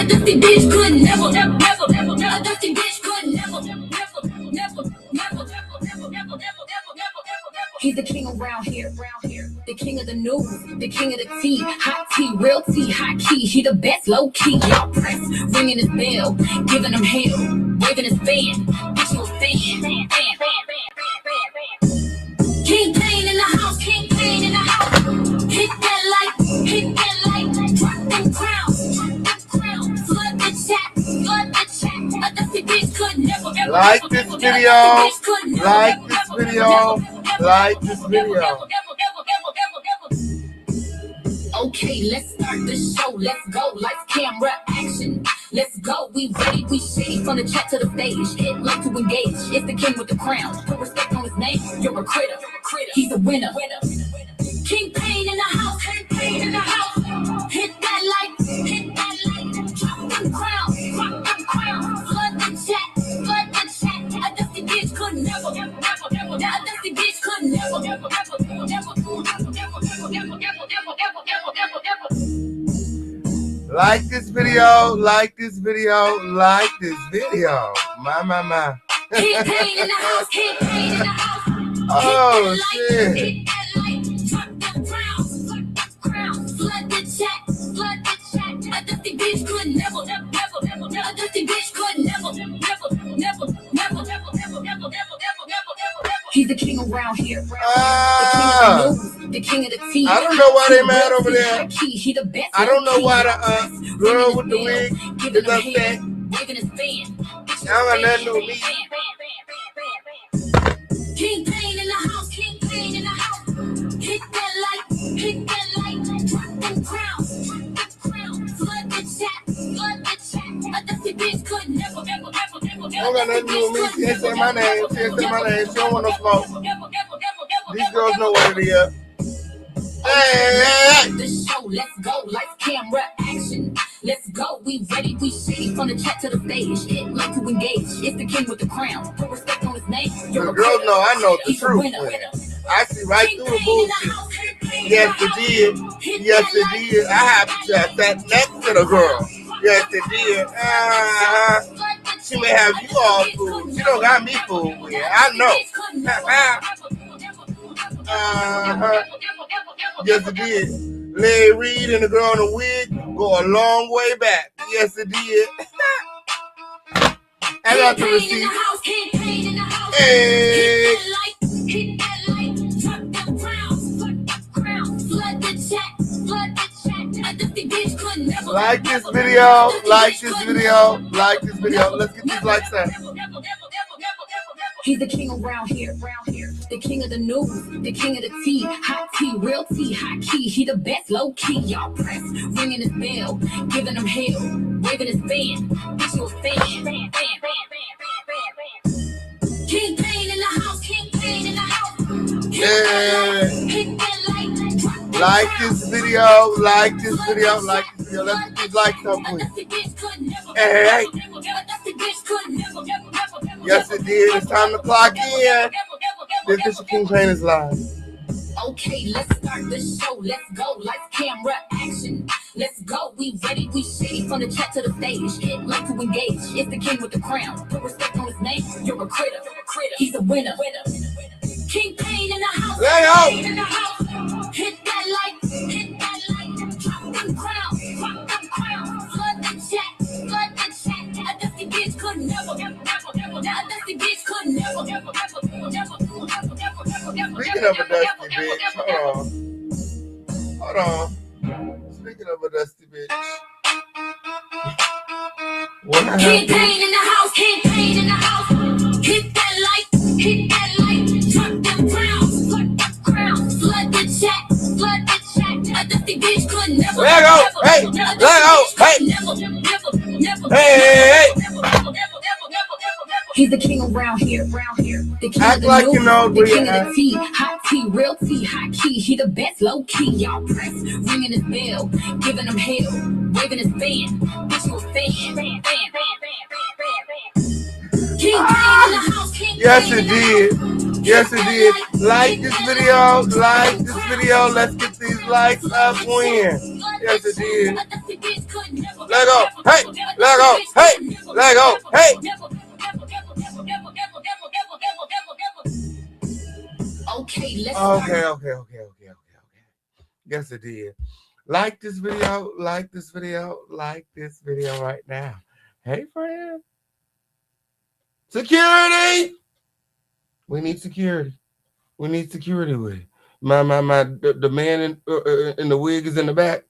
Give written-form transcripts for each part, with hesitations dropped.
dusty bitch could never, never, never, never, a dusty bitch could never, never, never, never, never, never. He's the king around here, the king of the news, the king of the tea, hot tea, real tea, hot key. He the best, low key. Y'all press, ringing his bell, giving him hell, waving his fan. Bitch, you a fan. King Pain in the house, King Pain in the house. Hit that light, drop them crowns, flood the chat, a dusty bitch could never, ever, like this video, like this video, like this video. Okay, let's start the show. Let's go. Lights, camera, action. Let's go. We ready. We shady from the chat to the stage. Hit like to engage. It's the king with the crown. Put respect on his name. You're a critter. He's a winner. King Pain in the house. King Pain in the house. Hit that light. Drop them crowns. Flood the chat. A dusty bitch could never. A dusty bitch could never. Like this video, like this video, like this video. My. King Pain in the house, King Pain in the house. Oh, shit. Hit that light, drop them crowns, flood the chat. A dusty bitch could never, a dusty bitch could never. He's the king around here. The king of the tea. I don't know why they mad over there. He the best. I don't know why the girl with the wig is upset. Y'all got nothing to do with me. King Pain in the house, King Pain in the house. Hit that light, drop them crowns, flood the chat. A dusty bitch could never. Y'all got nothing to do with me. She ain't say my name. She don't want no smoke. These girls know what it is. Hey. The show, let's go. Lights, camera, action. Let's go. We ready. We shady from the chat to the stage. Hit like to engage. It's the king with the crown. Put respect on his name. The girls know I know the truth. I see right through the bullshit. Yes, it did. I have to sat next to the girl. Yes, it did. She may have you all fooled. She don't got me fooled. Yeah, I know. Yes, it did. Larry Reid and the girl in the wig go a long way back. Yes, it did. I got the receipt. Hey. Like this video, like this video, like this video. Let's get these likes up. He's the king around here, the king of the news, the king of the tea, hot tea, real tea, hot key. He the best, low key. Y'all press, ringing his bell, giving him hell, waving his fan. Bitch, you a fan. King Pain in the house, King Pain in the house. Hit that light, drop that like this video, like this video, like this video. Let's get these likes up, please. Hey. Yes, it did. It's time to clock in. This is King Pain is live. Okay, let's start the show. Let's go. Lights, camera, action. Let's go. We ready. We shady from the chat to the stage. Hit like to engage. It's the king with the crown. Put respect on his name. You're a critter. He's a winner. King Pain in the house. King in the house. Hit that light. Drop them crowns. Flood the chat. A dusty bitch could never. A dusty bitch could never. Speaking of a dusty bitch, hold on. Speaking of a dusty bitch. King Pain in the house, King Pain in the house. Hit that light, drop them crowns, flood the chat. A dusty bitch could never. Let go, hey. He's the king around here, the king act of the like news, you know the king where of the tea, hot tea, real tea, hot key. He the best, low key. Y'all press, ringing his bell, giving him hell, waving his fan. Bitch, you a fan. King Pain in the house, King Yes, Pain it in the did. house. Yes, it did. Like this video, like this video. Let's get these likes up, win. Yes, it did. A dusty bitch could never. let go, hey, let go, hey, let go, hey. Okay. Yes, it did. Like this video, like this video, like this video right now. Hey, friend. Security! We need security. We need security with it. The man in the wig is in the back.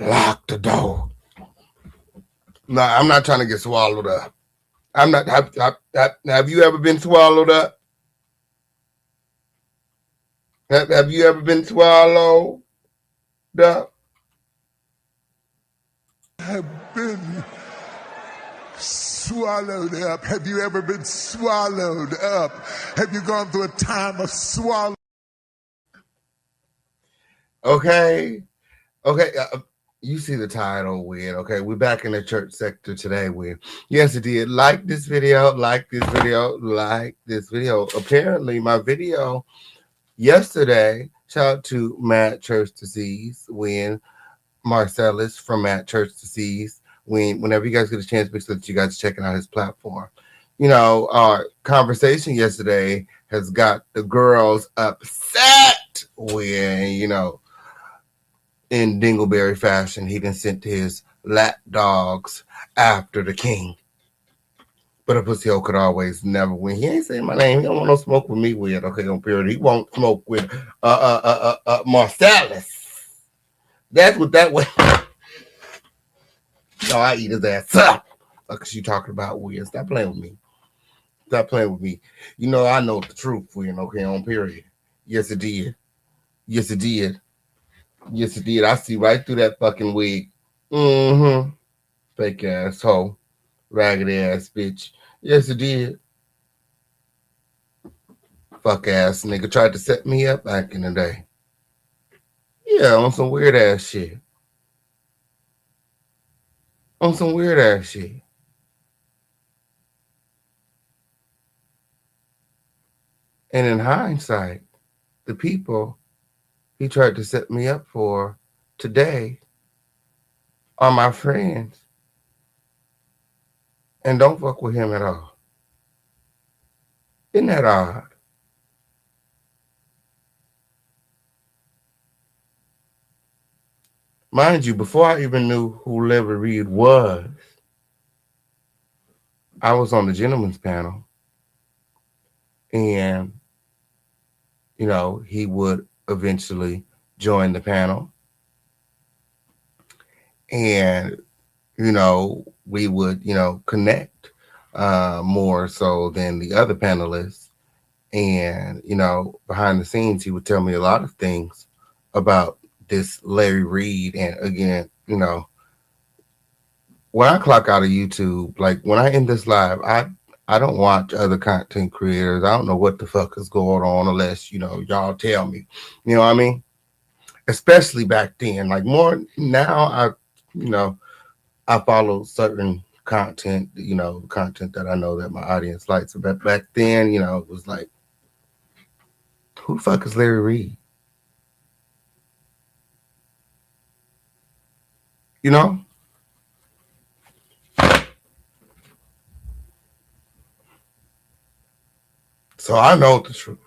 Lock the door. No, I'm not trying to get swallowed up. I'm not. Have you ever been swallowed up? Have you ever been swallowed up? Have been swallowed up. Have you ever been swallowed up? Have you gone through a time of swallow? Okay. You see the title, Win. Okay, we're back in the church sector today, Win. Yes, it did. Like this video, like this video, like this video. Apparently, my video yesterday, shout out to Matt Church Disease, Win Marcellus from Matt Church Disease. Whenever you guys get a chance, make sure that you guys checking out his platform. You know, our conversation yesterday has got the girls upset when, you know, in Dingleberry fashion, he done sent his lap dogs after the king. But a pussy hole could always never win. He ain't saying my name. He don't want no smoke with me with. Okay, on period. He won't smoke with Marcellus. That's what that was. No, I eat his ass up. Because you talking about weird. Stop playing with me. Stop playing with me. You know I know the truth, Win. Okay, on period. Yes, it did. Yes, it did. Yes, it did. I see right through that fucking wig. Mm-hmm. Fake ass hoe. Ragged ass bitch. Yes, it did. Fuck ass nigga tried to set me up back in the day. Yeah, on some weird ass shit. On some weird ass shit. And in hindsight, the people he tried to set me up for today are my friends. And don't fuck with him at all. Isn't that odd? Mind you, before I even knew who Larry Reid was, I was on the gentleman's panel. And, you know, he would eventually join the panel. And, you know, we would, you know, connect more so than the other panelists. And, you know, behind the scenes, he would tell me a lot of things about this Larry Reid. And again, you know, when I clock out of YouTube, like when I end this live, I don't watch other content creators. I don't know what the fuck is going on unless, you know, y'all tell me. You know what I mean? Especially back then. Like more now, I follow certain content, you know, content that I know that my audience likes. But back then, you know, it was like, who the fuck is Larry Reid? You know? So I know the truth.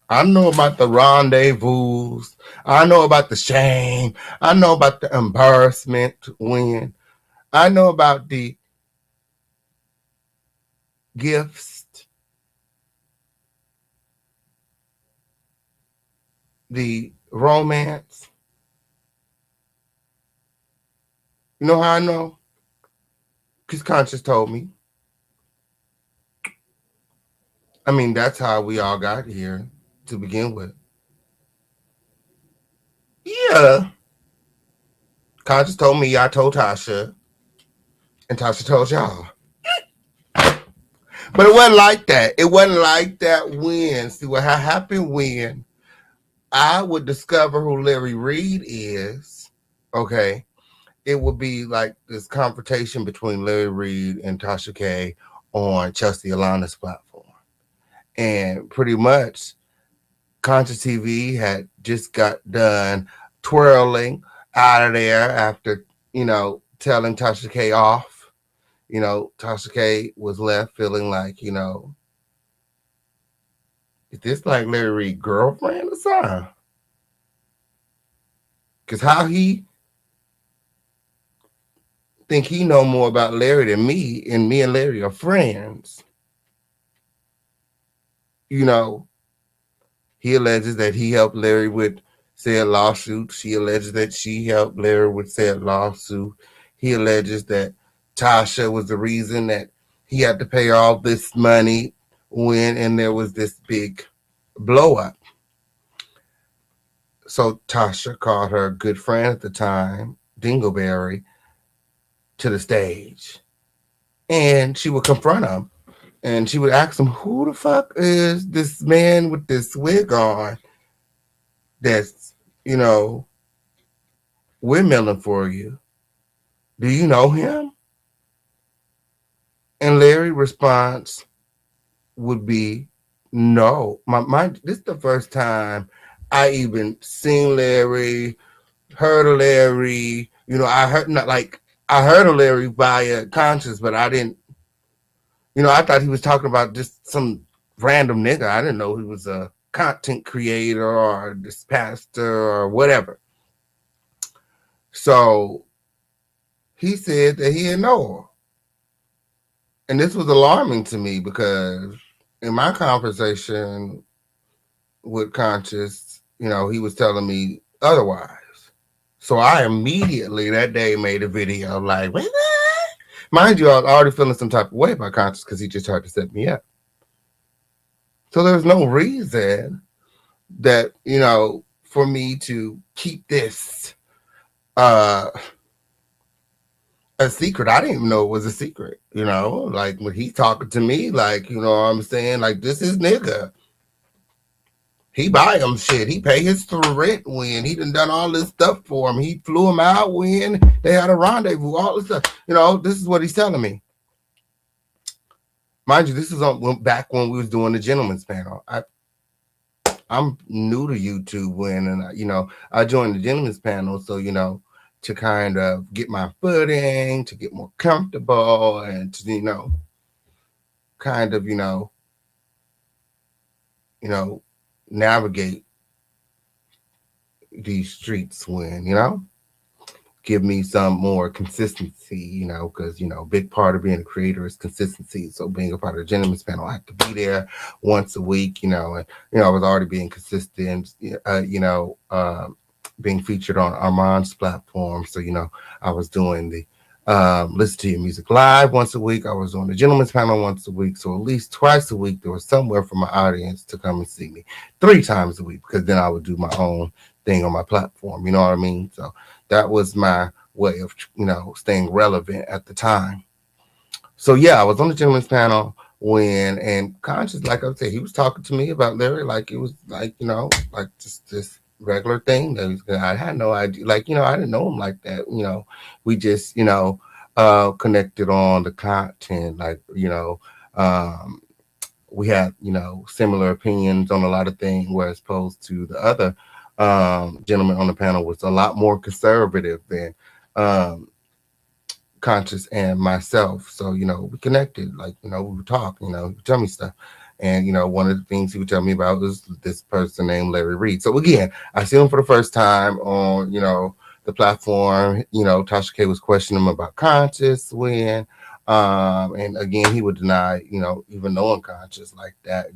I know about the rendezvous. I know about the shame. I know about the embarrassment when. I know about the gifts, the romance. You know how I know? Because Conscious told me. I mean, that's how we all got here to begin with. Yeah. Conscious told me, I told Tasha, and Tasha told y'all. But it wasn't like that. It wasn't like that when, see what happened when I would discover who Larry Reid is, okay, it would be like this confrontation between Larry Reid and Tasha K on Chelsea Alana's platform. And pretty much Conscious TV had just got done twirling out of there after, telling Tasha K off. Tasha K was left feeling like, is this like Larry Reid's girlfriend or something? Because how he think he know more about Larry than me, and me and Larry are friends. You know, he alleges that he helped Larry with said lawsuit. She alleges that she helped Larry with said lawsuit. He alleges that Tasha was the reason that he had to pay all this money when and there was this big blow up. So Tasha called her good friend at the time, Dingleberry, to the stage. And she would confront him. And she would ask him, who the fuck is this man with this wig on that's, windmilling for you? Do you know him? And Larry's response would be, no. This is the first time I even seen Larry, heard of Larry. I heard of Larry via Conscious, but I didn't, I thought he was talking about just some random nigga. I didn't know he was a content creator or this pastor or whatever. So he said that he didn't know her. And this was alarming to me because in my conversation with Conscious, he was telling me otherwise. So I immediately that day made a video like, what? Mind you, I was already feeling some type of way about Conscious because he just tried to set me up. So there's no reason that, for me to keep this a secret. I didn't even know it was a secret, like when he talking to me, like, what I'm saying, like, this is nigga. He buy him shit. He pay his rent when he done all this stuff for him. He flew him out when they had a rendezvous, all this stuff. This is what he's telling me. Mind you, this is back when we was doing the gentleman's panel. I'm new to YouTube and I joined the gentleman's panel. So, to kind of get my footing, to get more comfortable and to, kind of, navigate these streets when, give me some more consistency, because, big part of being a creator is consistency. So being a part of the gentleman's panel, I have to be there once a week, and, I was already being consistent, being featured on Armand's platform. So, I was doing the Listen to Your Music Live once a week. I was on the gentleman's panel once a week. So at least twice a week, there was somewhere for my audience to come and see me. 3 times a week, because then I would do my own thing on my platform. You know what I mean? So that was my way of, staying relevant at the time. So yeah, I was on the gentleman's panel and Conscious, like I said, he was talking to me about Larry like it was like, like just this regular thing that I had no idea. Like, I didn't know him like that. We just, connected on the content. Like, we had, similar opinions on a lot of things, whereas opposed to the other gentleman on the panel was a lot more conservative than Conscious and myself. So, we connected, like, we would talk, he would tell me stuff. And, one of the things he would tell me about was this person named Larry Reid. So again, I see him for the first time on, the platform. Tasha K was questioning him about Conscious when, and again, he would deny, even knowing Conscious like that,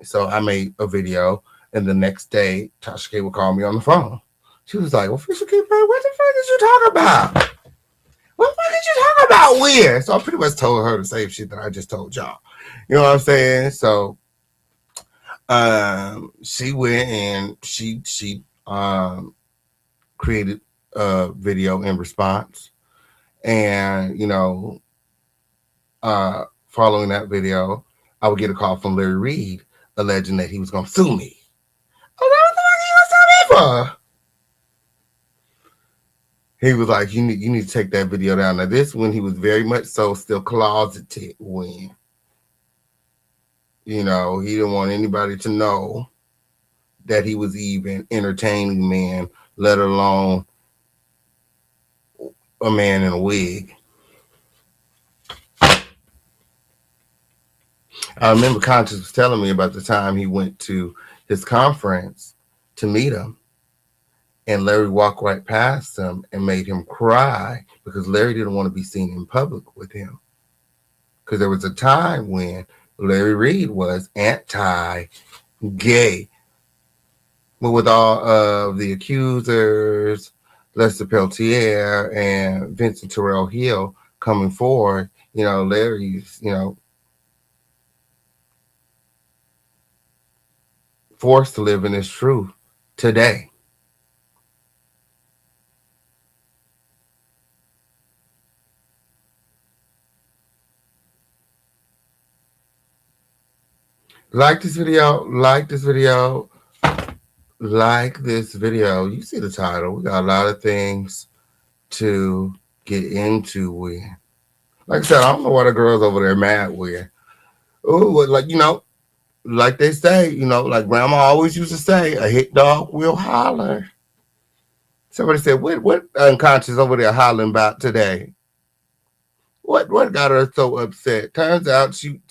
so I made a video, and the next day, Tasha K would call me on the phone. She was like, well, Fisher K, what the fuck did you talk about? What the fuck did you talk about? Weird. So I pretty much told her the same shit that I just told y'all. You know what I'm saying? So she went and she created a video in response. And, following that video, I would get a call from Larry Reid alleging that he was going to sue me. Oh, what the fuck are you going to sue me for? He was like, you need to take that video down. Now, this one, he was very much so still closeted when, he didn't want anybody to know that he was even entertaining men let alone a man in a wig. I remember Conscious was telling me about the time he went to his conference to meet him, and Larry walked right past him and made him cry because Larry didn't want to be seen in public with him. Because there was a time when Larry Reid was anti-gay, but with all of the accusers, Lester Peltier and Vincent Terrell Hill coming forward, Larry's, forced to live in his truth today. Like this video, like this video, like this video. You see the title. We got a lot of things to get into with. Like I said, I don't know why the girls over there mad with. Oh, like they say, like grandma always used to say, a hit dog will holler. Somebody said, what unconscious over there hollering about today? What got her so upset? Turns out she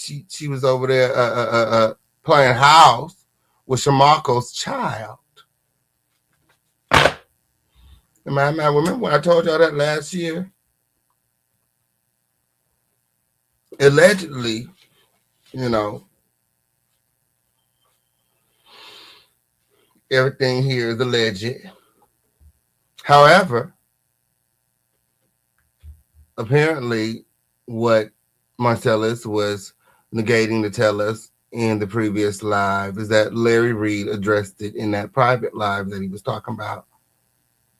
was over there playing house with Shamako's child. And I remember when I told y'all that last year? Allegedly, everything here is alleged. However, apparently what Marcellus was negating to tell us in the previous live is that Larry Reid addressed it in that private live that he was talking about,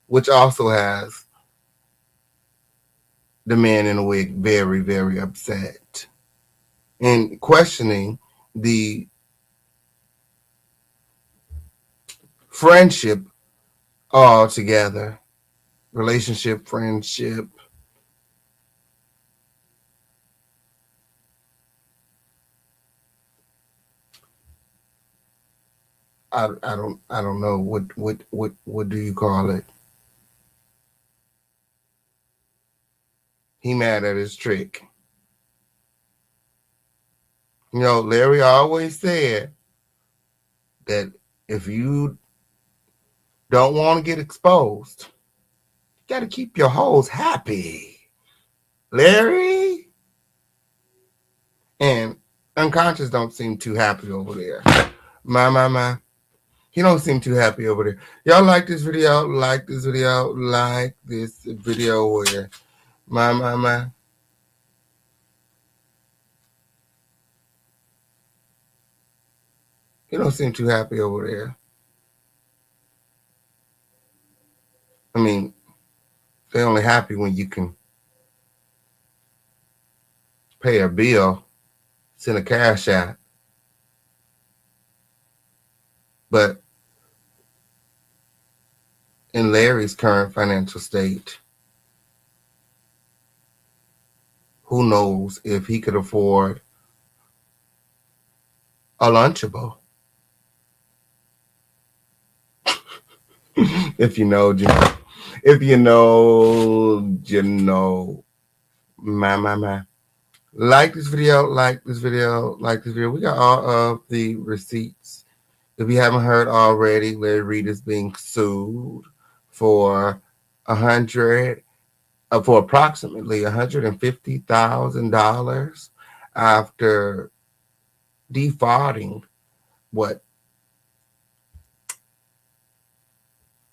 which also has the man in the wig very, very upset and questioning the friendship altogether. Relationship, friendship. I don't know what do you call it? He mad at his trick. Larry always said that if you don't want to get exposed, you got to keep your hoes happy. Larry and Unconscious don't seem too happy over there. My. He don't seem too happy over there. Y'all like this video? Like this video? Like this video where my. He don't seem too happy over there. I mean, they're only happy when you can pay a bill, send a cash out. But in Larry's current financial state, who knows if he could afford a Lunchable. If you know, you know. If you know, you know. My. Like this video, like this video, like this video. We got all of the receipts. If you haven't heard already, Larry Reid is being sued for for approximately $150,000 after defrauding what?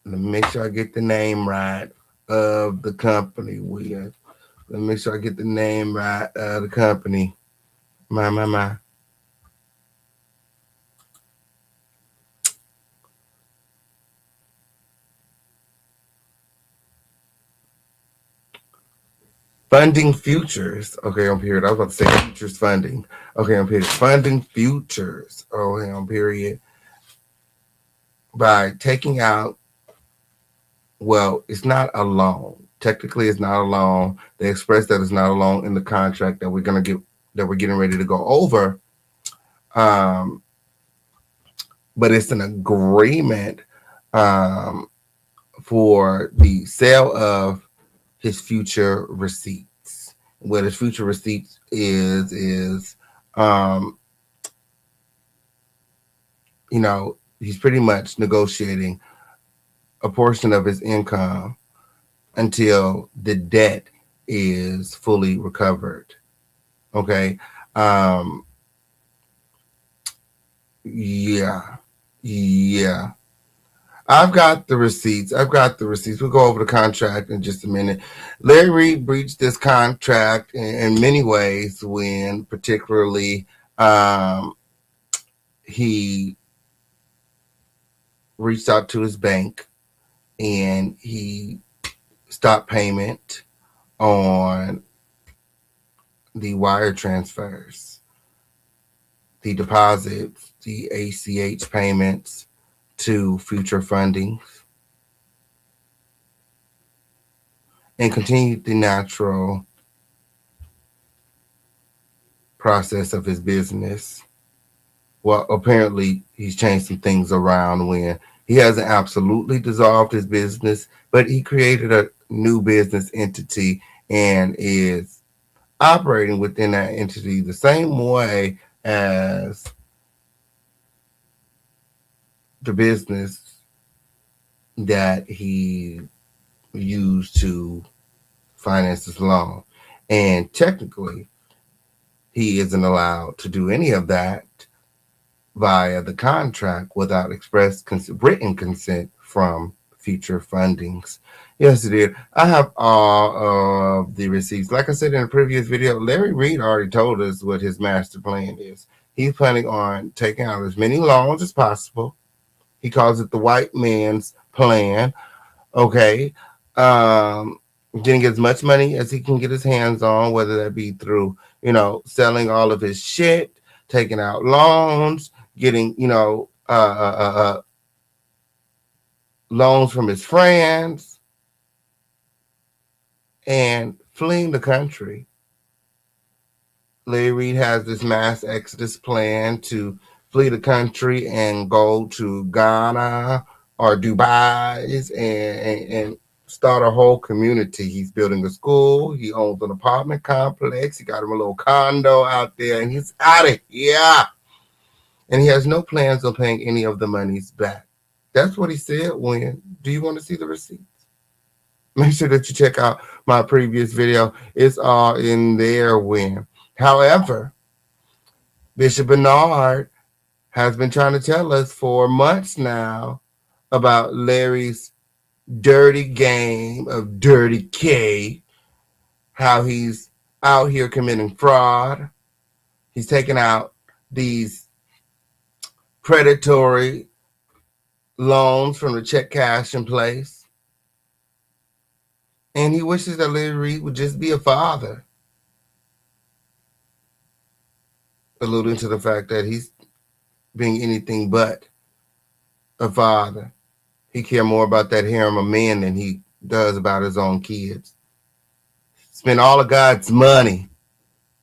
Let me make sure I get the name right of the company. Let me make sure I get the name right of the company. My. Funding Futures. Okay, on period. I was about to say futures funding. Okay, on period. Funding futures. Okay, on period. By taking out, well, it's not a loan. Technically, it's not a loan. They express that it's not a loan in the contract that we're getting ready to go over. But it's an agreement for the sale of his future receipts. What his future receipts is um, he's pretty much negotiating a portion of his income until the debt is fully recovered. Okay. Um, yeah. Yeah. I've got the receipts. We'll go over the contract in just a minute. Larry Reid breached this contract in many ways when particularly he reached out to his bank and he stopped payment on the wire transfers, the deposits, the ACH payments to future fundings, and continued the natural process of his business. Well, apparently he's changed some things around when he hasn't absolutely dissolved his business, but he created a new business entity and is operating within that entity the same way as the business that he used to finance his loan. And technically, he isn't allowed to do any of that via the contract without express written consent from future fundings. Yes, it did. I have all of the receipts. Like I said in a previous video, Larry Reid already told us what his master plan is. He's planning on taking out as many loans as possible. He calls it the white man's plan. Okay. Getting as much money as he can get his hands on, whether that be through, selling all of his shit, taking out loans, getting, loans from his friends, and fleeing the country. Larry Reid has this mass exodus plan to flee the country and go to Ghana or Dubai and start a whole community. He's building a school. He owns an apartment complex. He got him a little condo out there, and he's out of here. And he has no plans on paying any of the monies back. That's what he said when. Do you want to see the receipts? Make sure that you check out my previous video. It's all in there when. However, Bishop Bernard has been trying to tell us for months now about Larry's dirty game of Dirty K, how he's out here committing fraud. He's taking out these predatory loans from the check cash in place. And he wishes that Larry Reid would just be a father. Alluding to the fact that he's being anything but a father. He cares more about that harem of men than he does about his own kids. Spent all of God's money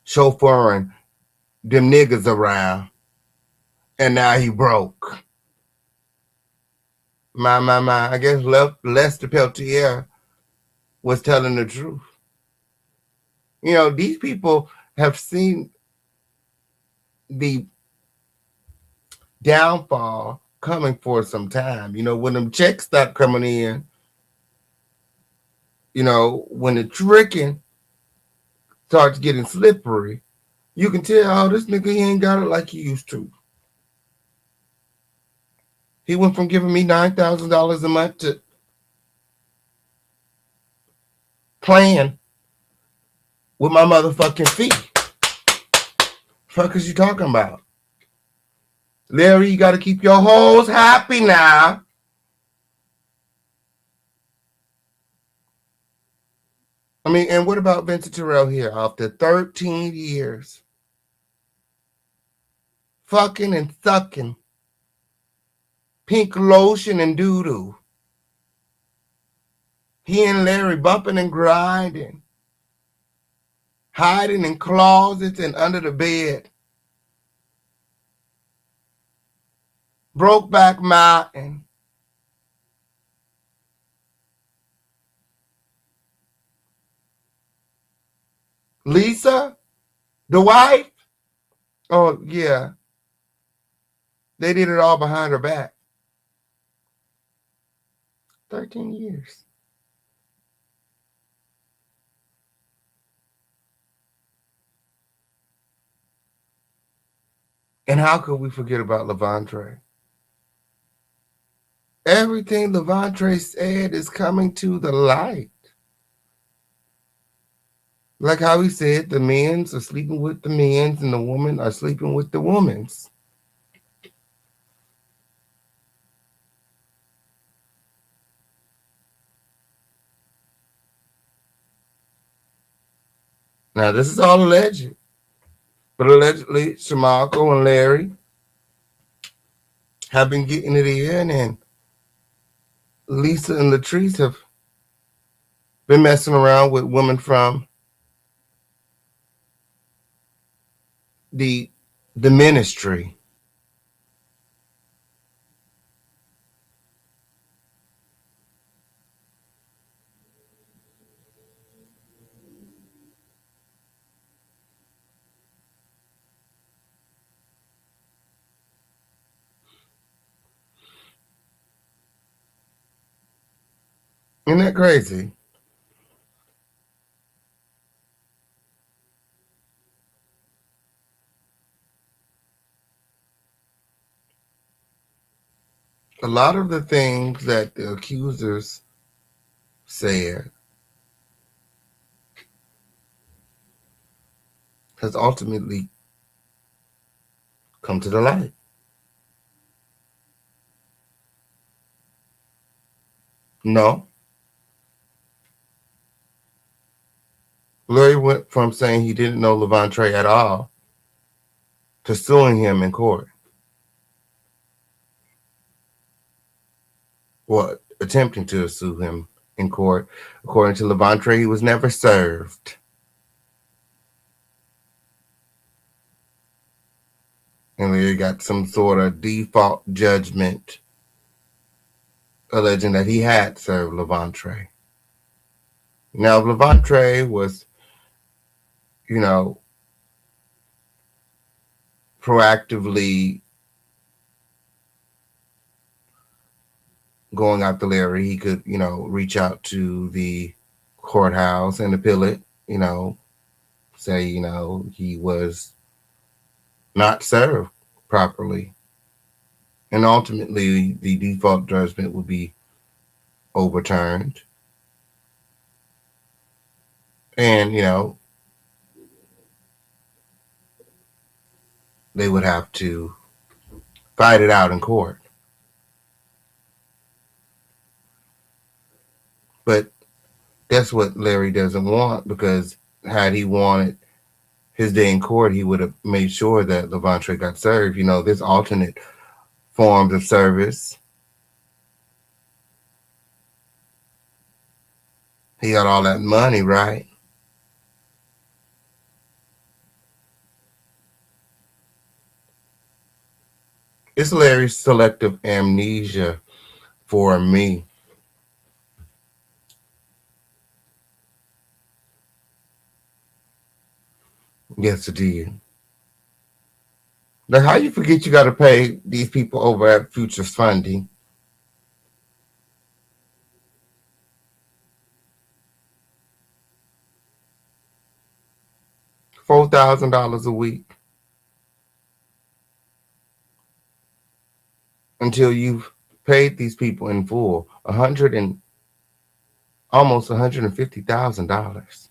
chauffeuring them niggas around, and now he broke. My. I guess Lester Peltier was telling the truth. These people have seen the downfall coming for some time. When them checks start coming in, when the tricking starts getting slippery, you can tell, oh, this nigga, he ain't got it like he used to. He went from giving me $9,000 a month to playing with my motherfucking feet. Fuck is you talking about? Larry, you got to keep your hoes happy now. And what about Vincent Terrell here? After 13 years, fucking and sucking, pink lotion and doo-doo. He and Larry bumping and grinding, hiding in closets and under the bed. Brokeback Mountain. Lisa, the wife. Oh yeah, they did it all behind her back. 13 years. And how could we forget about Levante? Everything Levante said is coming to the light. Like how he said, the men's are sleeping with the men's and the women are sleeping with the women's. Now, this is all alleged. But allegedly, Shamarco and Larry have been getting it in, and Lisa and Latrice have been messing around with women from the the ministry. Isn't that crazy? A lot of the things that the accusers said has ultimately come to the light. No. Larry went from saying he didn't know Levante at all to suing him in court. What? Attempting to sue him in court. According to Levante, he was never served. And Larry got some sort of default judgment alleging that he had served Levante. Now, if Levante was, you know, proactively going after Larry, he could, reach out to the courthouse and appeal it, say, he was not served properly. And ultimately, the default judgment would be overturned. And, they would have to fight it out in court. But that's what Larry doesn't want, because had he wanted his day in court, he would have made sure that Levante got served. There's alternate forms of service. He got all that money, right? It's Larry's selective amnesia for me. Yes, it did. Like, how you forget you got to pay these people over at Futures Funding? $4,000 a week until you've paid these people in full almost $150,000.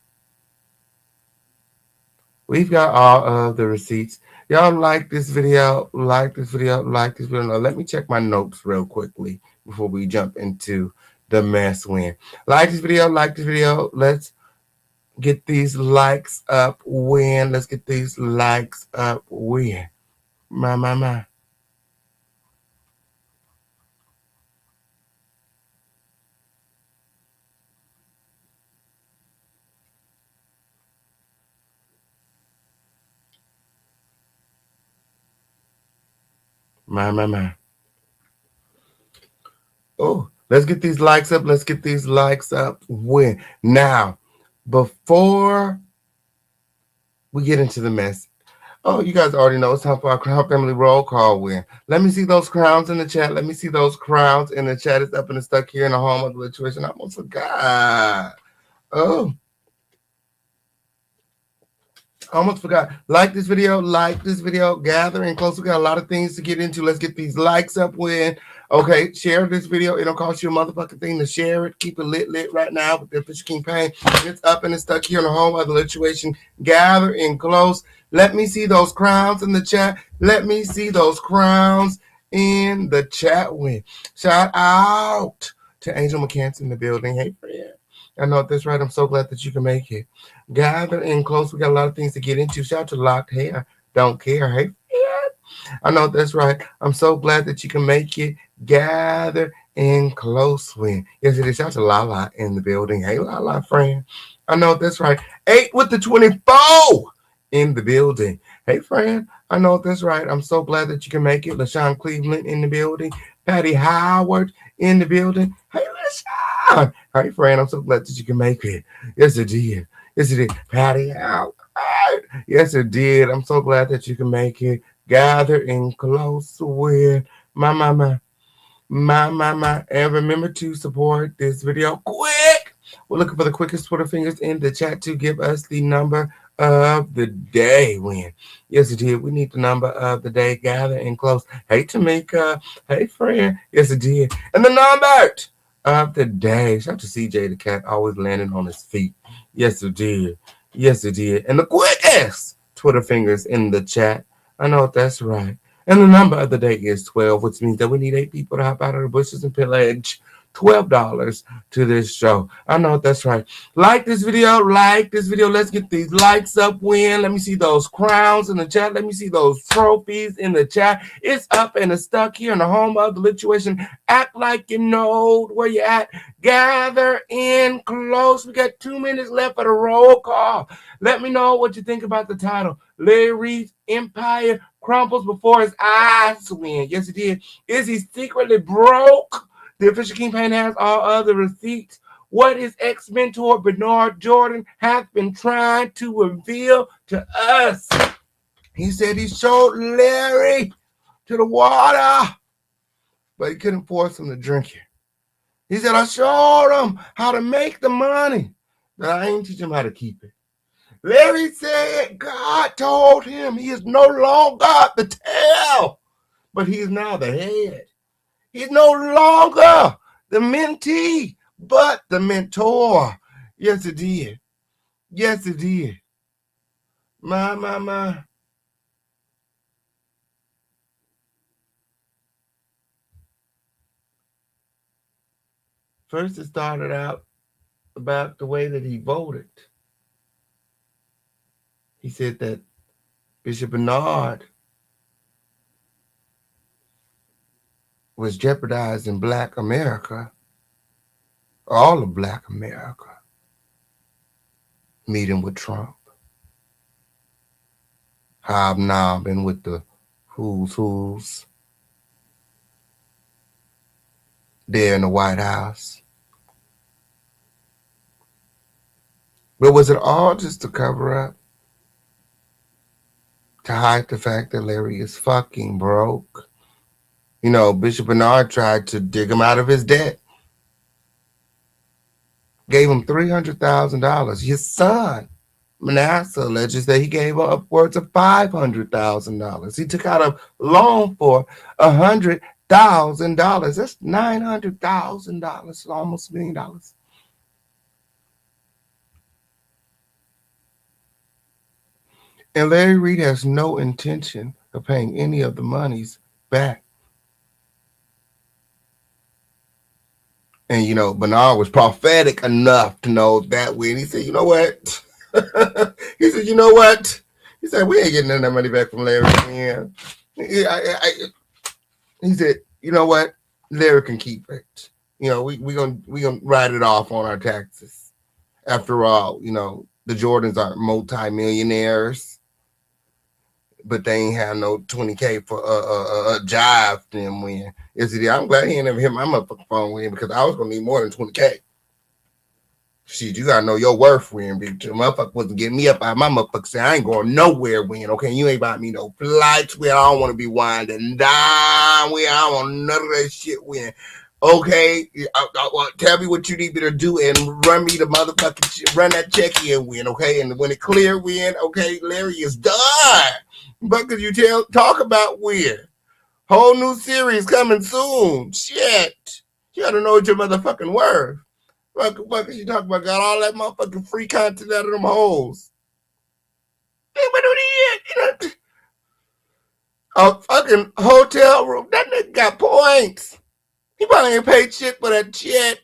We've got all of the receipts. Y'all like this video? Like this video? Like this video? Now, let me check my notes real quickly before we jump into the mess win. Like this video? Like this video? Let's get these likes up. Win. Let's get these likes up. Win. My. My. Oh, let's get these likes up. Let's get these likes up. Win. Now, before we get into the mess. Oh, you guys already know it's time for our Crown Family roll call win. Let me see those crowns in the chat. Let me see those crowns in the chat. It's up and it's stuck here in the home of the situation. I almost forgot. Oh, I almost forgot. Like this video, gathering close. We got a lot of things to get into. Let's get these likes up win. Okay, share this video. It don't cost you a motherfucking thing to share it. Keep it lit right now with the Official campaign. It's up and it's stuck here in the home of the situation. Gather in close. Let me see those crowns in the chat. Let me see those crowns in the chat win. Shout out to Angel McCants in the building. Hey, friend. I know that's right. I'm so glad that you can make it. Gather in close. We got a lot of things to get into. Shout out to Locked Hair. Don't care. Hey, friend. I know that's right. I'm so glad that you can make it. Gather in close win. Yes, it is. Shout out to Lala in the building. Hey, Lala, friend. I know that's right. 8 with the 24 in the building. Hey, friend. I know that's right. I'm so glad that you can make it. LaShawn Cleveland in the building. Patty Howard in the building. Hey, LaShawn. Hey, friend. I'm so glad that you can make it. Yes, it did. Yes, it did. Patty Howard. Yes, it did. I'm so glad that you can make it. Gather in close with my. And remember to support this video quick. We're looking for the quickest Twitter fingers in the chat to give us the number of the day win. Yes, it did. We need the number of the day. Gather in close. Hey, Tamika. Hey, friend. Yes, it did. And the number of the day. Shout out to CJ the cat, always landing on his feet. Yes, it did. Yes, it did. And the quickest Twitter fingers in the chat. I know that's right. And the number of the day is 12, which means that we need 8 people to hop out of the bushes and pillage $12 to this show. I know that's right. Like this video. Let's get these likes up, win. Let me see those crowns in the chat. Let me see those trophies in the chat. It's up and it's stuck here in the home of the situation. Act like you know where you're at. Gather in close. We got 2 minutes left for the roll call. Let me know what you think about the title. Larry Reid's Empire crumbles before his eyes, win. Yes, it did. Is he secretly broke? The Official campaign has all other receipts. What his ex-mentor Bernard Jordan has been trying to reveal to us. He said he showed Larry to the water, but he couldn't force him to drink it. He said, I showed him how to make the money, but I ain't teach him how to keep it. Larry said God told him he is no longer the tail, but he is now the head. He's no longer the mentee, but the mentor. Yes, it did. Yes, it did. My. First, it started out about the way that he voted. He said that Bishop Bernard was jeopardizing Black America, all of Black America, meeting with Trump, hobnobbing with the who's there in the White House. But was it all just to cover up? To hide the fact that Larry is fucking broke? You know, Bishop Bernard tried to dig him out of his debt. Gave him $300,000. His son, Manasseh, alleges that he gave him upwards of $500,000. He took out a loan for $100,000. That's $900,000, almost $1 million. And Larry Reid has no intention of paying any of the monies back. And, you know, Bernard was prophetic enough to know that when he said, you know what? He said, you know what? He said, we ain't getting none of that money back from Larry. Man. He said, you know what? Larry can keep it. You know, we gonna write it off on our taxes. After all, you know, the Jordans aren't multi-millionaires, but they ain't have no 20K for a jive to them win. Yes, it is. I'm glad he ain't never hit my motherfucking phone win because I was gonna need more than 20K. Shit, you gotta know your worth, win. Motherfucker wasn't getting me up out my motherfucker say I ain't going nowhere, win. Okay, you ain't buy me no flights, win. I don't want to be winding down, win. I don't want none of that shit, win. Okay, tell me what you need me to do and run me the motherfucking shit, run that check in, win. Okay, and when it clear, win. Okay, Larry is done. But could you talk about win? Whole new series coming soon. Shit, you gotta know what your motherfucking worth. What you talking about? Got all that motherfucking free content out of them hoes. A fucking hotel room. That nigga got points. He probably ain't paid shit for that shit.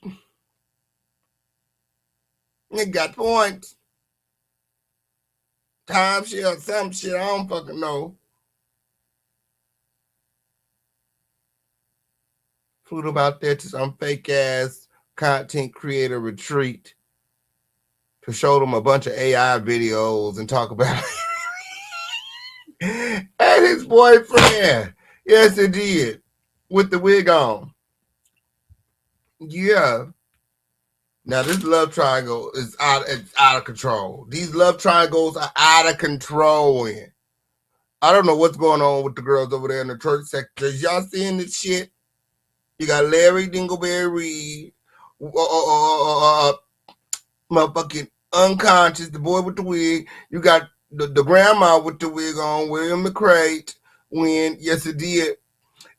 Nigga got points. Time shit or some shit. I don't fucking know. Flew them out there to some fake ass content creator retreat to show them a bunch of AI videos and talk about and his boyfriend. Yes, it did. With the wig on. Yeah. Now this love triangle is out of control. These love triangles are out of control. I don't know what's going on with the girls over there in the church sector. Y'all seeing this shit? You got Larry Dingleberry Reid, motherfucking unconscious, the boy with the wig. You got the grandma with the wig on, William McCray. When yes it did.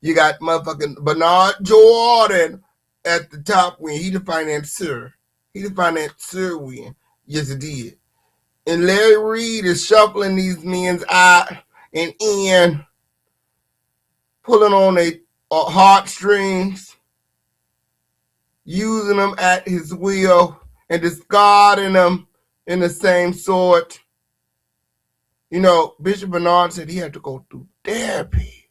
You got motherfucking Bernard Jordan at the top when he the financier. He the financier when. Yes it did. And Larry Reid is shuffling these men's out and in, pulling on their heartstrings, using them at his will, and discarding them in the same sort. You know, Bishop Bernard said he had to go through therapy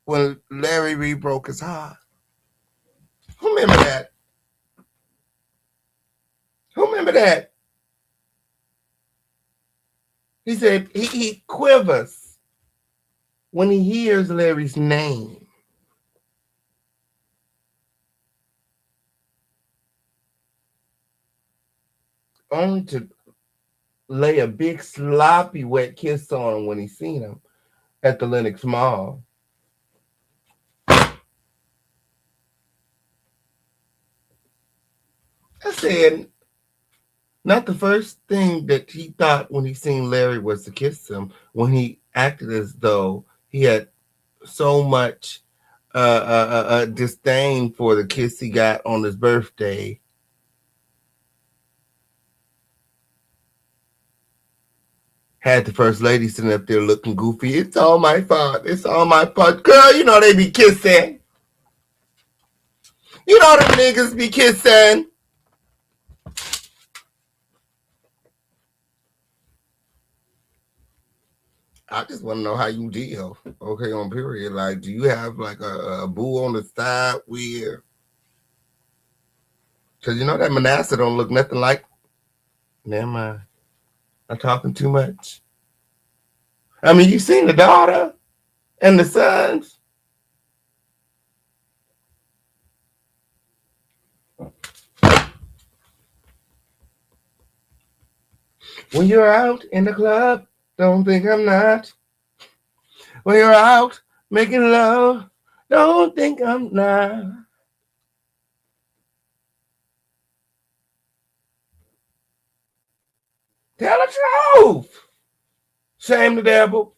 when Larry Reid broke his heart. Who remember that? Who remember that? He said he quivers when he hears Larry's name. Only to lay a big sloppy wet kiss on him when he seen him at the Lenox Mall. I said, not the first thing that he thought when he seen Larry was to kiss him, when he acted as though he had so much disdain for the kiss he got on his birthday. Had the first lady sitting up there looking goofy. It's all my fault. It's all my fault. Girl, you know they be kissing. You know them niggas be kissing. I just want to know how you deal. Okay, on period. Like, do you have like a boo on the side where? Because you know that Manasseh don't look nothing like. Never mind. I'm talking too much. I mean, you seen the daughter and the sons. When you're out in the club, don't think I'm not. When you're out making love, don't think I'm not. Tell the truth. Shame the devil.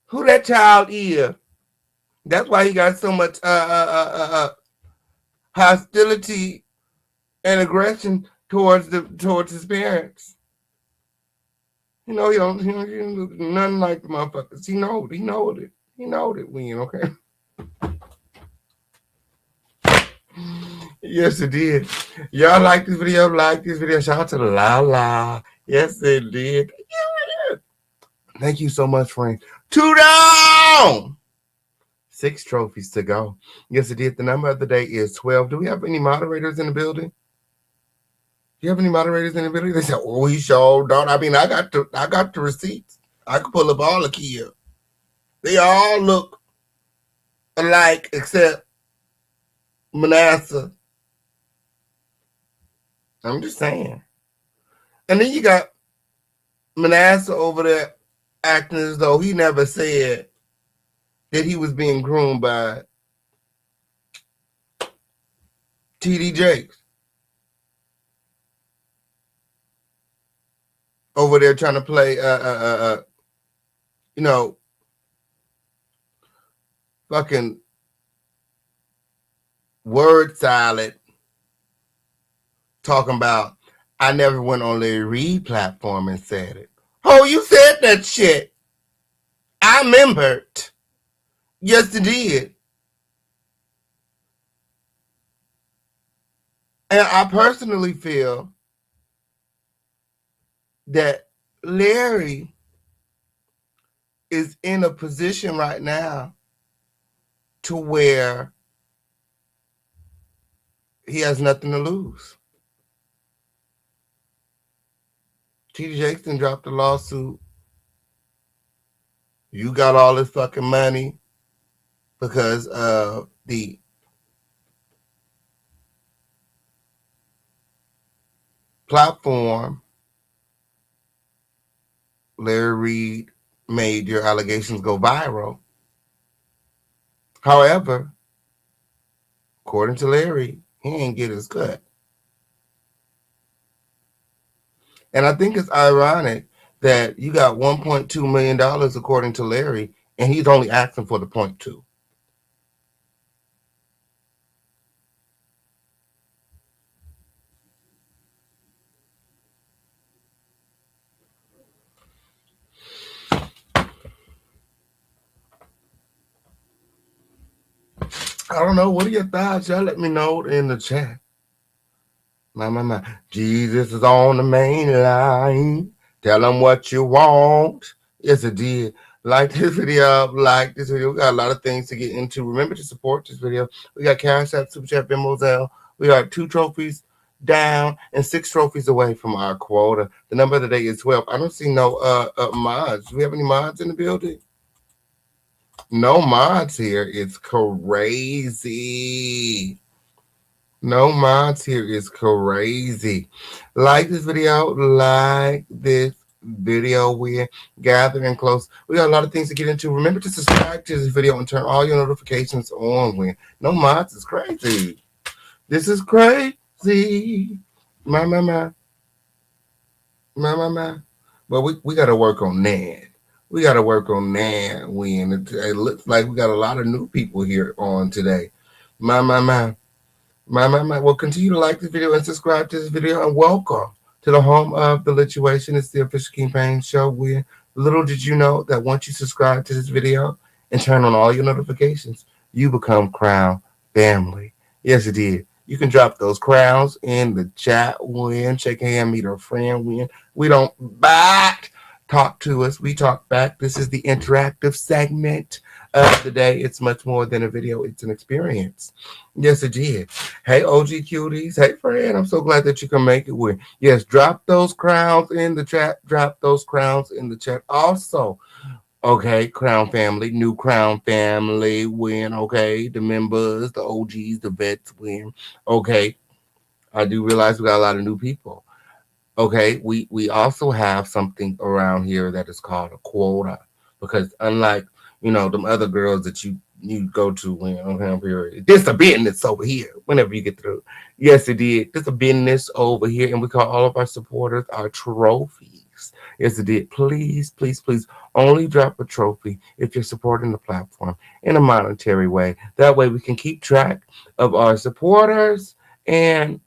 Who that child is. That's why he got so much hostility and aggression towards his parents. You know, he don't do nothing like the motherfuckers. He know it, Win, okay? Yes, it did. Y'all like this video, Shout out to the La. Yes, it did. Thank you so much, Frank. 2 down! 6 trophies to go. Yes, it did. The number of the day is 12. Do we have any moderators in the building? Do you have any moderators in the building? They said, "Oh, he showed, don't." I mean, I got the receipts. I could pull up all the kids. They all look alike except Manasseh. I'm just saying. And then you got Manasseh over there acting as though he never said that he was being groomed by TD Jakes over there trying to play, you know, fucking word salad, talking about I never went on the Reid platform and said it. Oh, you said that shit. I remembered. Yes, you did. And I personally feel that Larry is in a position right now to where he has nothing to lose. T.D. Jackson dropped a lawsuit. You got all this fucking money because of the platform Larry Reid made your allegations go viral. However, according to Larry, he ain't get his cut. And I think it's ironic that you got $1.2 million according to Larry, and he's only asking for the 0.2. I don't know. What are your thoughts? Y'all let me know in the chat. My. Jesus is on the main line. Tell him what you want. Yes, it did. Like this video. Like this video. We got a lot of things to get into. Remember to support this video. We got Cash App, Super Chat, Venmo, Zelle. We got 2 trophies down and 6 trophies away from our quota. The number of the day is 12. I don't see no mods. Do we have any mods in the building? No mods here. It's crazy. No mods here is crazy. Like this video. Like this video. We're gathering close. We got a lot of things to get into. Remember to subscribe to this video and turn all your notifications on. When no mods is crazy. This is crazy. My. But we got to work on that. We got to work on that. It looks like we got a lot of new people here on today. My. Well, continue to like this video and subscribe to this video, and welcome to the home of the Lituation. It's the official King Payne show. Where little did you know that once you subscribe to this video and turn on all your notifications, you become Crown family. Yes, it did. You can drop those crowns in the chat when shake a hand, meet a friend when we don't back. Talk to us. We talk back. This is the interactive segment of the day. It's much more than a video. It's an experience. Yes, it did. Hey, OG cuties. Hey, friend. I'm so glad that you can make it with. Yes, drop those crowns in the chat. Drop those crowns in the chat. Also, okay, Crown family, new Crown family win. Okay, the members, the OGs, the vets win. Okay, I do realize we got a lot of new people. Okay, we also have something around here that is called a quota, because unlike them other girls that you go to when period, there's a business over here. Whenever you get through, yes, it did. There's a business over here, and we call all of our supporters our trophies. Yes, it did. Please, please, please, only drop a trophy if you're supporting the platform in a monetary way. That way, we can keep track of our supporters and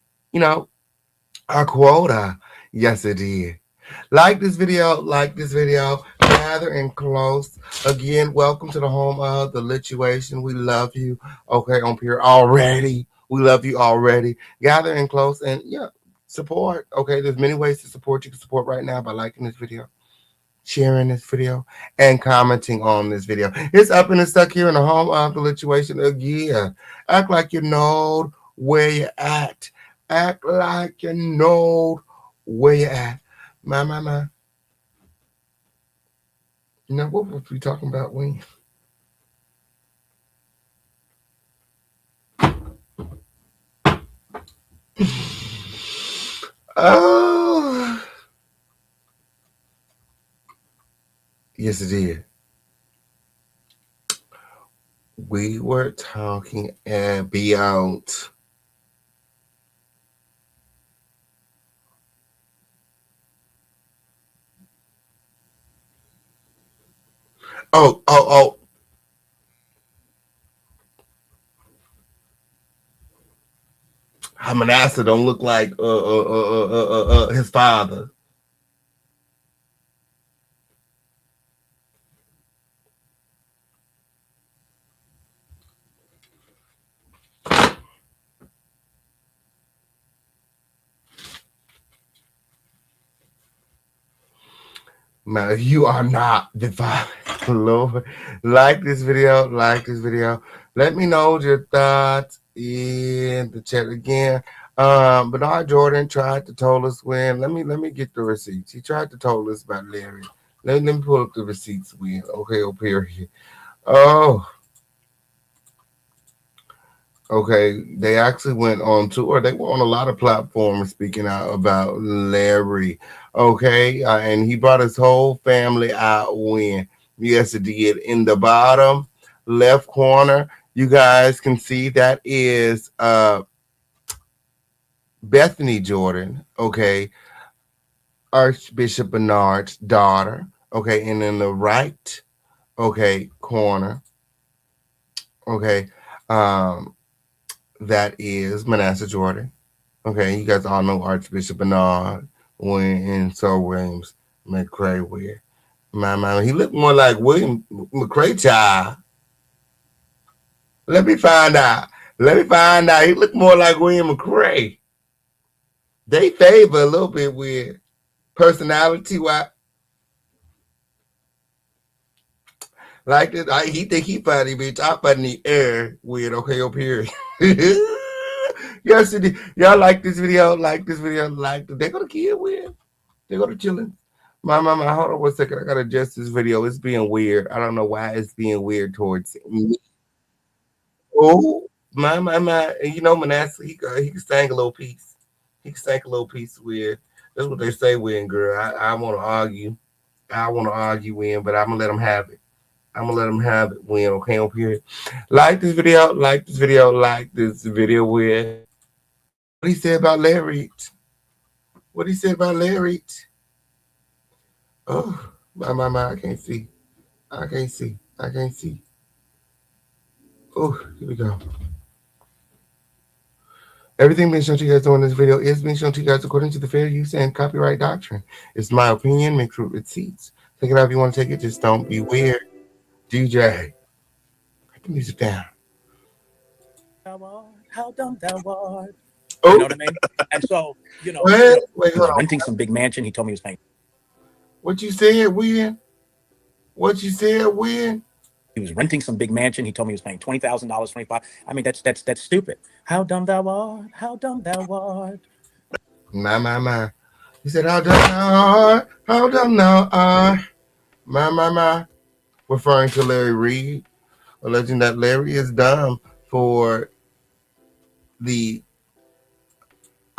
our quota. Yes, it did. Like this video, gather in close. Again, welcome to the home of the Lituation. We love you. Okay, on here already. We love you already. Gather in close and support. Okay, there's many ways to support. You can support right now by liking this video, sharing this video, and commenting on this video. It's up and it's stuck here in the home of the Lituation again. Act like you know where you're at. Act like you know where you at. My. What was we talking about when? Oh, yes, it did. We were talking about. Oh. How Manasseh don't look like his father. Now, if you are not the father, Lord, like this video, like this video. Let me know your thoughts in the chat again. Bernard Jordan tried to tell us when. Let me get the receipts. He tried to tell us about Larry. Let me pull up the receipts when. Okay, up here. Oh, okay, they actually went on tour. They were on a lot of platforms speaking out about Larry. Okay, and he brought his whole family out when. Yes, it did. In the bottom left corner, you guys can see that is Bethany Jordan. Okay, Archbishop Bernard's daughter. Okay, and in the right, okay, corner, okay, um, that is Manasseh Jordan. Okay, you guys all know Archbishop Bernard when in Sir Williams McCray wear. My, he looked more like William McCray child. Let me find out. Let me find out. He looked more like William McCray. They favor a little bit with personality. Why? Like this, he think he funny, bitch. I funny air with okay up here. Yes, y'all like this video? Like this video? Like they're gonna kill with. They go to chilling. My, hold on 1 second. I gotta adjust this video. It's being weird. I don't know why it's being weird towards me. Oh, my. And you know, Manasseh, he can sing a little piece. He can sing a little piece with. That's what they say with girl. I want to argue. I want to argue with, but I'm gonna let him have it. I'm gonna let him have it when okay up here. Like this video. Like this video. Like this video with. What he said about Larry. What he said about Larry. Oh, my. I can't see. I can't see. I can't see. Oh, here we go. Everything being shown to you guys on this video is being shown to you guys according to the fair use and copyright doctrine. It's my opinion, mixed with receipts. Take it out if you want to take it, just don't be weird. DJ, put the music down. How dumb that was. Oh, you know what I mean? And so, wait, hold on. renting some big mansion. He told me he was paying. What you said, when? What you said, when? He was renting some big mansion. He told me he was paying $20,000, 25. I mean, that's stupid. How dumb thou art. How dumb thou art. My. He said, how dumb thou art. How dumb thou art. My. Referring to Larry Reid, alleging that Larry is dumb for the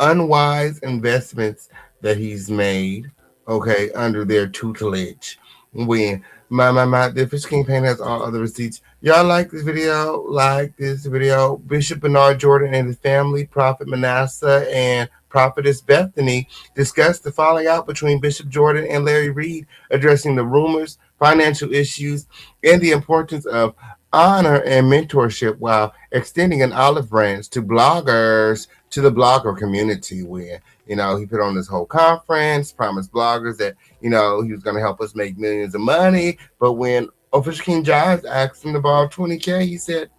unwise investments that he's made, okay, under their tutelage. When the Fish King Pain has all other receipts. Y'all like this video? Like this video. Bishop Bernard Jordan and his family, Prophet Manasseh and Prophetess Bethany, discussed the falling out between Bishop Jordan and Larry Reid, addressing the rumors, financial issues, and the importance of honor and mentorship while extending an olive branch to bloggers, to the blogger community where, he put on this whole conference, promised bloggers that, he was going to help us make millions of money. But when Official King Giles asked him to borrow 20K, he said,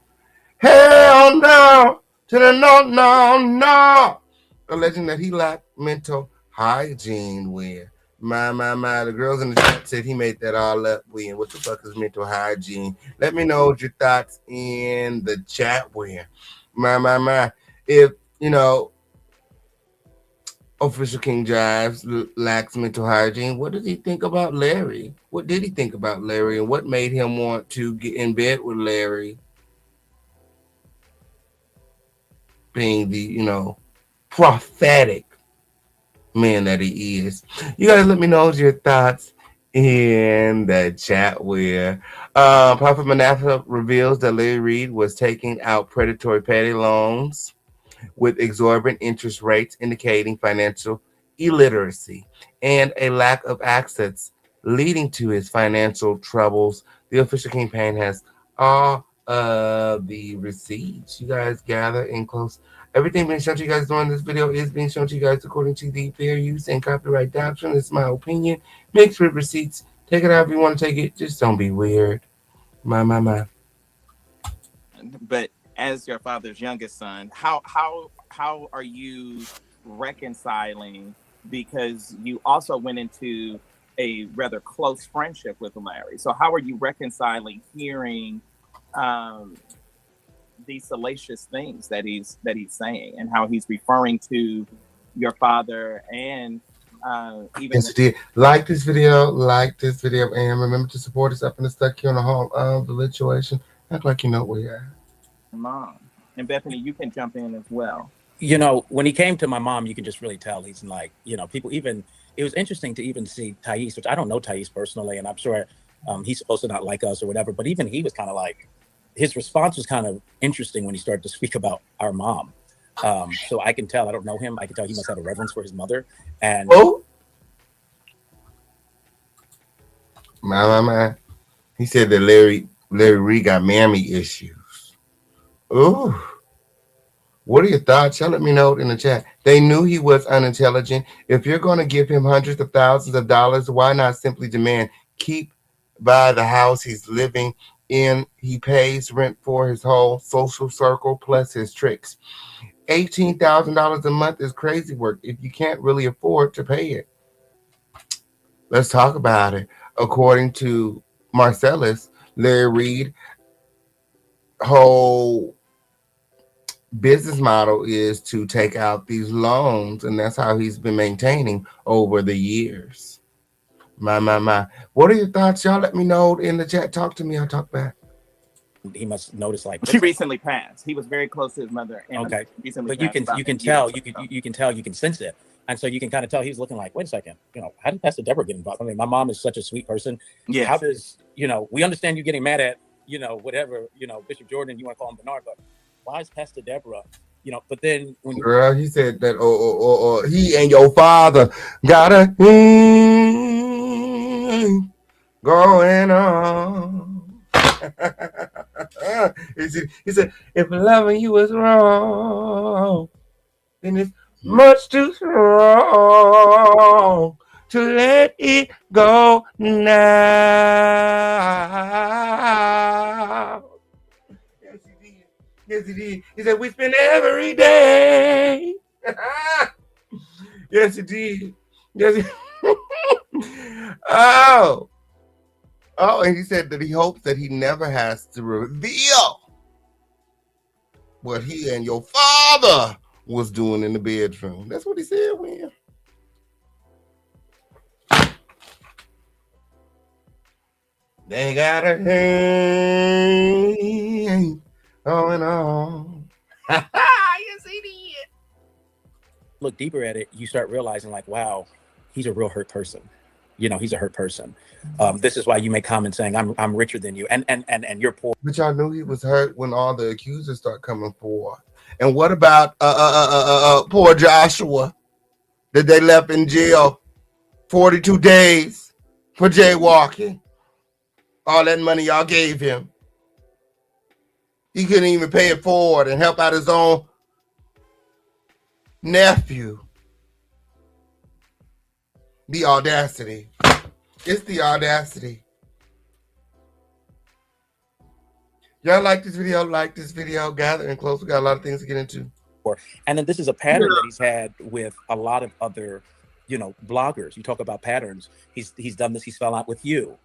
hell no, to the no, alleging that he lacked mental hygiene when the girls in the chat said he made that all up when. What the fuck is mental hygiene? Let me know your thoughts in the chat when. If, Official King Jives lacks mental hygiene, what does he think about Larry? What did he think about Larry, and what made him want to get in bed with Larry? Being the, prophetic man that he is. You guys let me know your thoughts in the chat where Prophet Manasseh reveals that Larry Reid was taking out predatory petty loans with exorbitant interest rates, indicating financial illiteracy and a lack of access, leading to his financial troubles. The official campaign has all of the receipts. You guys gather in close. Everything being shown to you guys during this video is being shown to you guys according to the fair use and copyright doctrine. It's my opinion. Mixed with receipts. Take it however you want to take it. Just don't be weird. My. But as your father's youngest son, how are you reconciling, because you also went into a rather close friendship with Larry? So how are you reconciling hearing these salacious things that he's saying, and how he's referring to your father, and even yes, did. Like this video, and remember to support us up in the stuck here on the hall of the lituation. Act like you know where you're at. mom. And Bethany, you can jump in as well. You know, when he came to my mom, you can just really tell he's like, you know, people even, it was interesting to even see Thais, which I don't know Thais personally, and I'm sure he's supposed to not like us or whatever, but even he was kind of like, his response was kind of interesting when he started to speak about our mom. So I can tell, I don't know him, I can tell he must have a reverence for his mother. And oh, my. He said that Larry Reid got mammy issues. Ooh. What are your thoughts? Y'all let me know in the chat. They knew he was unintelligent. If you're going to give him hundreds of thousands of dollars, why not simply demand keep by the house he's living in? He pays rent for his whole social circle plus his tricks. $18,000 a month is crazy work if you can't really afford to pay it. Let's talk about it. According to Marcellus, Larry Reid whole business model is to take out these loans, and that's how he's been maintaining over the years. My. What are your thoughts? Y'all let me know in the chat. Talk to me. I'll talk back. he must notice like she recently passed. He was very close to his mother. And okay, recently but you can tell, you can tell, you can sense it. And so you can kind of tell he was looking like, wait a second, you know, how did Pastor Deborah get involved? I mean, my mom is such a sweet person. Yes. How does, you know, we understand you getting mad at, you know, whatever, you know, Bishop Jordan, you want to call him Bernard, but why is Pastor Deborah, you know? But then when you, girl, he said that, he and your father got a going on. He said, if loving you is wrong, then it's much too strong to let it go now. Yes, he did. Yes, he did. He said, we spend every day. Yes, he did. Yes, he Oh, and he said that he hopes that he never has to reveal what he and your father was doing in the bedroom. That's what he said, man. They got a hang going on. Yes, he did. look deeper at it, you start realizing like, wow, he's a real hurt person. You know, he's a hurt person. This is why you make comments saying I'm richer than you, and you're poor. But y'all knew he was hurt when all the accusers start coming forward. And what about poor Joshua that they left in jail 42 days for jaywalking? All that money y'all gave him, he couldn't even pay it forward and help out his own nephew. The audacity. It's the audacity. Y'all like this video? Like this video. Gathering close. We got a lot of things to get into. And then this is a pattern that he's had with a lot of other, you know, bloggers. You talk about patterns. He's done this. He's fell out with you.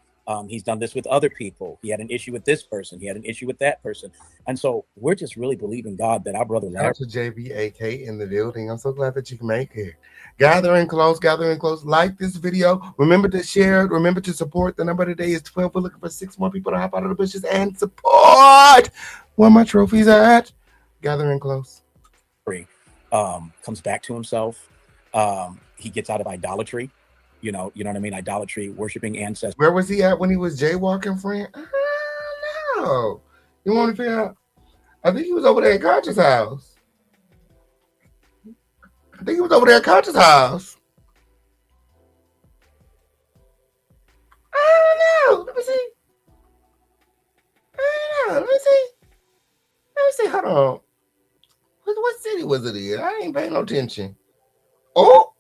He's done this with other people. He had an issue with this person. He had an issue with that person. And so we're just really believing God that our brother Larry. To JBAK in the building. I'm so glad that you can make it. Gathering close. Like this video. Remember to share. Remember to support. The number today is 12. We're looking for 6 more people to hop out of the bushes and support. Where my trophies are at. Gathering close. Comes back to himself. he gets out of idolatry. You know what I mean? Idolatry, worshiping ancestors. Where was he at when he was jaywalking, friend? I don't know. You want to figure out? I think he was over there at Conscious house. I think he was over there at Conscious house. I don't know. Let me see. I don't know. Let me see. Let me see. Hold on. What city was it in? I ain't paying no attention. Oh,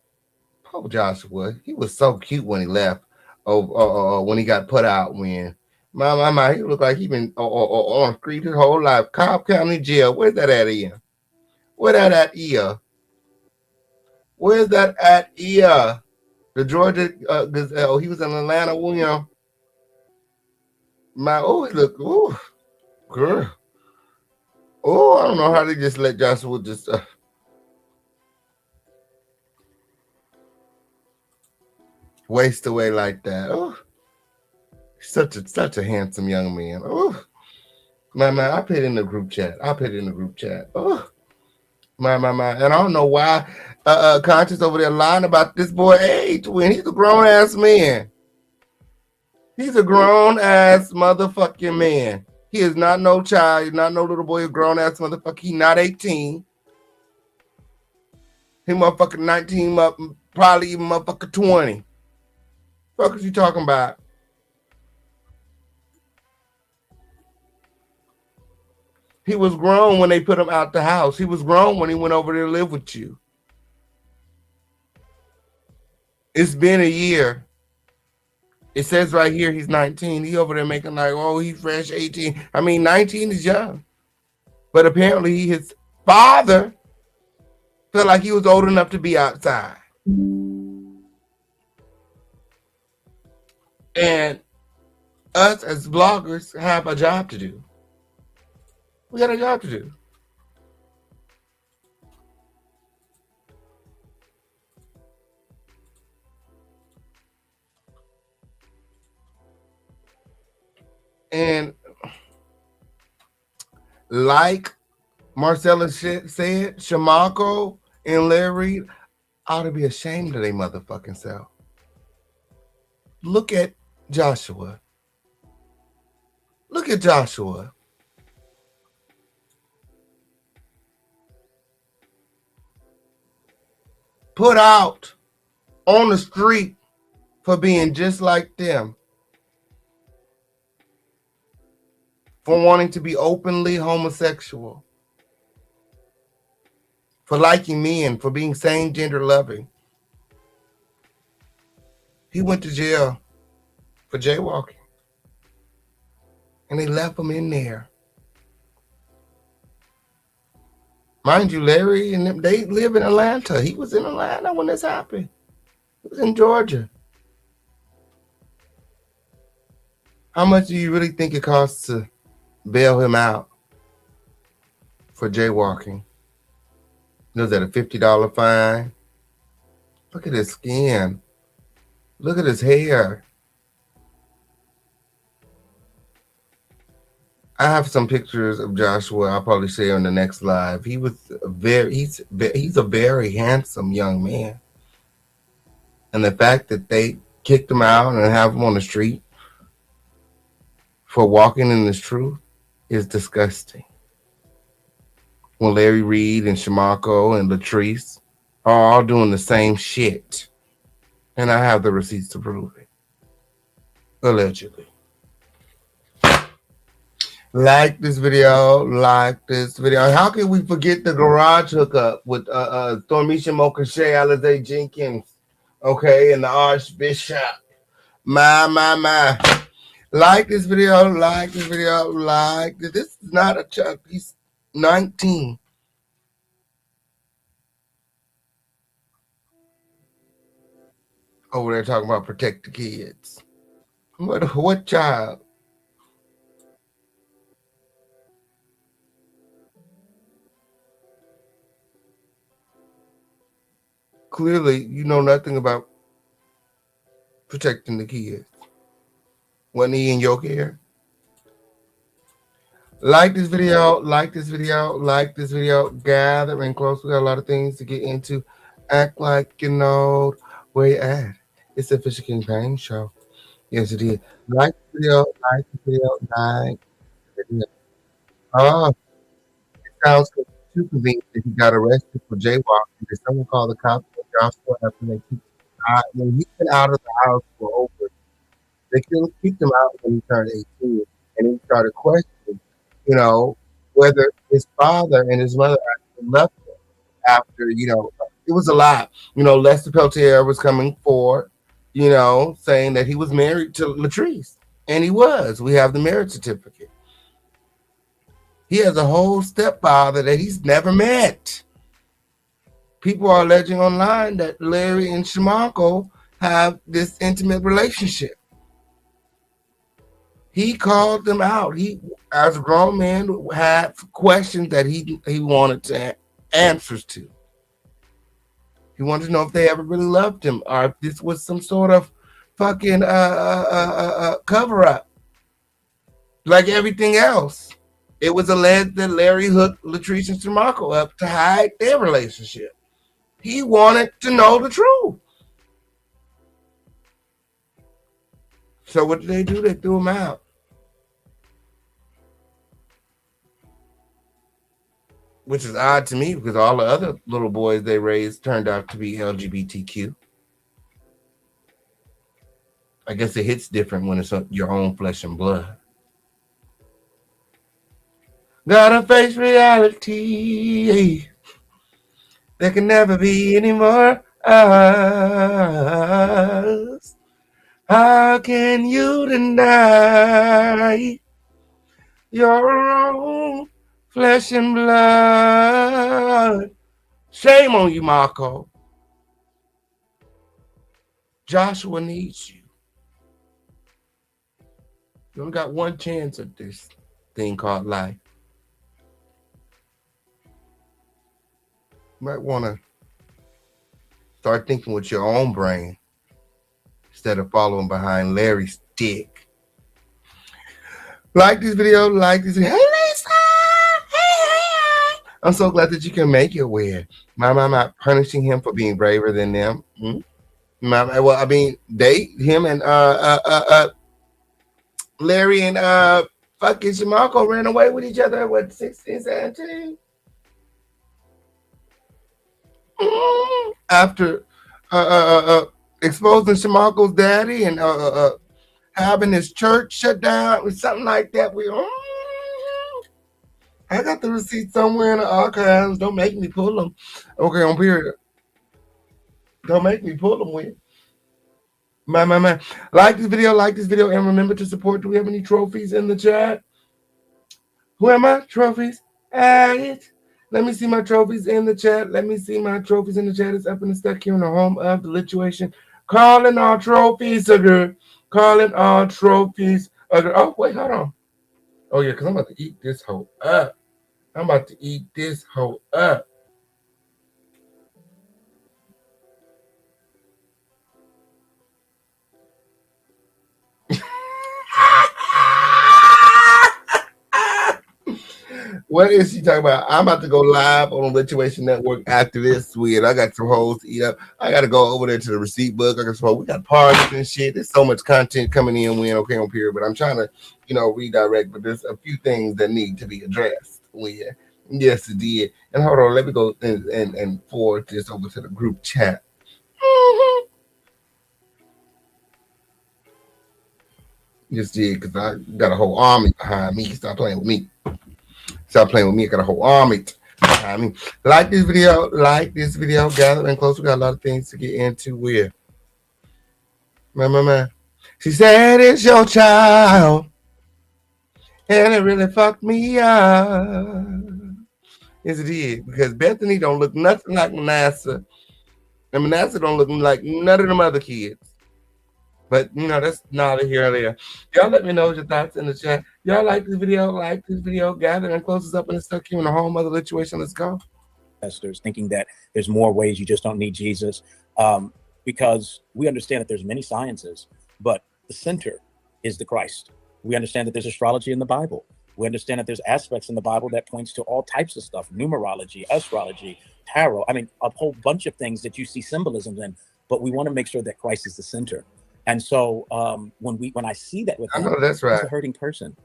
poor Joshua. He was so cute when he left. When he got put out. When my, he looked like he been on the street his whole life. Cobb County Jail. Where's that at here? Where that at here? Where's that at here? The Georgia Gazelle. He was in Atlanta, William. He look, girl. Oh, I don't know how they just let Joshua just waste away like that. Oh, such a handsome young man. Oh, my, I put it in the group chat. Oh, my. And I don't know why Conscious over there lying about this boy age when he's a grown ass man. He's a grown ass motherfucking man. He is not no child. He's not no little boy. A grown ass motherfucker. He not 18. He motherfucking 19. Probably even motherfucker 20. Fuck is you talking about? He was grown when they put him out the house. He was grown when he went over there to live with you. It's been a year. It says right here he's 19. He over there making like, oh, he's fresh 18. I mean, 19 is young. But apparently his father felt like he was old enough to be outside. And us as bloggers have a job to do. We got a job to do. And like Marcella said, Shamako and Larry ought to be ashamed of their motherfucking self. Look at Joshua. Look at Joshua. Put out on the street for being just like them. For wanting to be openly homosexual. For liking men, for being same gender loving. He went to jail for jaywalking. And they left him in there. Mind you, Larry and them, they live in Atlanta. He was in Atlanta when this happened. He was in Georgia. How much do you really think it costs to bail him out for jaywalking? Was that a $50 fine? Look at his skin. Look at his hair. I have some pictures of Joshua. I'll probably share on the next live. He's a very handsome young man. And the fact that they kicked him out and have him on the street for walking in this truth is disgusting. When Larry Reid and Shamako and Latrice are all doing the same shit. And I have the receipts to prove it. Allegedly. Like this video. How can we forget the garage hookup with Stormisha Mokashe, Alizé Jenkins, okay, and the Archbishop? My. Like this video. This is not a child. He's 19. Over there talking about protect the kids. What child? Clearly, you know nothing about protecting the kids. Wasn't he in your care? Like this video. Gathering close. We got a lot of things to get into. Act like you know where you at. It's the Fisher King Payne Show. Yes, it is. Like the video, like the video, like the video. Oh, it sounds too convenient that he got arrested for jaywalking. Did someone call the cops on Joshua after they kicked him out? When he's been out of the house for over, they kicked him out when he turned 18, and he started questioning, you know, whether his father and his mother actually loved him after, it was a lot. Lester Peltier was coming forward, saying that he was married to Latrice. And he was. We have the marriage certificate. He has a whole stepfather that he's never met. People are alleging online that Larry and Shamanko have this intimate relationship. He called them out. He, as a grown man, had questions that he wanted answers to. He wanted to know if they ever really loved him, or if this was some sort of fucking cover up, like everything else. It was alleged that Larry hooked Latrice and Shamanko up to hide their relationship. He wanted to know the truth. So what did they do? They threw him out. Which is odd to me because all the other little boys they raised turned out to be LGBTQ. I guess it hits different when it's your own flesh and blood. Gotta face reality. There can never be any more us. How can you deny your own flesh and blood? Shame on you, Marco. Joshua needs you. You only got one chance at this thing called life. You might want to start thinking with your own brain instead of following behind Larry's dick. Like this video, like this video. Hey, Lisa! Hey. I'm so glad that you can make it weird. Mom, I'm not punishing him for being braver than them. Mom, well, I mean, him and Larry and fucking Shamanko ran away with each other at what, 16, 17? After exposing Shamanko's daddy and having his church shut down or something like that. I got the receipt somewhere in the archives. Don't make me pull them. Okay, on period. Don't make me pull them with. Man. Like this video, and remember to support. Do we have any trophies in the chat? Who am I? Trophies? Let me see my trophies in the chat. It's up in the stack here in the home of the lituation. Calling all trophies, girl. Calling all trophies. Oh, wait, hold on. Oh, yeah, because I'm about to eat this hoe up. What is she talking about? I'm about to go live on the Lituation Network after this. Weird. I got some hoes to eat up. I got to go over there to the receipt book. We got parties and shit. There's so much content coming in. On period. But I'm trying to, redirect. But there's a few things that need to be addressed. Yes, it did. And hold on. Let me go and forward this over to the group chat. Just did because I got a whole army behind me. Stop playing with me. I got a whole army behind me. Like this video, gathering close. We got a lot of things to get into with. Man. She said it's your child. And it really fucked me up. Yes, it did. Because Bethany don't look nothing like Manasseh. And Manasseh don't look like none of them other kids. But, that's neither here nor there. Y'all let me know your thoughts in the chat. Y'all like this video, gather and close us up in the stuck here in the home of the lituation. Let's go. There's thinking that there's more ways, you just don't need Jesus. Because we understand that there's many sciences, but the center is the Christ. We understand that there's astrology in the Bible. We understand that there's aspects in the Bible that points to all types of stuff, numerology, astrology, tarot. I mean, a whole bunch of things that you see symbolisms in, but we want to make sure that Christ is the center. And so when I see that with I him, know that's right. he's a hurting person.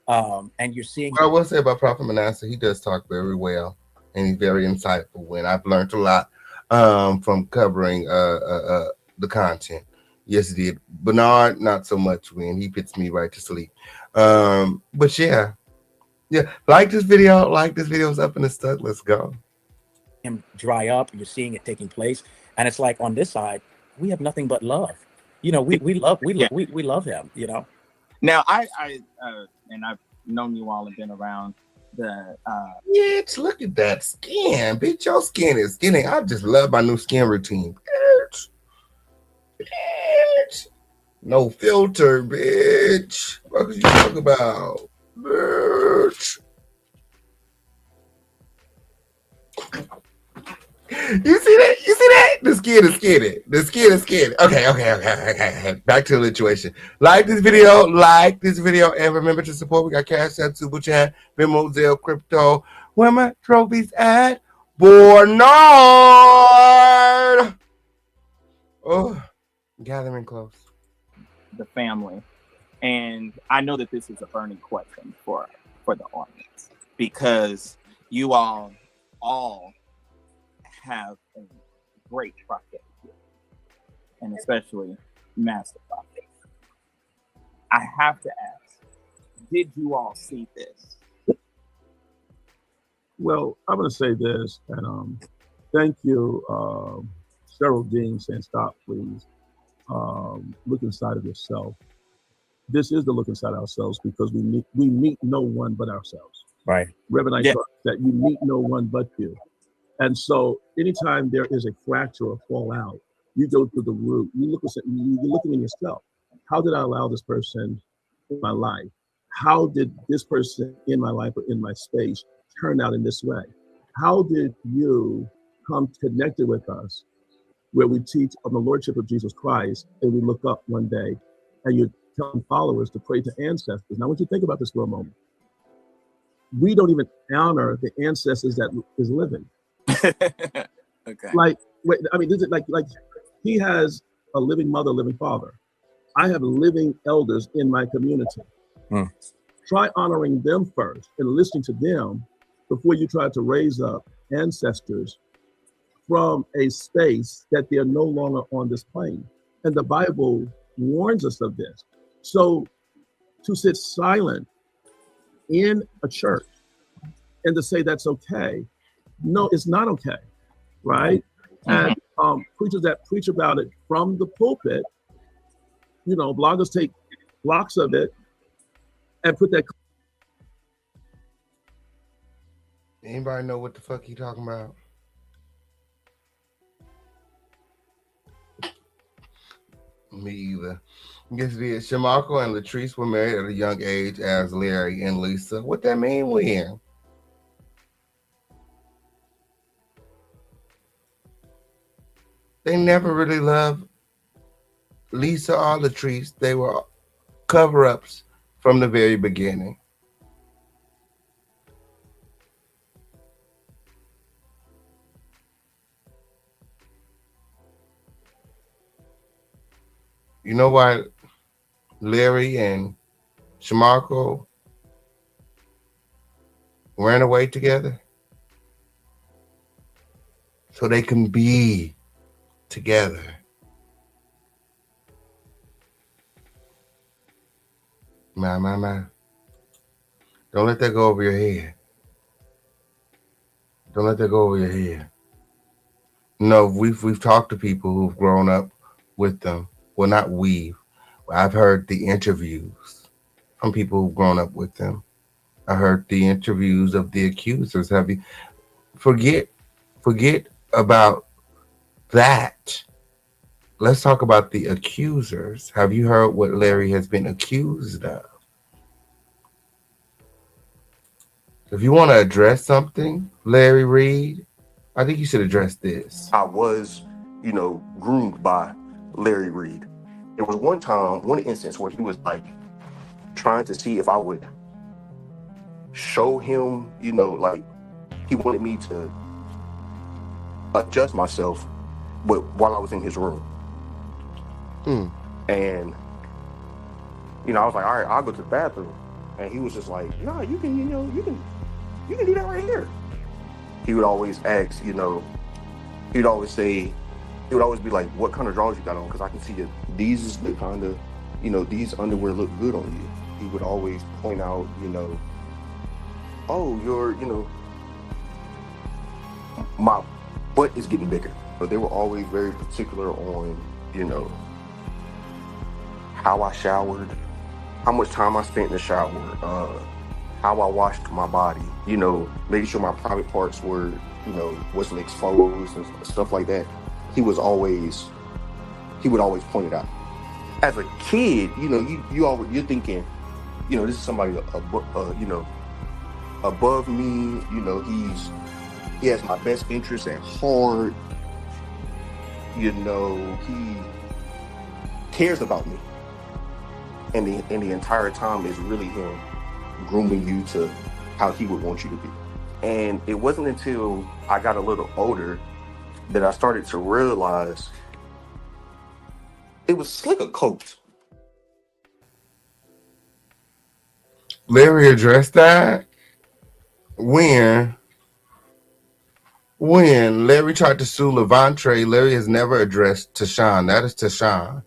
And you're seeing. What I will say about Prophet Manasseh, he does talk very well, and he's very insightful. And I've learned a lot from covering the content. Yes, he did. Bernard, not so much. When he puts me right to sleep. But yeah, like this video. Like this video is up in the stud. Let's go. Him dry up. You're seeing it taking place, and it's like on this side, we have nothing but love. You know, we love him. You know. Now and I've known you all and been around the Bitch, look at that skin. Bitch, your skin is skinny. I just love my new skin routine. Bitch. No filter, bitch. What are you talking about? Bitch. You see that? You see that? The skin is skinny. The skin is skinny. Okay. Back to the situation. Like this video, and remember to support. We got Cash App, Super Chat, Venmo, Zelle, Crypto. Where my trophies at? Bernard. Oh, gathering close. The family, and I know that this is a burning question for the audience because you all have a great prophet here, and especially master prophet. I have to ask, did you all see this? Well, I'm going to say this, and thank you, Cheryl Dean, saying stop, please. Look inside of yourself. This is the look inside ourselves because we meet no one but ourselves. Right. Reverend, I thought that you meet no one but you. And so anytime there is a fracture or fallout, you go to the root. You're looking in yourself. How did I allow this person in my life? How did this person in my life or in my space turn out in this way? How did you come connected with us where we teach on the Lordship of Jesus Christ and we look up one day and you're telling followers to pray to ancestors? Now, I want you to think about this for a moment. We don't even honor the ancestors that is living. Okay. Like, wait, I mean, this is like he has a living mother, living father. I have living elders in my community. Try honoring them first and listening to them before you try to raise up ancestors from a space that they're no longer on this plane. And the Bible warns us of this. So to sit silent in a church and to say that's okay, no, it's not okay, right? And preachers that preach about it from the pulpit, you know, bloggers take blocks of it and put that. Anybody know what the fuck he talking about? Me either. Yes, it is. Shamarco and Latrice were married at a young age as Larry and Lisa. What that mean when? They never really loved Lisa or Latrice. They were cover-ups from the very beginning. You know why Larry and Shamarco ran away together? So they can be together. My. Don't let that go over your head. Don't let that go over your head. No, we've talked to people who've grown up with them. Well, not we've. I've heard the interviews from people who've grown up with them. I heard the interviews of the accusers. Have you forget about that? Let's talk about the accusers. Have you heard what Larry has been accused of? If you want to address something, Larry Reid, I think you should address this. I was, groomed by Larry Reid. There was one instance where he was like trying to see if I would show him, you know, like he wanted me to adjust myself, but while I was in his room. And you know, I was like, all right, I'll go to the bathroom. And he was just like, no, you can, you know, you can do that right here. He would always ask, you know, he'd always say, he would always be like, what kind of drawers you got on? Because I can see that these is the kind of, you know, these underwear look good on you. He would always point out, you know, oh, you're, you know, my butt is getting bigger. But they were always very particular on, you know, how I showered, how much time I spent in the shower, how I washed my body, you know, making sure my private parts were, you know, wasn't exposed and stuff like that. He would always point it out. As a kid, you know, you're thinking, you know, this is somebody, you know, above me. You know, he has my best interest at heart. You know, he cares about me, and the entire time is really him grooming you to how he would want you to be. And it wasn't until I got a little older that I started to realize it was like a cult. Larry addressed that when Larry tried to sue Levante. Larry has never addressed Tashawn. That is Tashawn.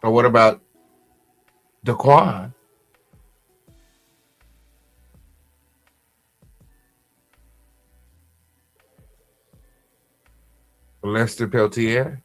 Or what about Daquan? Lester Peltier?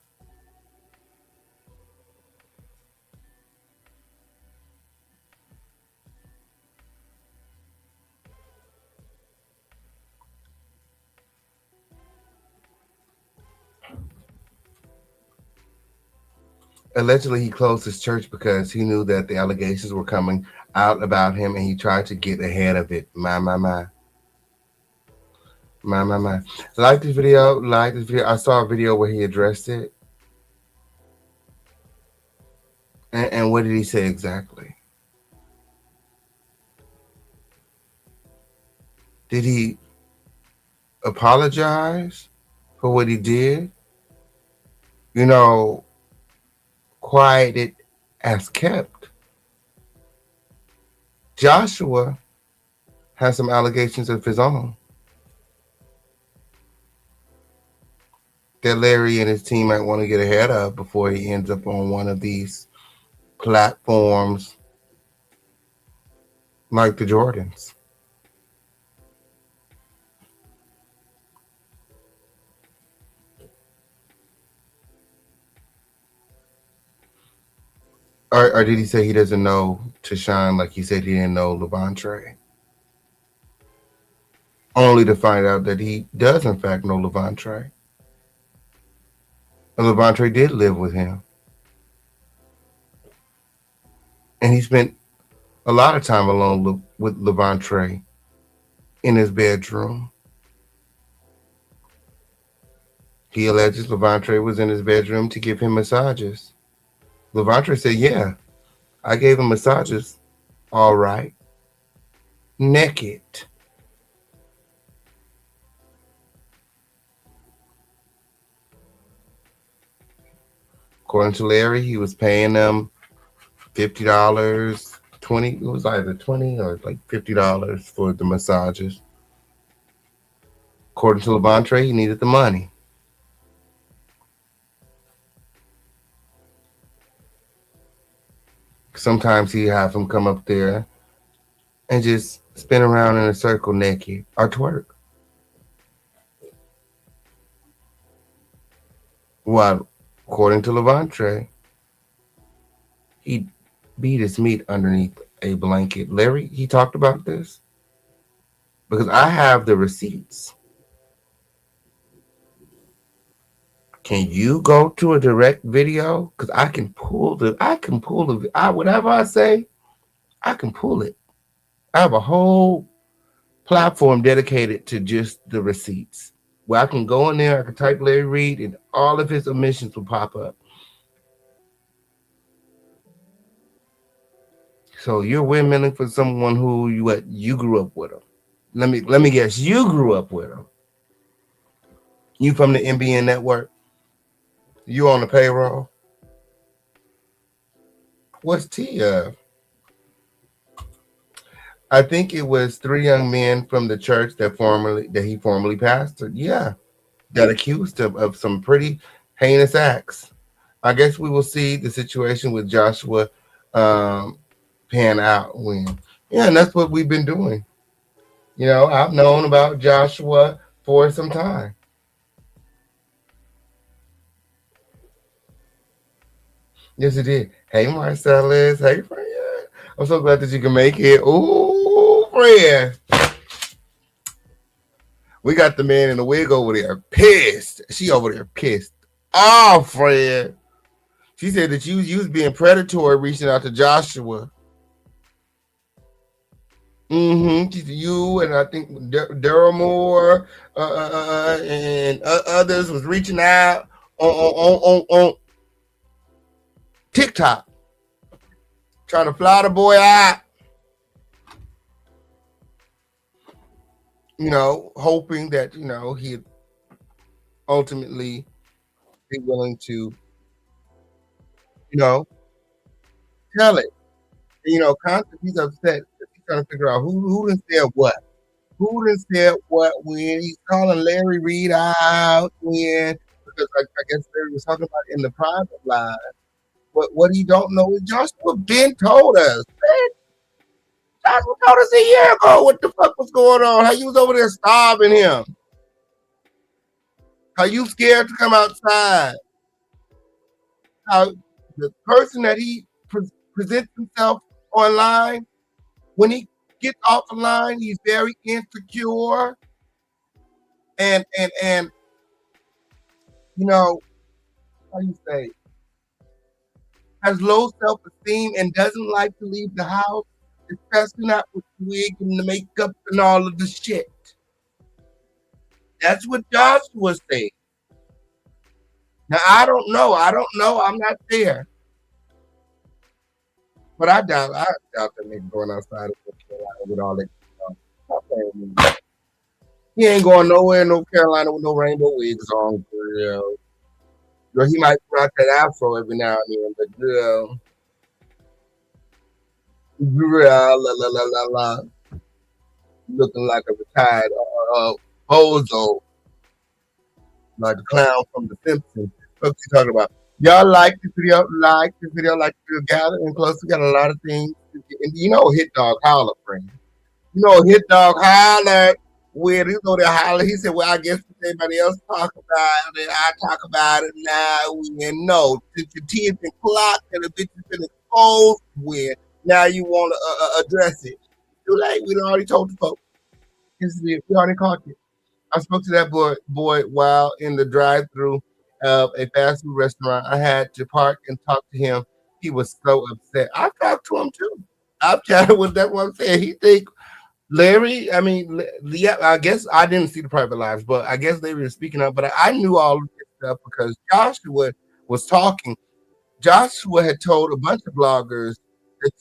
Allegedly, he closed his church because he knew that the allegations were coming out about him, and he tried to get ahead of it. My. Like this video. I saw a video where he addressed it. And what did he say exactly? Did he apologize for what he did? You know, quieted as kept. Joshua has some allegations of his own that Larry and his team might want to get ahead of before he ends up on one of these platforms like the Jordans. Or did he say he doesn't know Tashawn like he said he didn't know Levante? Only to find out that he does in fact know Levante. And Levante did live with him. And he spent a lot of time alone with Levante in his bedroom. He alleges Levante was in his bedroom to give him massages. Levante said, yeah, I gave him massages. All right. Naked. According to Larry, he was paying them $50, $20. It was either $20 or like $50 for the massages. According to Levante, he needed the money. Sometimes he'd have him come up there and just spin around in a circle naked or twerk. Well, according to Levante, he beat his meat underneath a blanket. Larry, he talked about this because I have the receipts. Can you go to a direct video? Because I can pull whatever I say, I can pull it. I have a whole platform dedicated to just the receipts where I can go in there, I can type Larry Reid, and all of his omissions will pop up. So you're windmilling for someone who you grew up with them. Let me guess, you grew up with them. You from the NBN network. You on the payroll. What's Tia? I think it was three young men from the church that he formerly pastored. Yeah, got accused of some pretty heinous acts. I guess we will see the situation with Joshua um, pan out when. Yeah, and that's what we've been doing. I've known about Joshua for some time. Yes, it did. Hey, Marcellus. Hey, friend. I'm so glad that you can make it. Ooh, friend. We got the man in the wig over there pissed. She over there pissed. Oh, friend. She said that you was being predatory reaching out to Joshua. You and I think Daryl Moore and others was reaching out on TikTok, trying to fly the boy out. Hoping that he'd ultimately be willing to tell it. Constantly he's upset. He's trying to figure out who done said what. Who done said what when he's calling Larry Reid out when because I guess Larry was talking about in the private live. What he don't know is Joshua Ben told us. Man, Joshua told us a year ago what the fuck was going on. How you was over there starving him. How you scared to come outside. How the person that he presents himself online, when he gets off the line, he's very insecure and how you say, has low self-esteem and doesn't like to leave the house, especially not with the wig and the makeup and all of the shit. That's what Joshua said. Now I don't know. I'm not there. But I doubt that nigga going outside of North Carolina with all that. He ain't going nowhere in North Carolina with no rainbow wigs on, girl. He might rock that afro every now and then, but girl, la, looking like a retired bozo, like a clown from The Simpsons. What's he talking about? Y'all like this video? Like this video? Like this video? Gathering close. We got a lot of things. And Hit Dog Holler, friend. Hit Dog Holler. Where he go there holler. He said, "Well, I guess everybody else talk about it. I talk about it now. And no, since your teeth been clocked and the bitch has been exposed, where now you want to address it. Too late. We already told the folks. We already caught it. I spoke to that boy while in the drive-through of a fast food restaurant. I had to park and talk to him. He was so upset. I talked to him too. I've chatted with that one saying he think Larry, yeah, I guess I didn't see the private lives, but I guess Larry was speaking up. But I knew all of this stuff because Joshua was talking. Joshua had told a bunch of bloggers that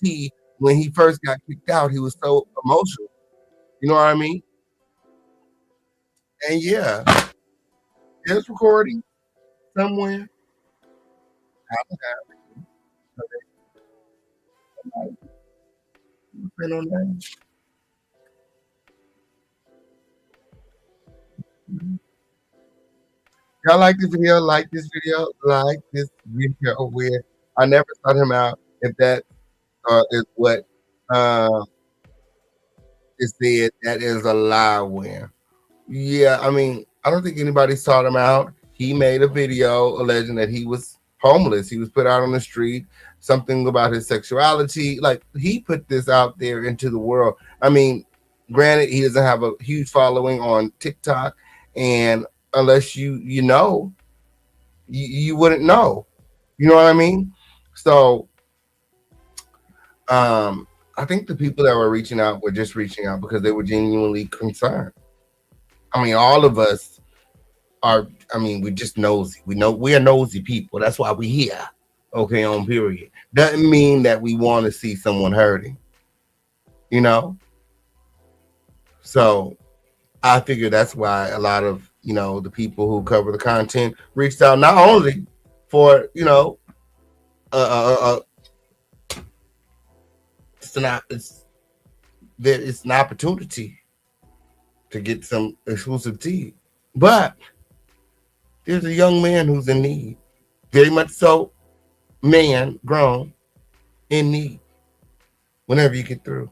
when he first got kicked out, he was so emotional. You know what I mean? And yeah, there's recording somewhere. I don't have it. On that. Y'all like this video? Like this video? Like this video where I never sought him out. If that is what is said, that is a lie. Where? Yeah, I don't think anybody sought him out. He made a video alleging that he was homeless. He was put out on the street. Something about his sexuality. Like he put this out there into the world. Granted, he doesn't have a huge following on TikTok, and unless you know, you wouldn't know. You know what I mean? So, I think the people that were reaching out were just reaching out because they were genuinely concerned. All of us are. We're just nosy. We know we are nosy people. That's why we're here. Okay, on period. Doesn't mean that we want to see someone hurting, you know? So I figure that's why a lot of, the people who cover the content reached out not only for, uh, it's an opportunity to get some exclusive tea, but there's a young man who's in need, very much so, man, grown, in need. Whenever you get through,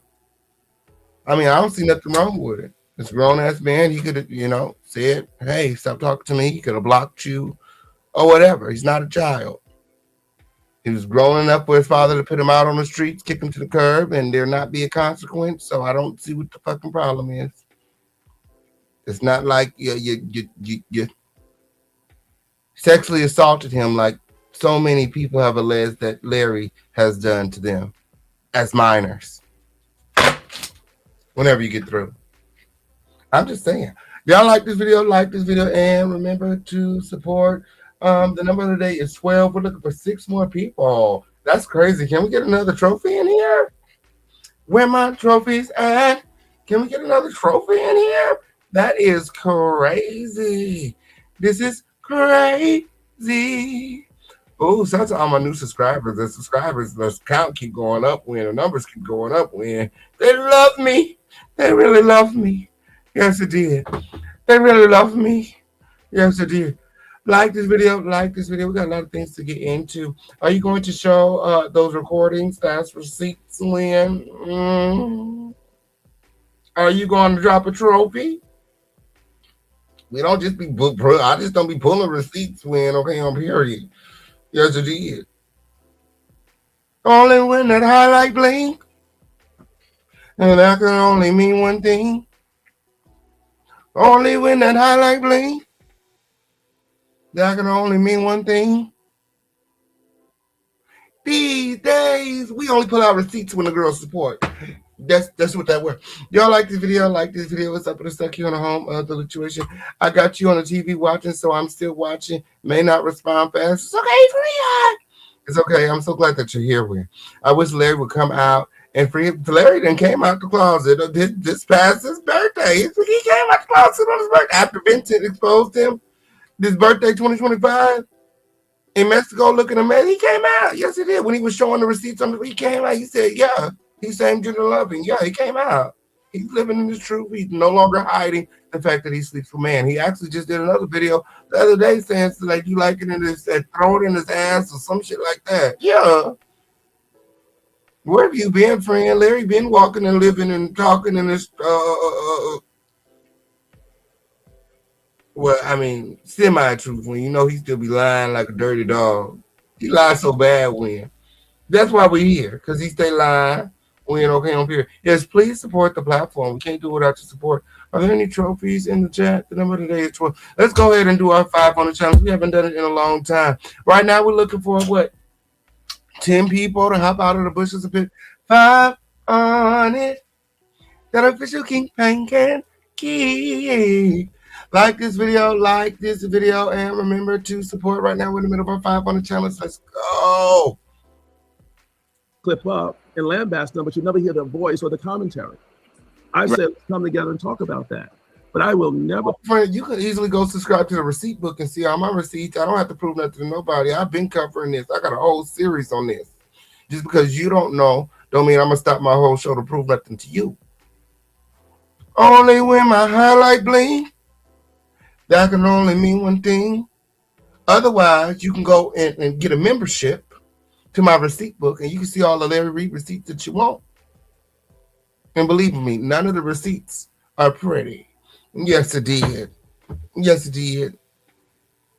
I mean, I don't see nothing wrong with it. This grown ass man, he could have, said, "Hey, stop talking to me." He could have blocked you or whatever. He's not a child. He was grown enough for his father to put him out on the streets, kick him to the curb, and there not be a consequence. So I don't see what the fucking problem is. It's not like you sexually assaulted him like so many people have alleged that Larry has done to them as minors. Whenever you get through, I'm just saying. Y'all like this video, and remember to support. The number of the day is 12. We're looking for 6 more people. That's crazy. Can we get another trophy in here? Where my trophies at? Can we get another trophy in here? That is crazy. This is crazy. Oh, shout out to all my new subscribers. The subscribers, the count keep going up when the numbers keep going up when they love me. They really love me. Yes, it did. They really love me. Yes, it did. Like this video. We got a lot of things to get into. Are you going to show those recordings? That's receipts, Lynn. Are you going to drop a trophy? We don't just be I just don't be pulling receipts when, okay, on period. Yes, it did. Only when that highlight blink, and that can only mean one thing. Only when that highlight blink, that can only mean one thing. These days, we only pull out receipts when the girls support. That's what that was. Y'all like this video? What's up with the stuck here on the home of the situation? I got you on the TV watching, so I'm still watching. May not respond fast. It's okay, Freon. It's okay. I'm so glad that you're here. I wish Larry would come out and free. Larry then came out the closet this past his birthday. He came out the closet on his birthday after Vincent exposed him. This birthday, 2025. In Mexico, looking amazing. He came out. Yes, he did. When he was showing the receipts he came out. He said, "Yeah, he's same gender loving." Yeah, he came out. He's living in his truth. He's no longer hiding the fact that he sleeps with man. He actually just did another video the other day saying like you like it in his throw it in his ass or some shit like that. Yeah. Where have you been, friend? Larry been walking and living and talking in this well, I mean, semi-truth when he still be lying like a dirty dog. He lies so bad when. That's why we're here, because he stay lying when okay on period. Yes, please support the platform. We can't do it without your support. Are there any trophies in the chat? The number today is 12. Let's go ahead and do our 5 on the challenge. We haven't done it in a long time. Right now, we're looking for 10 people to hop out of the bushes a bit. 5 on it. That official King Pan can keep. Like this video, and remember to support. Right now, we're in the middle of our 5 on the challenge. Let's go. Clip up and lambast them, but you never hear their voice or the commentary. I said, let's come together and talk about that. But I will never. Friend, you could easily go subscribe to the receipt book and see all my receipts. I don't have to prove nothing to nobody. I've been covering this. I got a whole series on this. Just because you don't know, don't mean I'm going to stop my whole show to prove nothing to you. Only when my highlight blink, that can only mean one thing. Otherwise, you can go and get a membership to my receipt book, and you can see all the Larry Reid receipts that you want. And believe me, none of the receipts are pretty. Yes, it did.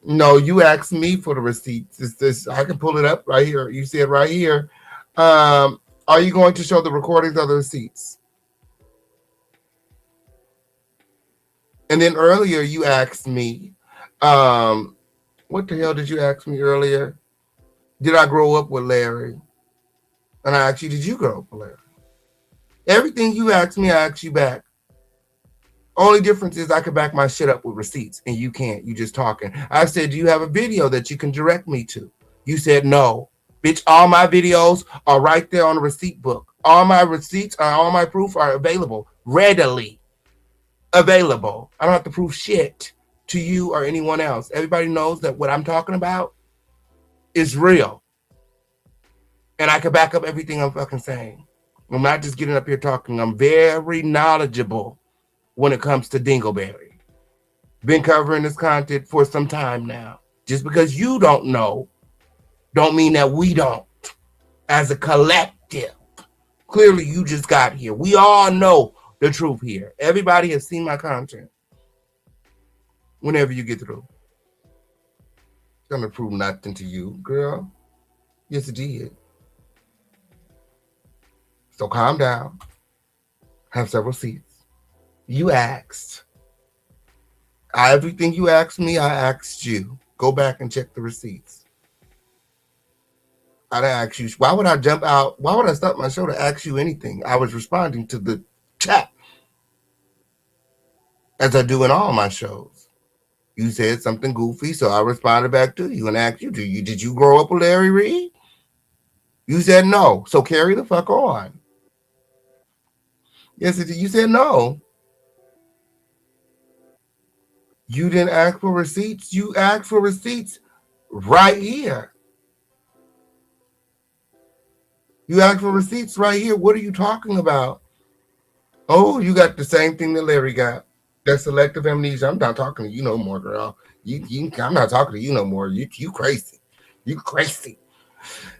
No, you asked me for the receipts. It's this. I can pull it up right here. You see it right here. Are you going to show the recordings of the receipts? And then earlier you asked me, what the hell did you ask me earlier? Did I grow up with Larry? And I asked you, did you grow up with Larry? Everything you asked me, I asked you back. Only difference is I could back my shit up with receipts and you can't. You just talking. I said, do you have a video that you can direct me to? You said no. Bitch, all my videos are right there on the receipt book. All my receipts, all my proof are available, readily available. I don't have to prove shit to you or anyone else. Everybody knows that what I'm talking about is real. And I can back up everything I'm fucking saying. I'm not just getting up here talking. I'm very knowledgeable when it comes to Dingleberry. Been covering this content for some time now. Just because you don't know, don't mean that we don't. As a collective. Clearly, you just got here. We all know the truth here. Everybody has seen my content. Whenever you get through. It's gonna prove nothing to you, girl. Yes, it did. So calm down. Have several seats. You asked. Everything you asked me, I asked you. Go back and check the receipts. I didn't ask you. Why would I jump out? Why would I stop my show to ask you anything? I was responding to the chat. As I do in all my shows. You said something goofy, so I responded back to you and asked you, did you grow up with Larry Reid? You said no. So carry the fuck on. Yes, you said no. You didn't ask for receipts. You asked for receipts right here. You asked for receipts right here. What are you talking about? Oh, you got the same thing that Larry got. That selective amnesia. I'm not talking to you no more, girl. I'm not talking to you no more. You crazy. You crazy.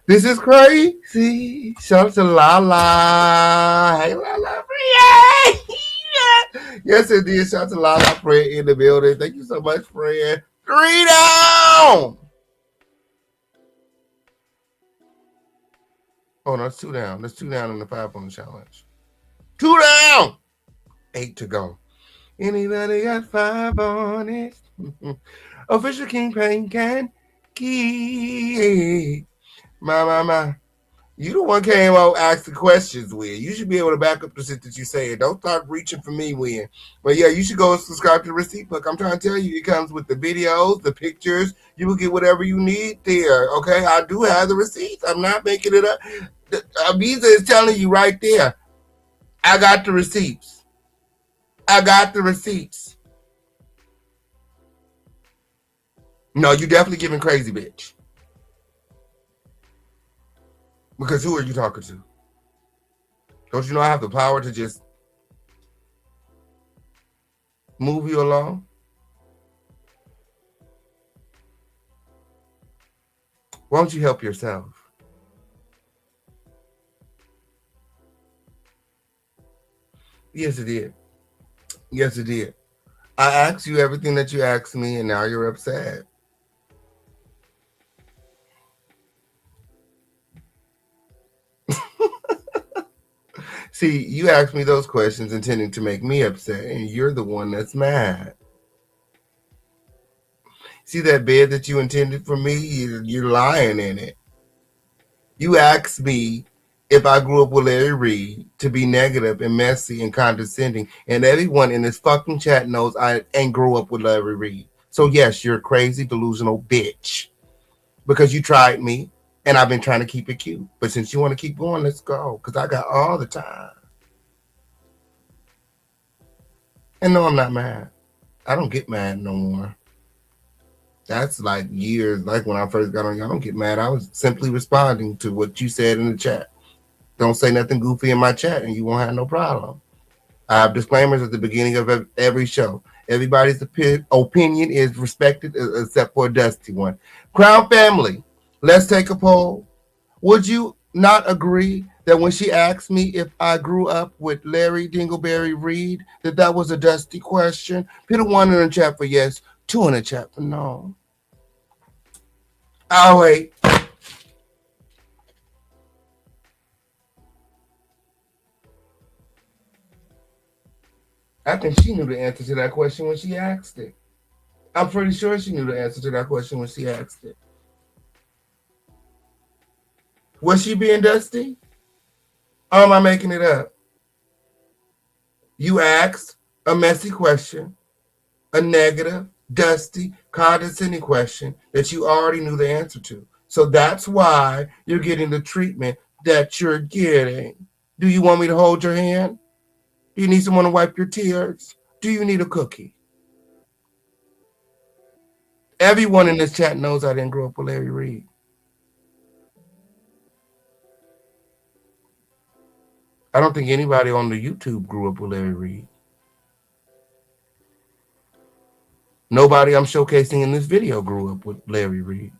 This is crazy. Shout out to Lala. Hey, Lala Fred. Yes, it did. Shout out to Lala Fred in the building. Thank you so much, Fred. 3 down. Oh, no, it's 2 down. There's 2 down in the 5-point challenge. 2 down. 8 to go. Anybody got 5 on it? Official King Pain can keep. My. You the one came out asking questions, Win. You should be able to back up the shit that you say. Don't start reaching for me, Win. But yeah, you should go and subscribe to the receipt book. I'm trying to tell you, it comes with the videos, the pictures. You will get whatever you need there. Okay, I do have the receipts. I'm not making it up. Visa is telling you right there. I got the receipts. I got the receipts. No, you definitely giving crazy, bitch. Because who are you talking to? Don't you know I have the power to just move you along? Why don't you help yourself? Yes, it did. Yes, it did. I asked you everything that you asked me, and now you're upset. See, you asked me those questions intending to make me upset, and you're the one that's mad. See that bed that you intended for me? You're lying in it. You asked me if I grew up with Larry Reid to be negative and messy and condescending, and everyone in this fucking chat knows I ain't grew up with Larry Reid. So yes, you're a crazy, delusional bitch. Because you tried me, and I've been trying to keep it cute. But since you want to keep going, let's go. Because I got all the time. And no, I'm not mad. I don't get mad no more. That's like years, like when I first got on, y'all don't get mad. I was simply responding to what you said in the chat. Don't say nothing goofy in my chat and you won't have no problem. I have disclaimers at the beginning of every show. Everybody's opinion is respected except for a dusty one. Crown family, let's take a poll. Would you not agree that when she asked me if I grew up with Larry Dingleberry Reid, that was a dusty question? Put a 1 in the chat for yes, 2 in the chat for no. I'll wait. I think she knew the answer to that question when she asked it. I'm pretty sure she knew the answer to that question when she asked it. Was she being dusty? Or am I making it up? You asked a messy question, a negative, dusty, condescending question that you already knew the answer to. So that's why you're getting the treatment that you're getting. Do you want me to hold your hand? Do you need someone to wipe your tears? Do you need a cookie? Everyone in this chat knows I didn't grow up with Larry Reid. I don't think anybody on the YouTube grew up with Larry Reid. Nobody I'm showcasing in this video grew up with Larry Reid.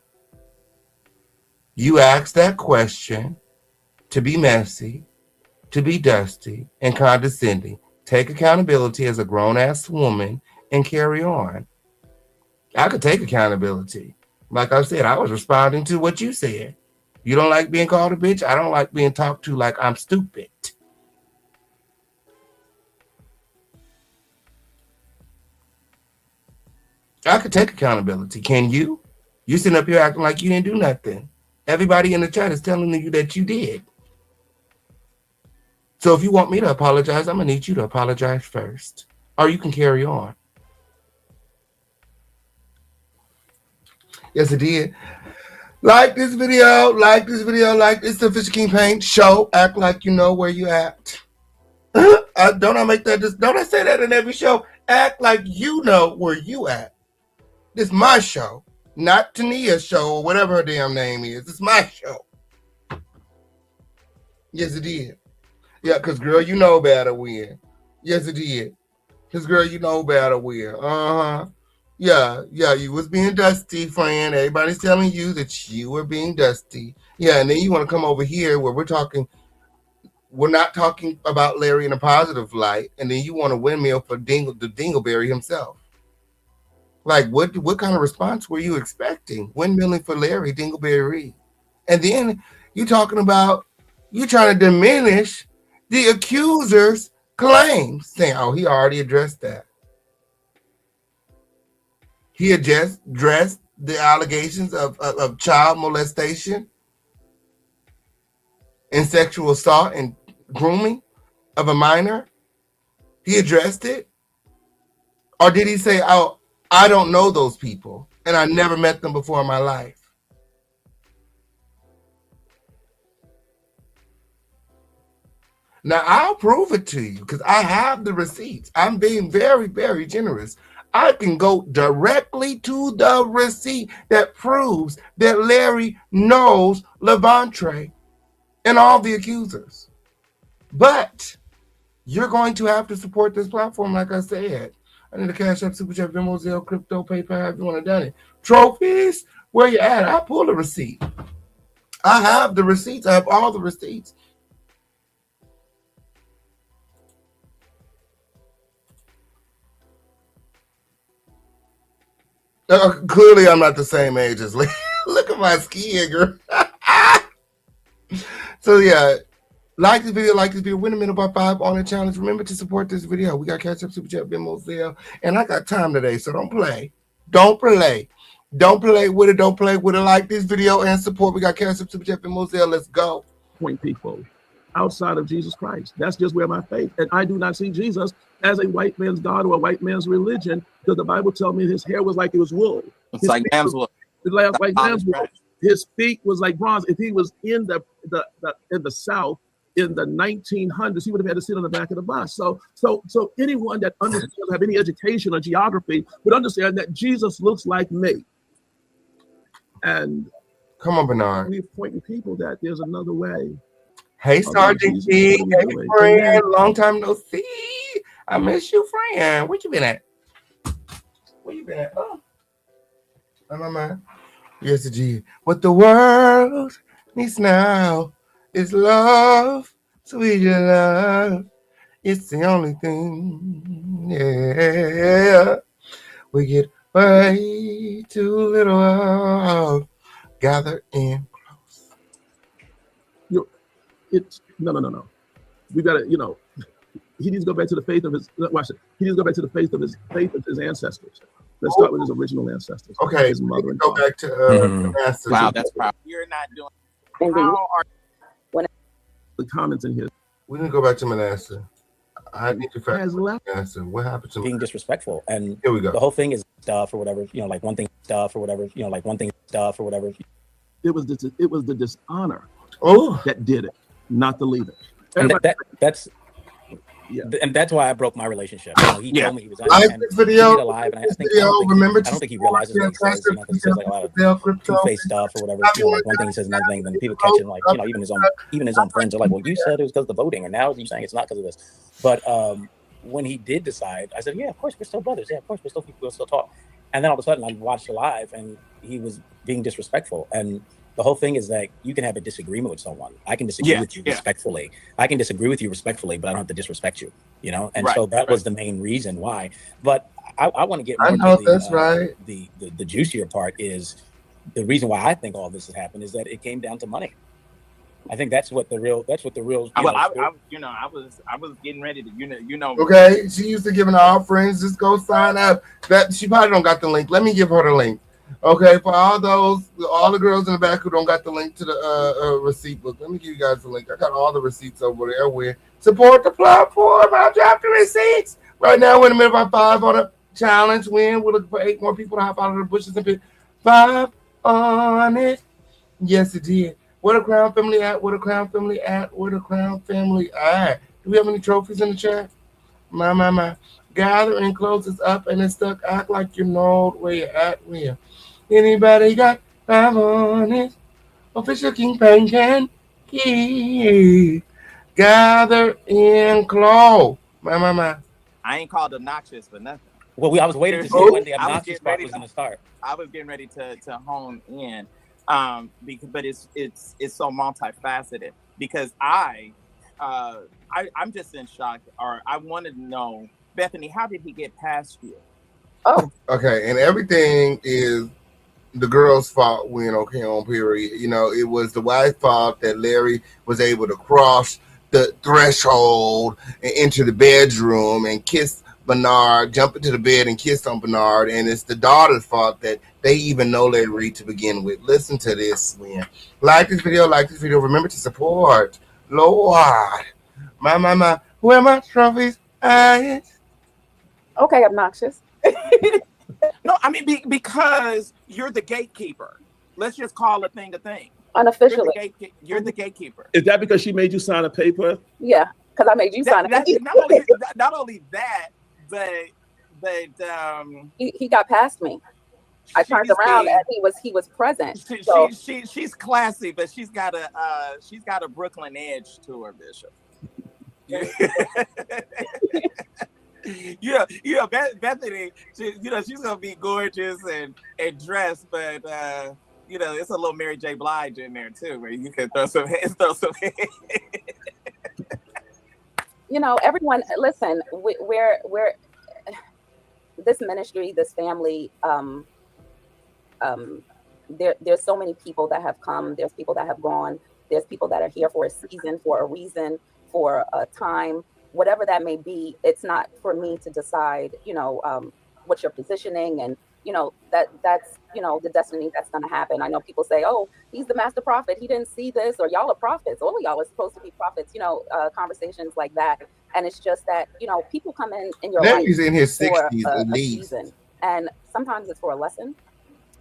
You asked that question to be messy, to be dusty, and condescending. Take accountability as a grown-ass woman and carry on. I could take accountability. Like I said, I was responding to what you said. You don't like being called a bitch? I don't like being talked to like I'm stupid. I could take accountability. Can you? You sitting up here acting like you didn't do nothing. Everybody in the chat is telling you that you did. So if you want me to apologize, I'm going to need you to apologize first. Or you can carry on. Yes, it did. Like this video, like this video, like this the Fisher King Paint show. Act like you know where you at. Don't I say that in every show? Act like you know where you at. This is my show, not Tania's show or whatever her damn name is. It's my show. Yes, it did. Yeah, because girl, you know better when. Yes, it did. Because girl, you know better when. Yeah, you was being dusty, friend. Everybody's telling you that you were being dusty. Yeah, and then you want to come over here where we're not talking about Larry in a positive light, and then you want to windmill for the Dingleberry himself. Like, what kind of response were you expecting? Windmilling for Larry Dingleberry. And then you trying to diminish the accuser's claims, saying, oh, he already addressed that. He had just addressed the allegations of child molestation and sexual assault and grooming of a minor. He addressed it. Or did he say, oh, I don't know those people and I never met them before in my life? Now, I'll prove it to you because I have the receipts. I'm being very, very generous. I can go directly to the receipt that proves that Larry knows Levante and all the accusers. But you're going to have to support this platform, like I said. I need a Cash App, Super Chat, Venmo, Zelle, Crypto, PayPal, if you want to done it. Trophies, where you at? I'll pull the receipt. I have the receipts. I have all the receipts. Clearly, I'm not the same age as Lee. Look at my skin, girl. So, yeah. Like this video, win a minute by 5 on the challenge. Remember to support this video. We got Cash App, Super Chat, Venmo, Zelle, and I got time today, so don't play. Don't play with it. Don't play with it. Like this video and support. We got Cash App, Super Chat, Venmo, Zelle. Let's go. Point people outside of Jesus Christ. That's just where my faith. And I do not see Jesus as a white man's God or a white man's religion, because the Bible tells me his hair was like it was wool. It's like lamb's wool. Like lamb's wool. His feet was like bronze. If he was in the South in the 1900s, he would have had to sit on the back of the bus. So anyone that doesn't have any education or geography would understand that Jesus looks like me. And come on, Bernard. We're pointing people that there's another way. Hey, Sergeant G. Hey, friend. Long time no see. I miss you, friend. Where you been at? Oh, my mind. Yes, G. What the world needs now is love, sweet love. It's the only thing. Yeah. We get way too little gather in close. No. We got to, he needs to go back to the faith of his, watch it. He needs to go back to the faith of his ancestors. Let's start with his original ancestors. Okay, his mother and go back to ancestors. Wow, that's proud. You're not doing. How are the comments in here? We didn't go back to Manasseh. I need to fact Manasseh. What happened to being disrespectful? And here we go. The whole thing is stuff or whatever. Like one thing stuff or whatever. Like one thing stuff or whatever. It was the dishonor Oh, that did it, not the leader. And Everybody, that's yeah. and that's why I broke my relationship. You know, he Yeah. told me he was like and this he video. did a live, and This video. Remember I to don't think he support realizes what he says. You know, because he says like a lot of crypto. two-faced stuff or whatever. You know, like one thing he says, another thing, then people catch him. Like, you know, even his own friends are like, well, you said it was because of the voting, and now you're saying it's not because of this. But when he did decide, I said, yeah, of course we're still brothers. Yeah, of course we're still people. We'll still talk. And then all of a sudden, I watched the live, and he was being disrespectful. And the whole thing is that you can have a disagreement with someone. I can disagree with you respectfully. I can disagree with you respectfully, but I don't have to disrespect you. You know, and so that was the main reason why. But I want to get more to That's right. the juicier part is the reason why I think all this has happened is that it came down to money. I think that's what the real. I was getting ready to you know. Okay, she used to giving all friends just go sign up. That she probably don't got the link. Let me give her the link. Okay, for all the girls in the back who don't got the link to the receipt book, let me give you guys the link. I got all the receipts over there where support the platform. I'll drop the receipts. Right now, we're in the middle of our 5 on a challenge win. We're looking for 8 more people to hop out of the bushes and pick 5 on it. Yes, it did. Where the Crown family at? Where the Crown family at? Where the Crown family at? Do we have any trophies in the chat? My. Gather and close us up and it's stuck. Act like you know where you're at. Where? Anybody got 5 on it? Official King Pan can keep. Gather and close. My. I ain't called obnoxious for nothing. Well, I was waiting to see when the obnoxious part was going to start. I was getting ready to hone in, but it's so multifaceted because I'm just in shock. Or I wanted to know, Bethany, how did he get past you? Oh, okay, and everything is the girl's fault when on period. You know, it was the wife's fault that Larry was able to cross the threshold and enter the bedroom and kiss Bernard, jump into the bed and kiss on Bernard, and it's the daughter's fault that they even know Larry Reid to begin with. Listen to this, man. Like this video. Remember to support. Lord. My. Where are my trophies? Okay, obnoxious. No, I mean because you're the gatekeeper. Let's just call a thing a thing. Unofficially, you're the gatekeeper. Is that because she made you sign a paper? Yeah, because I made you sign a paper. Not only that, but he got past me. I turned around and he was present. She's classy, but she's got a Brooklyn edge to her, Bishop. Yeah, Bethany. She's gonna be gorgeous and dressed, but it's a little Mary J. Blige in there too, where you can throw some. Everyone, listen. We're this ministry, this family. There's so many people that have come. There's people that have gone. There's people that are here for a season, for a reason, for a time. Whatever that may be, it's not for me to decide, what you're positioning and, that's, the destiny that's going to happen. I know people say, oh, he's the master prophet. He didn't see this, or y'all are prophets. All of y'all are supposed to be prophets, conversations like that. And it's just that, people come in your life in his 60s for at a least. season. And sometimes it's for a lesson.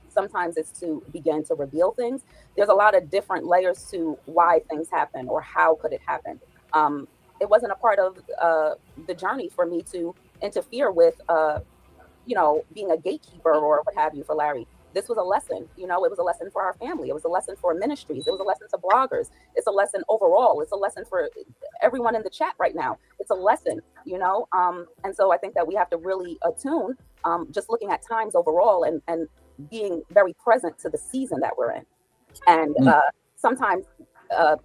Sometimes it's to begin to reveal things. There's a lot of different layers to why things happen or how could it happen. It wasn't a part of the journey for me to interfere with, being a gatekeeper or what have you for Larry. This was a lesson, it was a lesson for our family. It was a lesson for ministries. It was a lesson to bloggers. It's a lesson overall. It's a lesson for everyone in the chat right now. It's a lesson, and so I think that we have to really attune, just looking at times overall and being very present to the season that we're in. And sometimes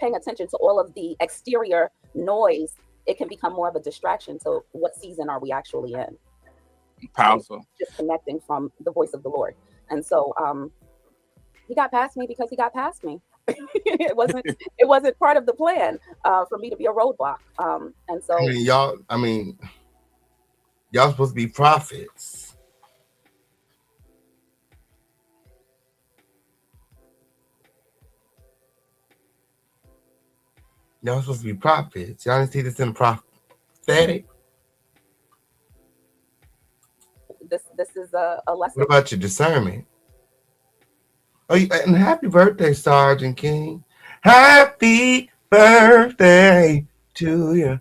paying attention to all of the exterior noise, it can become more of a distraction to what season are we actually in. Powerful. Just connecting from the voice of the Lord. And so he got past me because he got past me. It wasn't part of the plan for me to be a roadblock. And so y'all supposed to be prophets. Y'all supposed to be prophets. Y'all didn't see this in the prophetic. This is a lesson. What about your discernment? Oh, and happy birthday, Sergeant King. Happy birthday to you.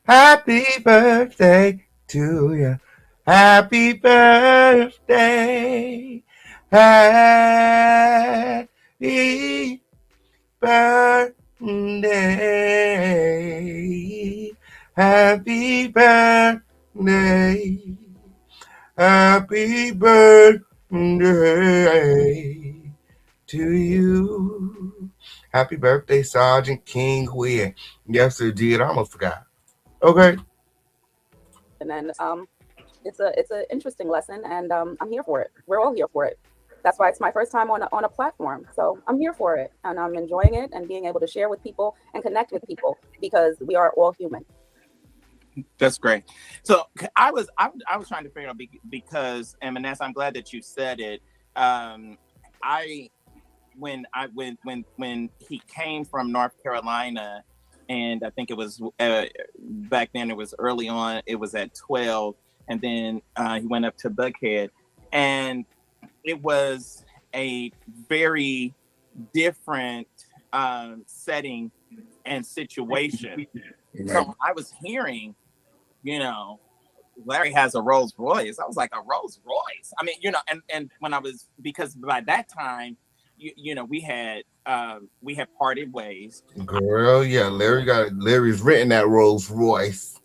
Happy birthday to you. Happy birthday. Happy birthday. Happy birthday. Happy birthday to you. Happy birthday, Sergeant King Quinn. Yes, it did. I almost forgot. Okay. And it's an interesting lesson, and I'm here for it. We're all here for it. That's why it's my first time on a platform. So I'm here for it, and I'm enjoying it and being able to share with people and connect with people because we are all human. That's great. So I was trying to figure out because, and Vanessa, I'm glad that you said it. I when he came from North Carolina, and I think it was back then. It was early on. It was at 12, and then he went up to Buckhead, and it was a very different setting and situation. So I was hearing, Larry has a Rolls Royce. I was like, a Rolls Royce? I mean, and when I was, because by that time, we had parted ways. Girl, yeah, Larry's renting that Rolls Royce.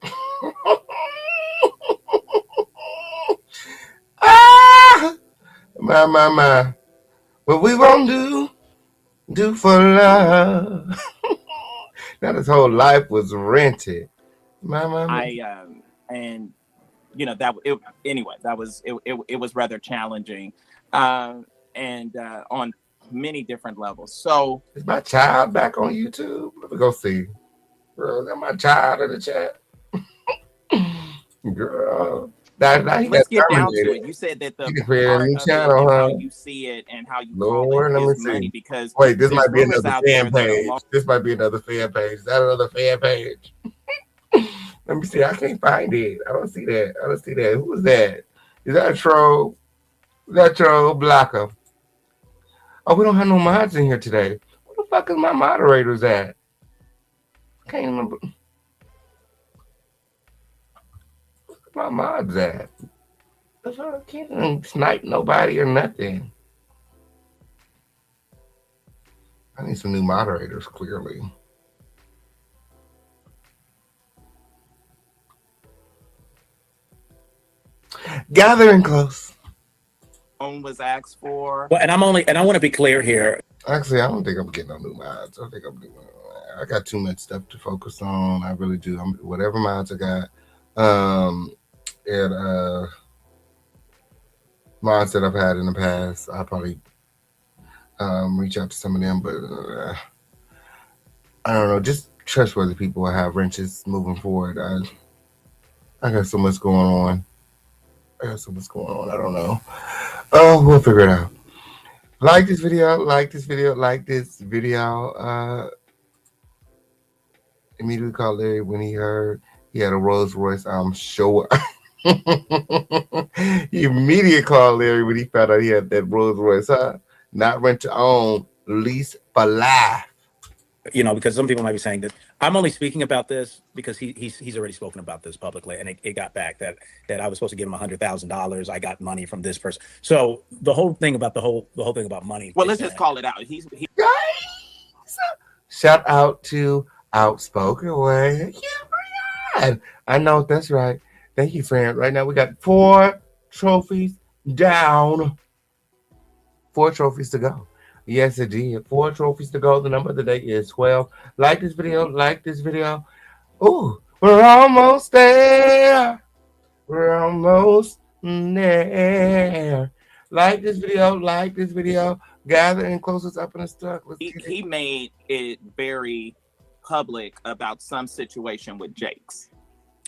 Ah, my. What we won't do for love. Now his whole life was rented. And anyway, that was it was rather challenging, and on many different levels. So is my child back on YouTube? Let me go see. Girl, is that my child in the chat? Girl. Let's get down to it. You said that the part of channel, it and how you see it and how you Lord, call let it is me see. money, because wait, this might be another fan page. Are... This might be another fan page. Is that another fan page? Let me see. I can't find it. I don't see that. Who is that? Is that a troll? Is that troll blocker? Oh, we don't have no mods in here today. Where the fuck is my moderators at? I can't remember. Where's my mods at? I can't snipe nobody or nothing. I need some new moderators, clearly. Gathering close. Was asked for. Well, and I want to be clear here. Actually, I don't think I'm getting no new mods. I got too much stuff to focus on. I really do. Whatever mods I got, and mods that I've had in the past, I'll probably reach out to some of them. But I don't know. Just trustworthy people will have wrenches moving forward. I got so much going on. I don't know. Oh, we'll figure it out. Like this video. Immediately called Larry when he heard he had a Rolls Royce. I'm sure. He immediately called Larry when he found out he had that Rolls Royce. Not rent to own, lease for life. Because some people might be saying that I'm only speaking about this because he's already spoken about this publicly, and it got back that I was supposed to give him $100,000. I got money from this person. So the whole thing about money. Well, let's just call it out. Shout out to Outspoken Way. Yeah, I know that's right. Thank you, friend. Right now we got 4 trophies down. 4 trophies to go. Yes, it did. 4 trophies to go. The number of the day is 12. Like this video. Ooh, we're almost there. Like this video. Gather and close us up in a stuck. He made it very public about some situation with Jake's.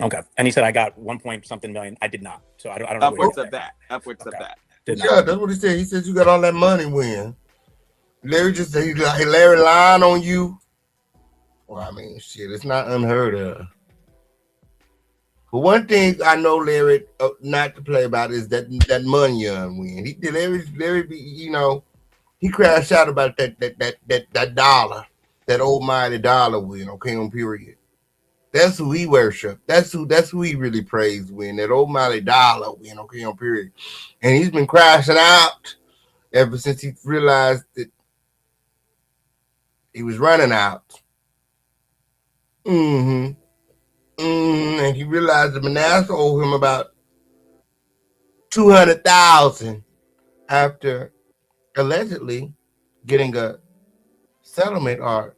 Okay, and he said I got 1 point something million. I did not. So I don't know. Upwards of that. Yeah, that's what he said. He said you got all that money when. Larry just said Larry lying on you. Well, I mean, shit, it's not unheard of. But one thing I know Larry not to play about is that money you win. Larry be, He crashed out about that dollar, that almighty dollar win, okay, on period. That's who he worship. That's who he really praised when, that almighty dollar win, okay, on period. And he's been crashing out ever since he realized that he was running out. And he realized that Manasseh owed him about $200,000 after allegedly getting a settlement or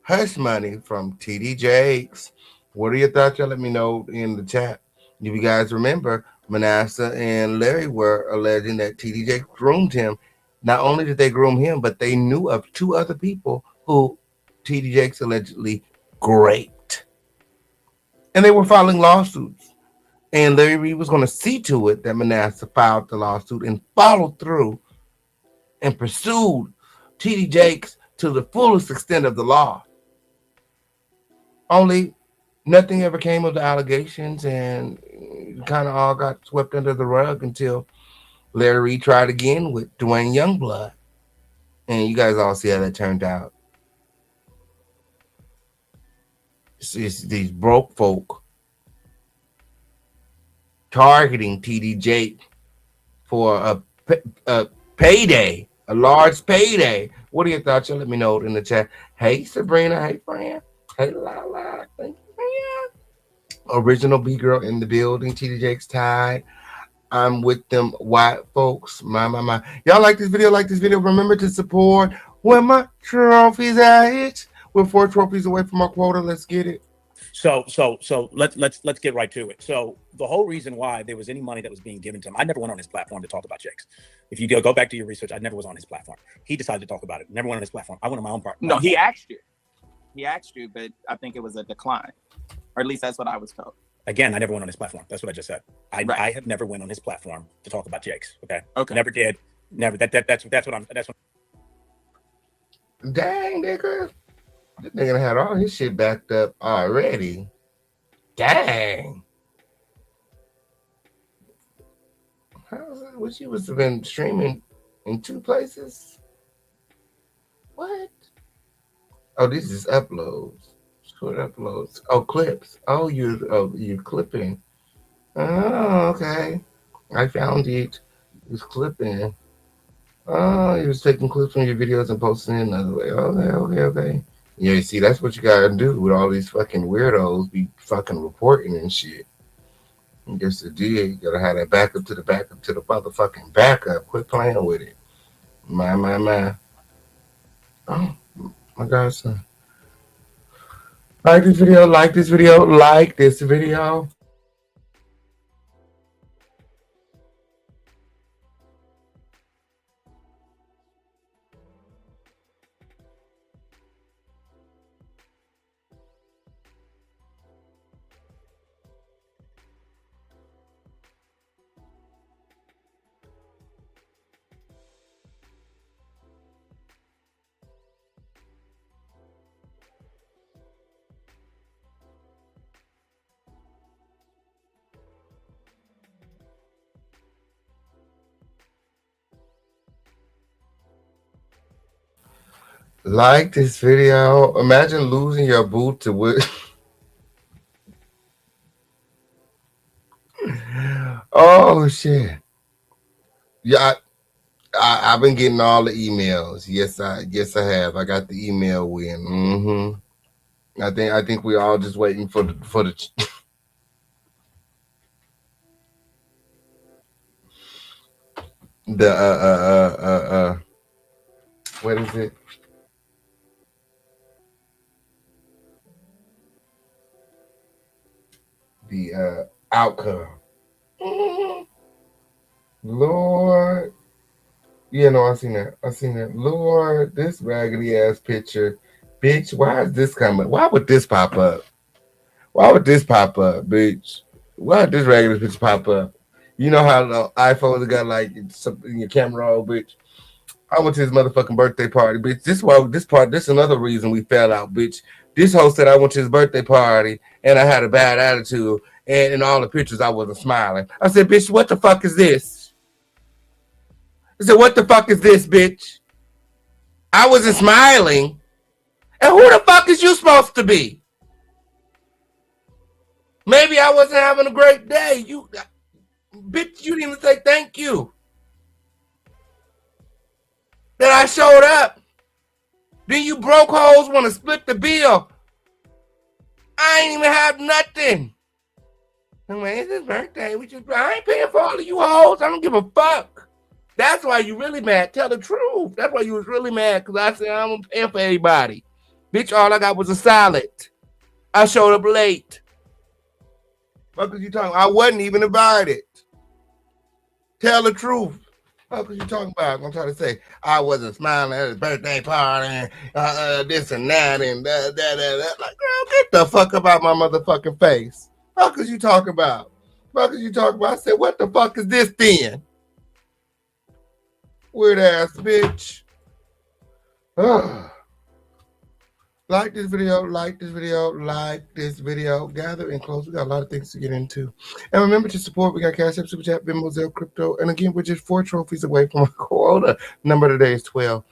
hush money from TD Jakes. What are your thoughts? Y'all let me know in the chat. If you guys remember, Manasseh and Larry were alleging that TD Jakes groomed him. Not only did they groom him, but they knew of two other people who TD Jakes allegedly raped. And they were filing lawsuits. And Larry Reid was going to see to it that Manasseh filed the lawsuit and followed through and pursued TD Jakes to the fullest extent of the law. Only nothing ever came of the allegations, and kind of all got swept under the rug until Larry Reid tried again with Dwayne Youngblood. And you guys all see how that turned out. It's these broke folk targeting TD Jakes for a payday, a large payday. What are your thoughts? Y'all let me know in the chat. Hey, Sabrina. Hey, friend. Hey, Lala. Thank you, friend. Original B-girl in the building. TD Jakes tied. I'm with them white folks. My. Y'all like this video? Remember to support when my trophies are hit. We're 4 trophies away from our quota. Let's get it. So let's get right to it. So the whole reason why there was any money that was being given to him, I never went on his platform to talk about Jakes. If you go back to your research, I never was on his platform. He decided to talk about it. Never went on his platform. I went on my own part. No, he asked you, but I think it was a decline, or at least that's what I was told. Again, I never went on his platform. That's what I just said. I have never went on his platform to talk about Jakes. Okay. Never did. Never. That's what I'm. Dang, nigga. This nigga had all his shit backed up already. Dang. What she was been streaming in 2 places? What? Oh, this is uploads. Short uploads. Oh, clips. Oh, you're clipping. Oh, okay. I found it. It was clipping. Oh, he was taking clips from your videos and posting it another way. Okay. Yeah, you see, that's what you gotta do with all these fucking weirdos be fucking reporting and shit. I guess the DA, you gotta have that backup to the motherfucking backup. Quit playing with it. My. Oh, my godson. Like this video. Like this video. Imagine losing your boot to wood. Oh shit. Yeah, I've been getting all the emails. Yes, I have. I got the email win. I think we all just waiting for the the what is it? The outcome. Lord. Yeah, no, I seen that. Lord, this raggedy ass picture. Bitch, why is this coming? Why would this pop up? Bitch? Why would this raggedy picture pop up? You know how the iPhones got like something in your camera roll, bitch? I went to his motherfucking birthday party, bitch. This is another reason we fell out, bitch. This host said I went to his birthday party and I had a bad attitude, and in all the pictures I wasn't smiling. I said, bitch, what the fuck is this? I said, what the fuck is this, bitch? I wasn't smiling. And who the fuck is you supposed to be? Maybe I wasn't having a great day. Bitch, you didn't even say thank you. That I showed up. Then you broke hoes want to split the bill. I ain't even have nothing. I'm like, it's his birthday. I ain't paying for all of you hoes. I don't give a fuck. That's why you really mad. Tell the truth. That's why you was really mad, because I said I don't pay for everybody. Bitch, all I got was a salad. I showed up late. What was you talking about? I wasn't even invited. Tell the truth. What was you talking about? I'm trying to say I wasn't smiling at his birthday party, this and that, and that. Like, girl, get the fuck about my motherfucking face. What was you talking about? What was you talking about? I said, what the fuck is this then? Weird ass bitch. Ugh. Like this video, like this video, like this video. Gather and close. We got a lot of things to get into. And remember to support. We got Cash App, Super Chat, Venmo, Zelle, Crypto. And again, we're just 4 trophies away from our quota. Number today is 12.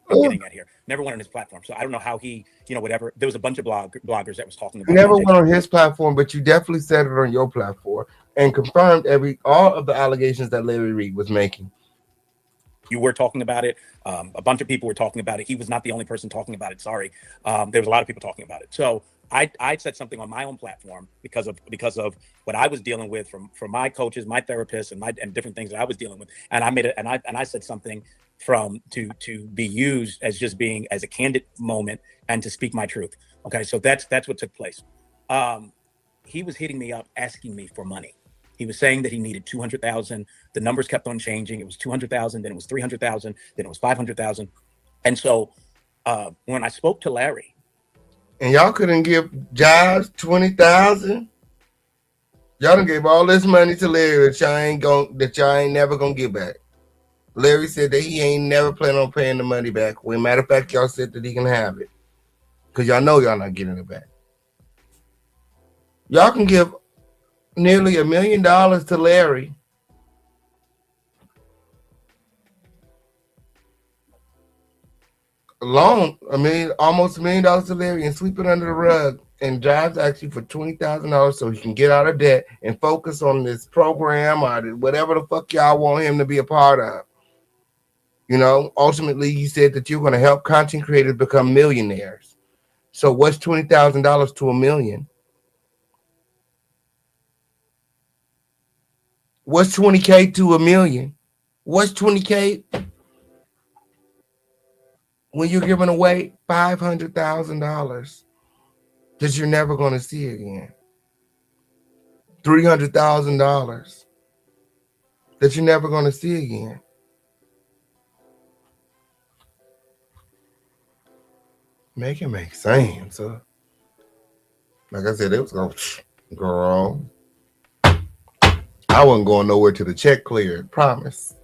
I'm getting at here. Never went on his platform. So I don't know how he, whatever. There was a bunch of bloggers that was talking about. Never went on his platform, but you definitely said it on your platform and confirmed all of the allegations that Larry Reid was making. You were talking about it. A bunch of people were talking about it. He was not the only person talking about it. Sorry. There was a lot of people talking about it. So I said something on my own platform because of what I was dealing with from my coaches, my therapists, and different things that I was dealing with. And I made it. And I said something to be used as just being as a candid moment and to speak my truth. Okay. So that's what took place. He was hitting me up, asking me for money. He was saying that he needed 200,000. The numbers kept on changing. It was 200,000, then it was 300,000, then it was 500,000. And so when I spoke to Larry, and y'all couldn't give Jives 20,000, y'all done gave all this money to Larry that y'all ain't never gonna give back. Larry said that he ain't never planning on paying the money back. Well, matter of fact, y'all said that he can have it because y'all know y'all not getting it back. Y'all can give nearly $1 million to Larry. Almost $1 million to Larry and sweep it under the rug. And Jives asked you for $20,000 so he can get out of debt and focus on this program or whatever the fuck y'all want him to be a part of. Ultimately, you said that you're going to help content creators become millionaires. So what's $20,000 to $1 million? What's 20K to $1 million? What's 20K when you're giving away $500,000 that you're never going to see again? $300,000 that you're never going to see again. Make it make sense. Huh? Like I said, it was going to girl. I wasn't going nowhere till the check cleared. Promise.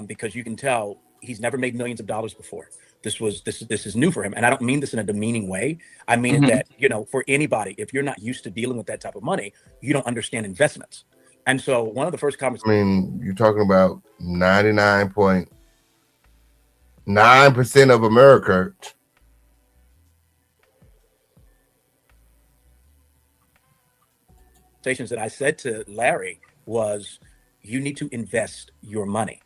Because you can tell he's never made millions of dollars before. This is new for him, and I don't mean this in a demeaning way. I mean it that for anybody, if you're not used to dealing with that type of money, you don't understand investments. And so one of the first conversations. You're talking about 99.9% of America. That I said to Larry was, you need to invest your money.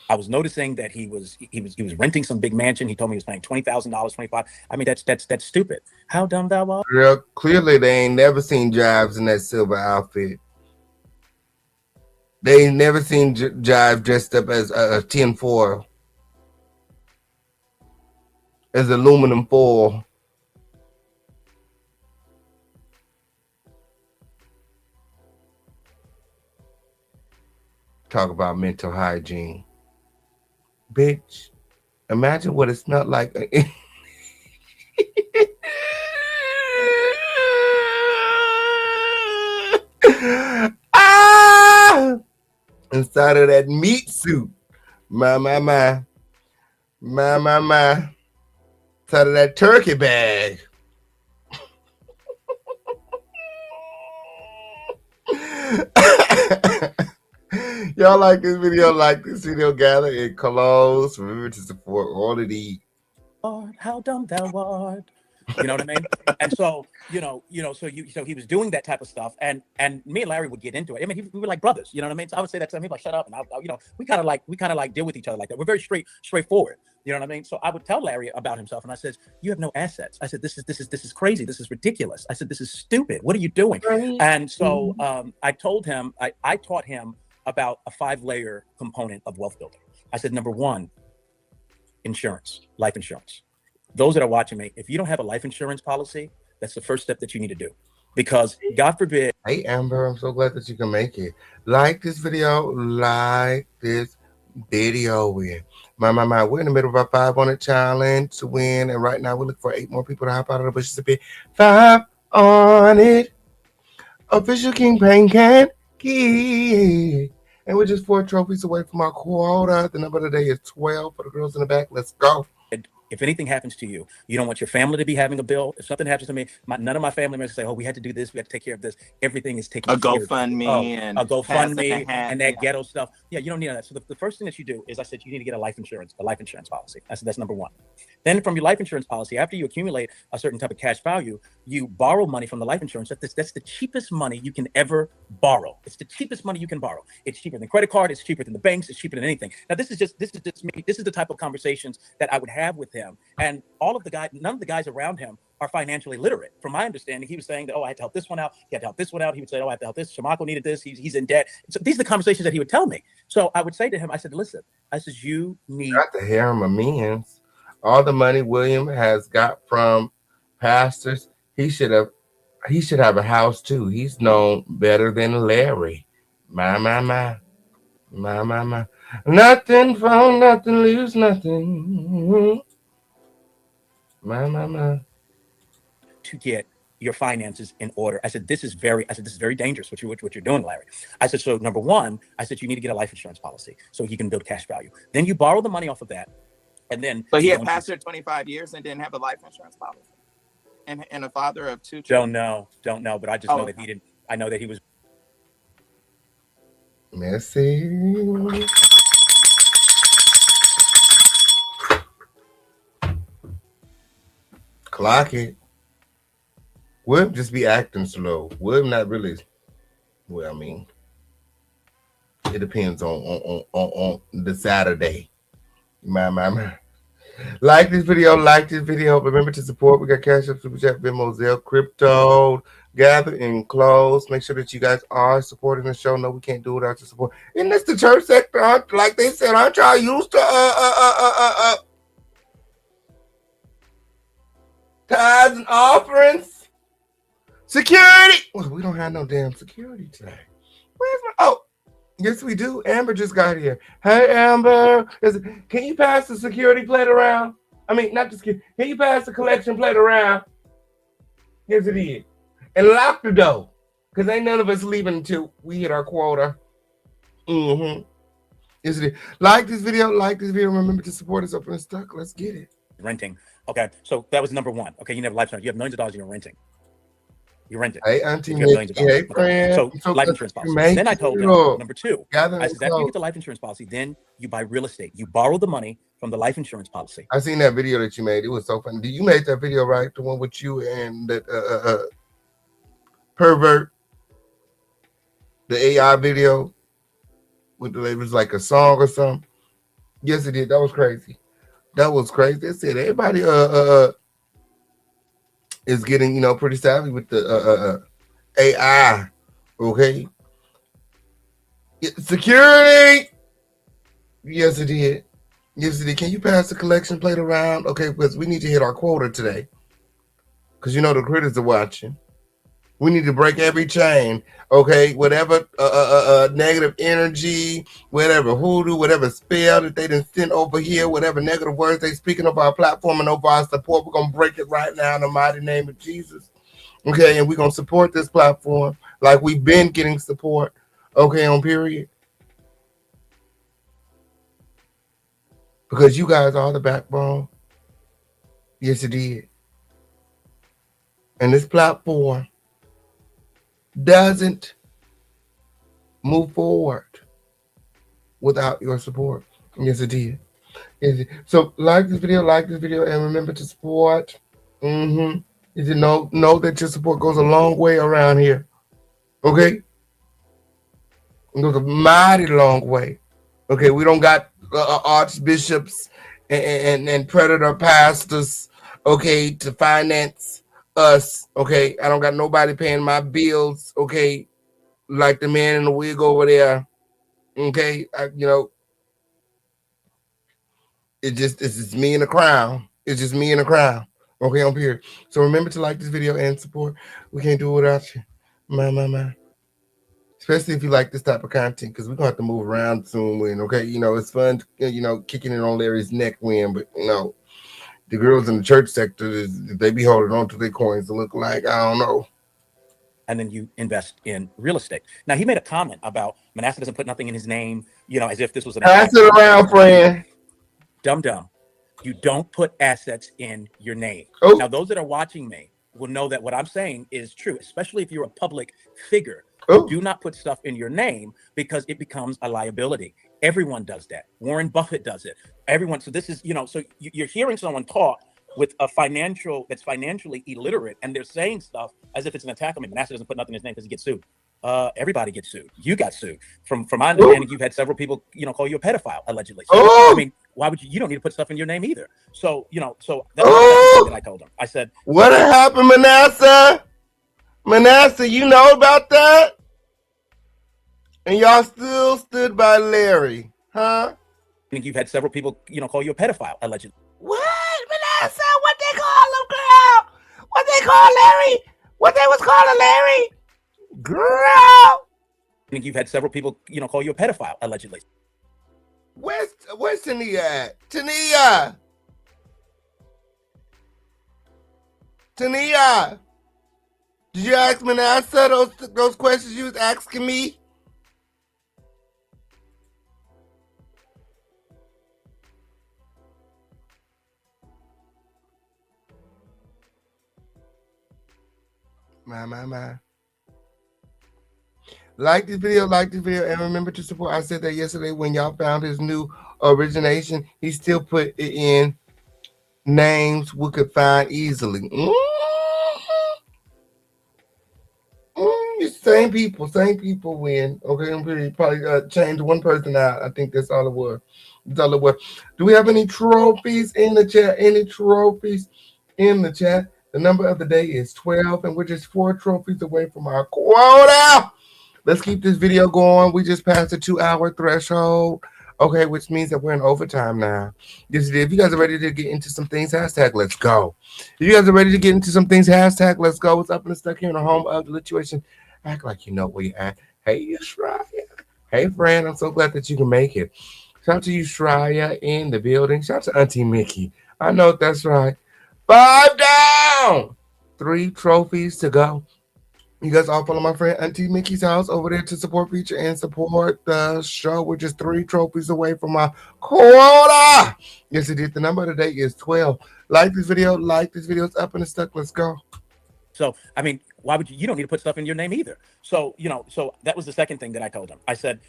I was noticing that he was renting some big mansion. He told me he was paying $20,000, $25,000. I mean, that's stupid. How dumb that was. Girl, clearly they ain't never seen Jives in that silver outfit. They ain't never seen Jive dressed up as a tin foil, as aluminum foil. Talk about mental hygiene. Bitch, imagine what it smelled like. Inside of that meat suit. My. Inside of that turkey bag. Y'all like this video? Like this video? Gather it close. Remember to support all of these. How dumb thou art. You know what I mean? And so, so he was doing that type of stuff, and me and Larry would get into it. I mean, we were like brothers. You know what I mean? So I would say that to him. He'd be like, "Shut up," and we kind of like deal with each other like that. We're very straightforward. You know what I mean? So I would tell Larry about himself, and I said, "You have no assets." I said, "This is crazy. This is ridiculous." I said, "This is stupid. What are you doing?" And so I told him, I taught him about a 5-layer component of wealth building. I said, number one, insurance, life insurance. Those that are watching me, if you don't have a life insurance policy, that's the first step that you need to do, because God forbid. Hey Amber, I'm so glad that you can make it. Like this video, like this video. We're in the middle of our 500 challenge to win, and right now we're looking for 8 more people to hop out of the bushes to be 5 on it. Official King Pain can key. And we're just 4 trophies away from our quota. The number of the day is 12 for the girls in the back. Let's go. If anything happens to you, you don't want your family to be having a bill. If something happens to me, none of my family members say, "Oh, we had to do this. We had to take care of this." Everything is taken care of. A GoFundMe and that ghetto stuff. Yeah, you don't need that. So the first thing that you do is, I said, you need to get a life insurance policy. I said, that's number one. Then from your life insurance policy, after you accumulate a certain type of cash value, you borrow money from the life insurance. That's the cheapest money you can ever borrow. It's the cheapest money you can borrow. It's cheaper than credit card. It's cheaper than the banks. It's cheaper than anything. Now, this is just me. This is the type of conversations that I would have with him. And none of the guys around him are financially literate. From my understanding, he was saying that, "Oh, I had to help this one out. He had to help this one out." He would say, "Oh, I have to help this. Shamako needed this. He's in debt." So these are the conversations that he would tell me. So I would say to him, I said, "Listen," I said, "you need got the harem of men's. All the money William has got from pastors, he should have a house too. He's known better than Larry. My. Nothing found, nothing lose, nothing. My. To get your finances in order." I said, this is very dangerous what you're doing, Larry. I said, so number one, I said, you need to get a life insurance policy so you can build cash value. Then you borrow the money off of that. And then, so he had pastored 25 years and didn't have a life insurance policy, and a father of 2 children. Don't know, but I just know that he didn't. I know that he was messy. Clock it. William just be acting slow. William not really. Well, I mean, it depends on the Saturday. My. Like this video. Remember to support. We got Cash App, Super Chat, Venmo, Zelle, Crypto. Gather and close. Make sure that you guys are supporting the show. No, we can't do it without your support. Isn't this the church sector? Like they said, aren't y'all used to tithes and offerings? Security. Well, we don't have no damn security today. Where's my? Oh, yes, we do. Amber just got here. Hey, Amber. Can you pass the security plate around? I mean, not the security. Can you pass the collection plate around? Yes, it is. And lock the door. Because ain't none of us leaving until we hit our quota. Yes, it is. Like this video. Remember to support us. Open and stuck. Let's get it. renting. Okay, so that was number one. Okay, you never life insurance. You have millions of dollars and you're renting. You're renting. Hey, Auntie Nikki. Hey, friend. So life insurance policy. Then I told him, number two, I said, after you get the life insurance policy, then you buy real estate. You borrow the money from the life insurance policy. I seen that video that you made. It was so funny. Did you make that video, right? The one with you and that pervert? The AI video with the it was like a song or something. Yes, it did. That was crazy. They said everybody is getting, pretty savvy with the AI. Okay. Security. Yes, it did. Can you pass the collection plate around? Okay, because we need to hit our quota today. Because the critters are watching. We need to break every chain. Okay, whatever negative energy, whatever hoodoo, whatever spell that they done sent over here, whatever negative words they speaking of our platform and over our support, we're gonna break it right now in the mighty name of Jesus. Okay, and we're gonna support this platform like we've been getting support. Okay, on period. Because you guys are the backbone. Yes, it did. And this platform doesn't move forward without your support. Yes, it did. So like this video, and remember to support. Mm-hmm. You know that your support goes a long way around here. Okay, it goes a mighty long way. Okay, we don't got archbishops and predator pastors. Okay, to finance us. Okay, I don't got nobody paying my bills. Okay, like the man in the wig over there. Okay, it's just me in the crown. It's just me in the crown. Okay, I'm here. So remember to like this video and support. We can't do it without you. My. Especially if you like this type of content, because we're gonna have to move around soon. When okay, it's fun. Kicking it on Larry's neck when, but the girls in the church sector, they be holding on to their coins to look like I don't know. And then you invest in real estate. Now he made a comment about Manasseh doesn't put nothing in his name, as if this was an pass it around, friend. Dumb. You don't put assets in your name. Oh. Now, those that are watching me will know that what I'm saying is true, especially if you're a public figure. Oh. Do not put stuff in your name because it becomes a liability. Everyone does that. Warren Buffett does it. Everyone. So this is, so you're hearing someone talk with a that's financially illiterate, and they're saying stuff as if it's an attack on me. Manasseh doesn't put nothing in his name because he gets sued. Everybody gets sued. You got sued. From my understanding, you've had several people, call you a pedophile, allegedly. So, I mean, why would you don't need to put stuff in your name either. So, so that's what I told him. I said, what happened, Manasseh? Manasseh, you know about that? And y'all still stood by Larry, huh? I think you've had several people, call you a pedophile, allegedly. What, Manasseh? What they call him, girl? What they call Larry? What they was calling Larry? Girl. I think you've had several people, call you a pedophile, allegedly. Where's Tania at? Tania! Did you ask Manasseh those questions you was asking me? My. Like this video, and remember to support. I said that yesterday when y'all found his new origination. He still put it in names we could find easily. Same people win. Okay, I'm probably change one person out. I think that's all it was. Do we have any trophies in the chat? The number of the day is 12, and we're just 4 trophies away from our quota. Let's keep this video going. We just passed the 2-hour threshold. Okay, which means that we're in overtime now. Yes, if you guys are ready to get into some things, hashtag let's go. If you guys are ready to get into some things, hashtag let's go. What's up and stuck here in the home of the situation? Act like you know where you're at. Hey, Shreya. Hey, friend. I'm so glad that you can make it. Shout out to you, Shreya, in the building. Shout out to Auntie Mickey. I know that's right. 5 down. 3 trophies to go. You guys all follow my friend Auntie Mickey's house over there to support Feature and support the show. We're just 3 trophies away from our quota. Yes, it is. The number of the day is 12. Like this video. It's up and it's stuck. Let's go. So, I mean, why would you don't need to put stuff in your name either. So, so that was the second thing that I told him. I said,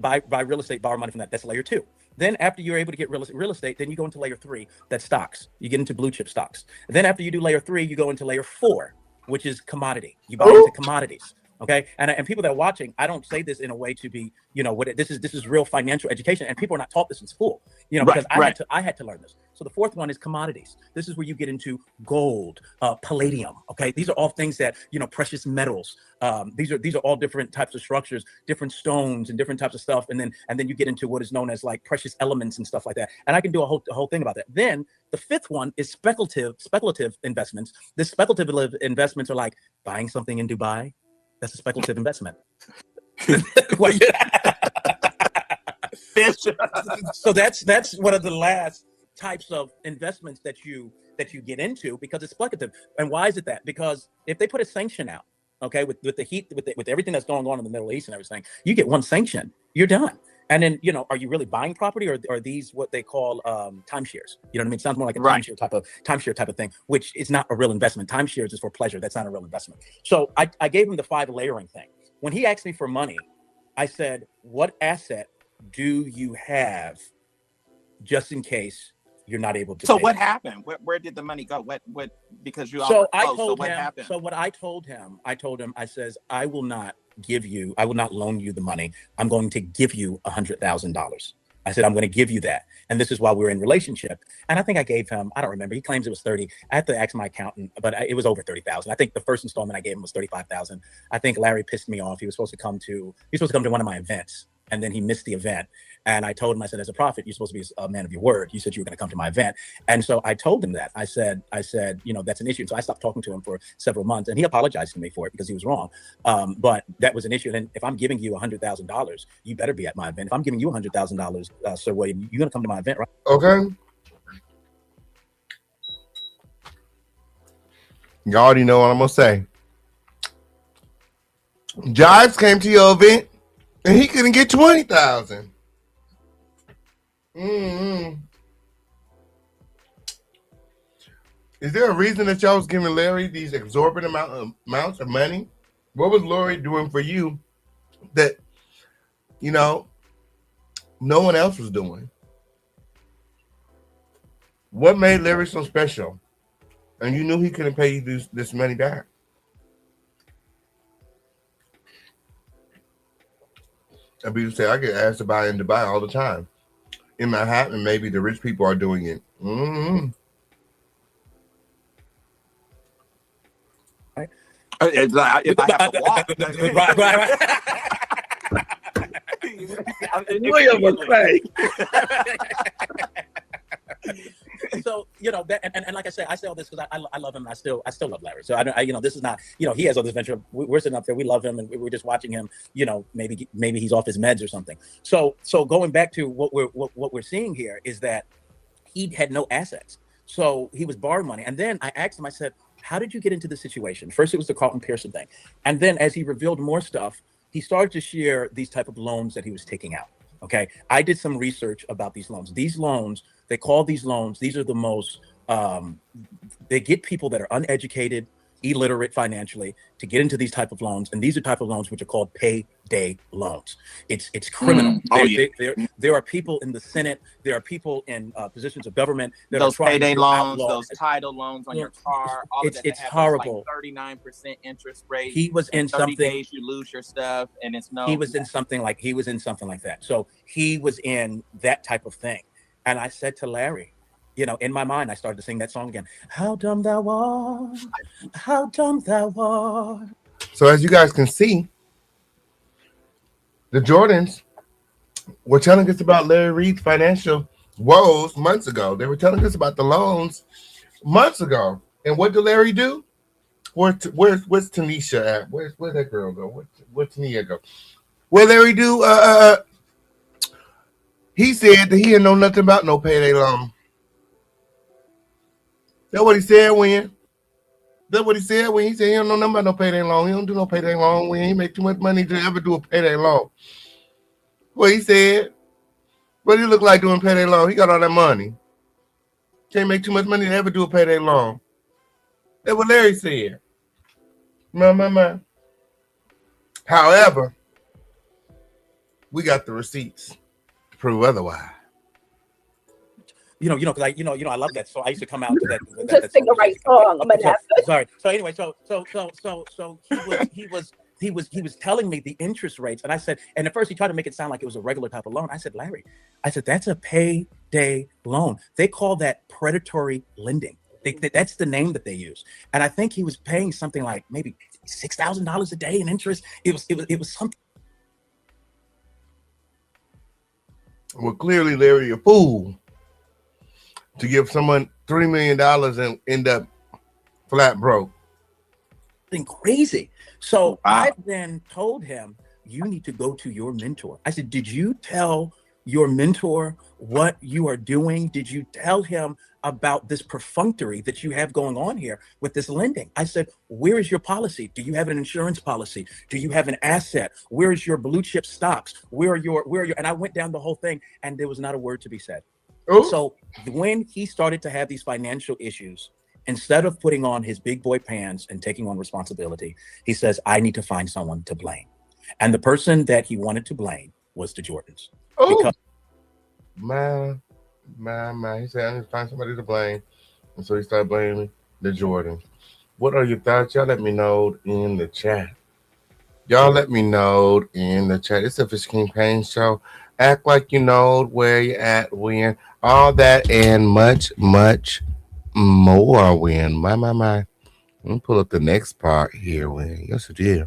buy real estate, borrow money from that. That's layer 2. Then after you're able to get real estate, then you go into layer 3, that's stocks. You get into blue chip stocks. And then after you do layer 3, you go into layer 4, which is commodity. You buy into commodities. Okay. And people that are watching, I don't say this in a way to be, this is real financial education, and people are not taught this in school, because I had to learn this. So the fourth one is commodities. This is where you get into gold, palladium. Okay. These are all things that, precious metals. These are all different types of structures, different stones and different types of stuff. And then you get into what is known as like precious elements and stuff like that. And I can do a whole thing about that. Then the fifth one is speculative investments. The speculative investments are like buying something in Dubai. That's a speculative investment. So that's one of the last types of investments that you get into, because it's speculative. And why is it that? Because if they put a sanction out, okay, with the heat, with everything that's going on in the Middle East and everything, you get one sanction, you're done. And then, are you really buying property, or are these what they call timeshares? You know what I mean? It sounds more like a timeshare type of thing, which is not a real investment. Timeshares is for pleasure. That's not a real investment. So I gave him the 5 layering thing. When he asked me for money, I said, what asset do you have just in case you're not able to So pay what it? happened? Where did the money go? What because you all So were I close. So told what him, happened? so what I told him, I says, I will not loan you the money. I'm going to give you $100,000. I said, I'm going to give you that. And this is while we're in relationship. And I think I gave him, I don't remember. He claims it was 30. I have to ask my accountant, but it was over 30,000. I think the first installment I gave him was 35,000. I think Larry pissed me off. He was supposed to come to one of my events, and then he missed the event. And I told him, I said, as a prophet, you're supposed to be a man of your word. You said you were going to come to my event. And so I told him that. I said, that's an issue. So I stopped talking to him for several months, and he apologized to me for it because he was wrong. But that was an issue. And if I'm giving you $100,000, you better be at my event. If I'm giving you $100,000, Sir William, you're going to come to my event, right? Okay. You already know what I'm going to say. Jives came to your event, and he couldn't get 20,000. Is there a reason that y'all was giving Larry these exorbitant amounts of money? What was Larry doing for you that, no one else was doing? What made Larry so special? And you knew he couldn't pay you this money back. And people say, I get asked to buy in Dubai all the time. In Manhattan, maybe the rich people are doing it. Right. It's like, if I have to walk. right. William was fake. So that, and like I say all this because I love him. And I still love Larry. So I this is not he has all this venture. We're sitting up there. We love him, and we're just watching him. Maybe he's off his meds or something. So going back to what we're seeing here is that he had no assets. So he was borrowing money. And then I asked him. I said, "How did you get into this situation?" First, it was the Carlton Pearson thing, and then as he revealed more stuff, he started to share these type of loans that he was taking out. Okay, I did some research about these loans. These loans, they call these loans, these are the most, they get people that are uneducated, illiterate financially to get into these type of loans. And these are type of loans which are called payday loans. It's criminal. There are people in the Senate, there are people in positions of government that those are trying payday to loans, outlaw. those title loans on your car, all of that. It's horrible. Like 39% interest rate. He was in 30 something. days you lose your stuff, and it's no. He was in something like that. So he was in that type of thing. And I said to Larry, in my mind, I started to sing that song again. How dumb thou art, how dumb thou art. So as you guys can see, the Jordans were telling us about Larry Reid's financial woes months ago. They were telling us about the loans months ago. And what did Larry do? Where's Tanisha at? Where's that girl go? Where's Tania go? What Larry do? He said that he didn't know nothing about no payday loan. That's what he said when he said he don't know nothing about no payday loan. He don't do no payday loan. We ain't make too much money to ever do a payday loan. What he said. What he look like doing payday loan? He got all that money. Can't make too much money to ever do a payday loan. That's what Larry said. My. However, we got the receipts to prove otherwise. Because I love that. So I used to come out to that. Just sing the right song. I'm gonna sorry. So anyway, so he was telling me the interest rates, and I said, and at first he tried to make it sound like it was a regular type of loan. I said, Larry, that's a payday loan. They call that predatory lending. That's the name that they use. And I think he was paying something like maybe $6,000 a day in interest. It was something. Well, clearly Larry a fool to give someone $3 million and end up flat broke. Crazy. So I then told him, you need to go to your mentor. I said, did you tell your mentor what you are doing? Did you tell him about this perfunctory that you have going on here with this lending? I said, where is your policy? Do you have an insurance policy? Do you have an asset? Where is your blue chip stocks? Where are your, and I went down the whole thing and there was not a word to be said. Ooh. So when he started to have these financial issues, instead of putting on his big boy pants and taking on responsibility, he says, I need to find someone to blame. And the person that he wanted to blame was the Jordans. Oh, because man, man. He said, I need to find somebody to blame. And so he started blaming the Jordans. What are your thoughts? Y'all let me know in the chat. Y'all let me know in the chat. It's a Fish King Pain show. Act like you know where you at, when. All that and much, much more, when. My. Let me pull up the next part here, when. Yes, it is.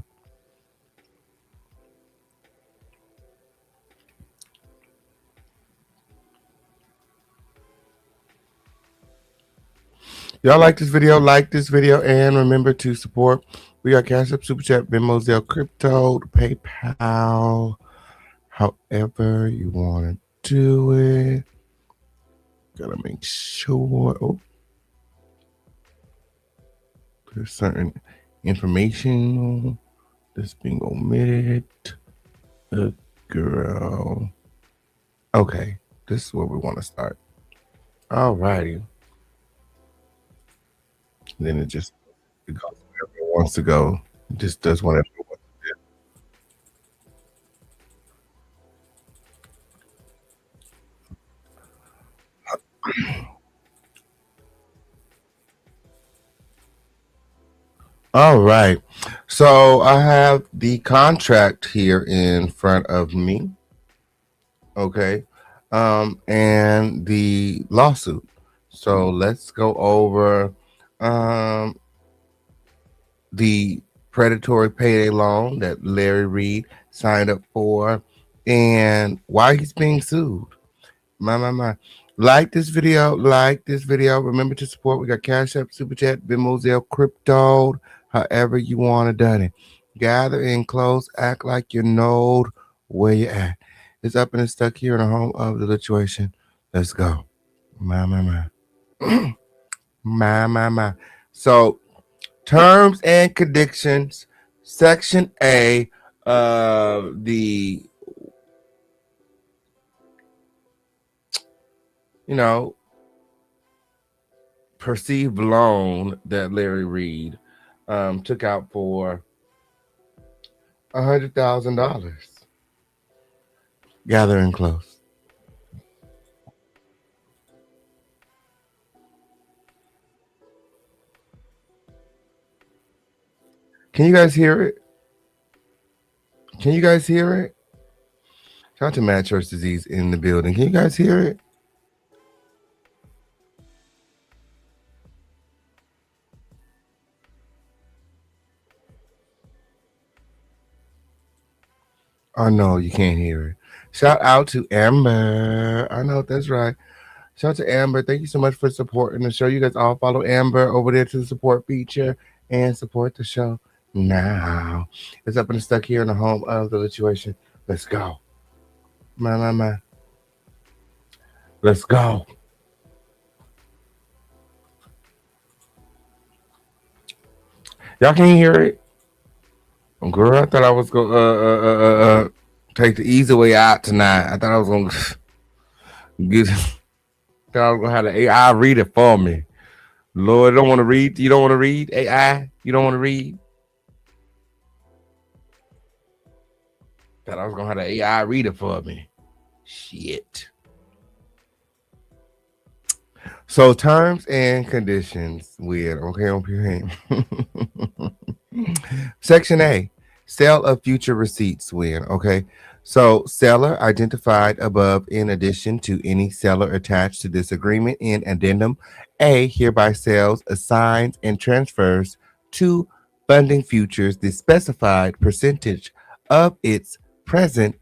Y'all like this video, and remember to support. We got Cash App, Super Chat, Venmo, Zelle, Crypto, PayPal, however you want to do it. Gotta make sure. Oh, there's certain information that's being omitted. Girl. Okay, this is where we want to start. Alrighty. Then it goes wherever it wants to go. It just does whatever it wants to do. All right. So I have the contract here in front of me. Okay. And the lawsuit. So let's go over um the predatory payday loan that Larry Reid signed up for and why he's being sued. My. Like this video. Remember to support. We got Cash App, Super Chat, Venmo, Zelle, Crypto, however you want to done it. Gather in close. Act like you know where you at. It's up and it's stuck here in the home of the situation. Let's go. My. My. So, terms and conditions, Section A of the, perceived loan that Larry Reid took out for $100,000. Gathering close. Can you guys hear it? Can you guys hear it? Shout out to Mad Church Disease in the building. Can you guys hear it? Oh no, you can't hear it. Shout out to Amber. I know that's right. Shout out to Amber. Thank you so much for supporting the show. You guys all follow Amber over there to the support feature and support the show now. It's up and stuck here in the home of the situation. Let's go. My. Let's go. Y'all can't hear it? Girl, I thought I was going to take the easy way out tonight. I thought I was going to get... thought I was going to have the AI read it for me. Lord, don't want to read. You don't want to read AI? You don't want to read? Thought I was going to have the AI read it for me. Shit. So terms and conditions. Weird. Okay. Section A, sale of future receipts. Okay. So seller identified above in addition to any seller attached to this agreement in addendum A hereby sells, assigns, and transfers to funding futures the specified percentage of its present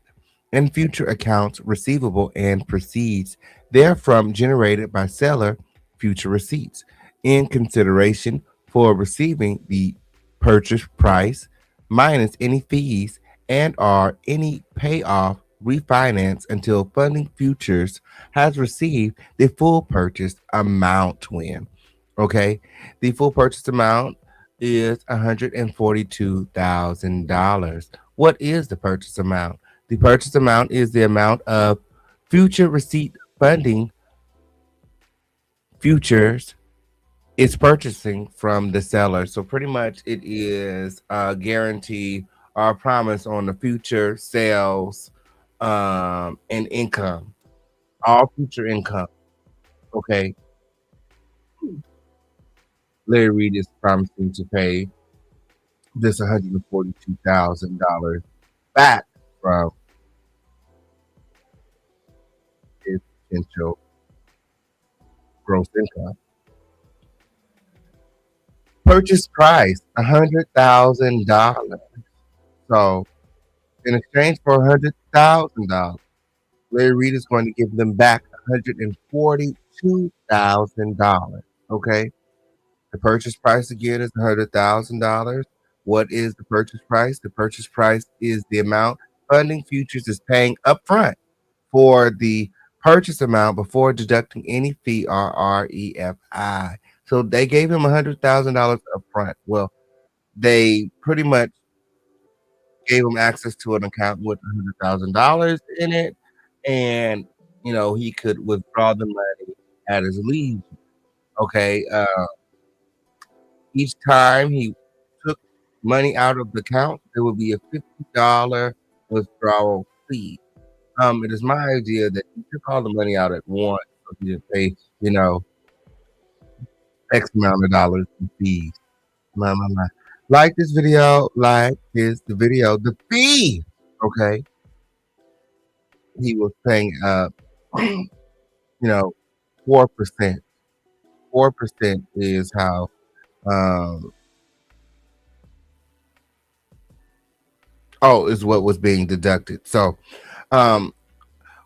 and future accounts receivable and proceeds therefrom generated by seller future receipts in consideration for receiving the purchase price minus any fees and or any payoff refinance until funding futures has received the full purchase amount when. Okay, the full purchase amount is $142,000. What is the purchase amount? The purchase amount is the amount of future receipt funding futures is purchasing from the seller. So pretty much it is a guarantee or a promise on the future sales and income, all future income. Okay, Larry Reid is promising to pay this $142,000 back from his potential gross income. Purchase price $100,000. So in exchange for $100,000, Larry Reid is going to give them back $142,000. Okay. The purchase price again is $100,000. What is the purchase price? The purchase price is the amount Funding Futures is paying upfront for the purchase amount before deducting any fee or REFI. So they gave him $100,000 upfront. Well, they pretty much gave him access to an account with $100,000 in it, and he could withdraw the money at his leisure. Okay, each time he took money out of the account, there would be a $50 withdrawal fee. It is my idea that he took all the money out at once, so he didn't pay, X amount of dollars in fees. My. Like this video, the video, the fee. Okay, he was paying 4%. 4% is how is what was being deducted. So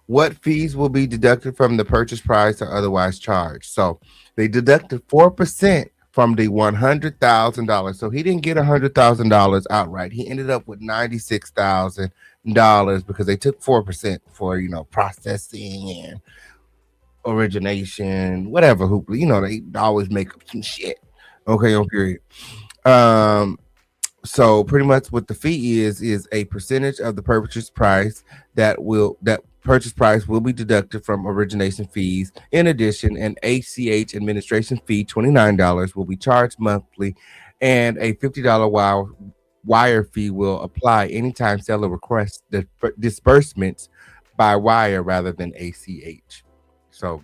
what fees will be deducted from the purchase price or otherwise charged? So they deducted 4% from the $100,000. So he didn't get $100,000 outright. He ended up with $96,000 because they took 4% for processing and origination, whatever. They always make up some shit. Okay, on period. So pretty much what the fee is a percentage of the purchase price that purchase price will be deducted from origination fees. In addition, an ACH administration fee, $29, will be charged monthly, and a $50 wire fee will apply anytime seller requests the disbursements by wire rather than ACH. So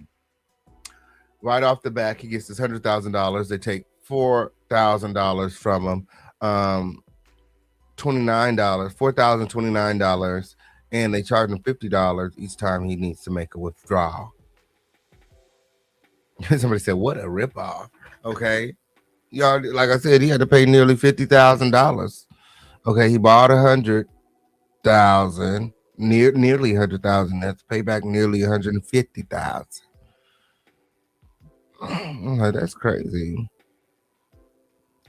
right off the back, he gets this $100,000. They take $4,000 from him. $4,029, and they charge him $50 each time he needs to make a withdrawal. Somebody said, "What a ripoff!" Okay, y'all, like I said, he had to pay nearly $50,000. Okay, he bought $100,000, nearly $100,000. That's pay back nearly $150,000. That's crazy.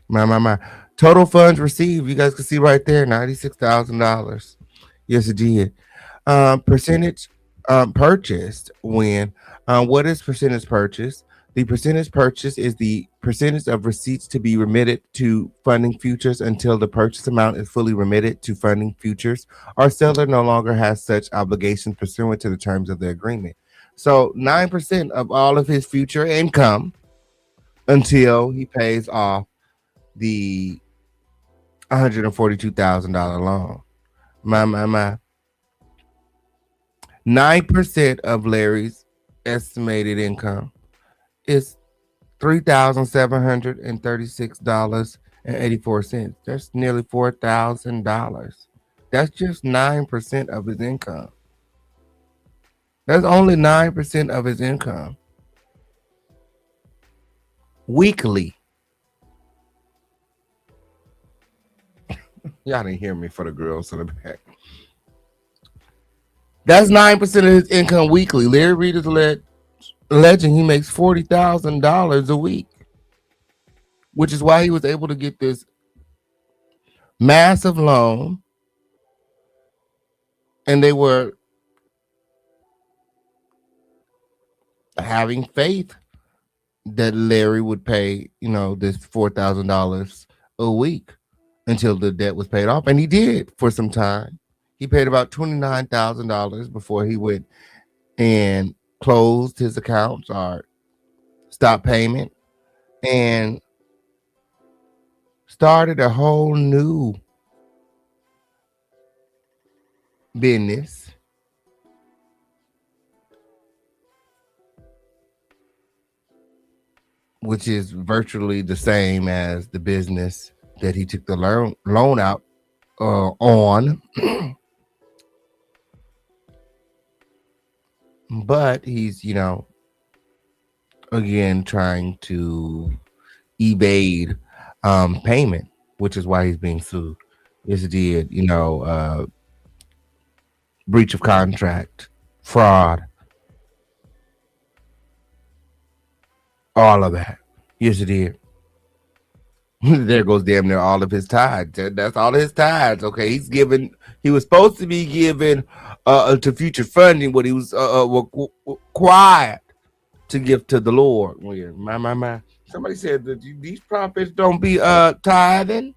My. Total funds received, you guys can see right there, $96,000. Yes, it did. Percentage purchased when. What is percentage purchase? The percentage purchase is the percentage of receipts to be remitted to Funding Futures until the purchase amount is fully remitted to Funding Futures, or seller no longer has such obligations pursuant to the terms of the agreement. So 9% of all of his future income until he pays off the $142,000 loan. My. 9% of Larry's estimated income is $3,736.84. That's nearly $4,000. That's just 9% of his income. That's only 9% of his income. Weekly. Y'all didn't hear me for the girls in the back. That's 9% of his income weekly. Larry Reid is a legend. He makes $40,000 a week, which is why he was able to get this massive loan. And they were having faith that Larry would pay, this $4,000 a week until the debt was paid off. And he did for some time. He paid about $29,000 before he went and closed his accounts or stopped payment and started a whole new business which is virtually the same as the business that he took the loan out on. But he's, again trying to evade payment, which is why he's being sued. Yes, it did. Breach of contract, fraud, all of that. Yes, it did. There goes damn near all of his tithes. That's all his tithes. Okay, he was supposed to be giving to future funding what he was required to give to the Lord. Weird. My. Somebody said that these prophets don't be tithing.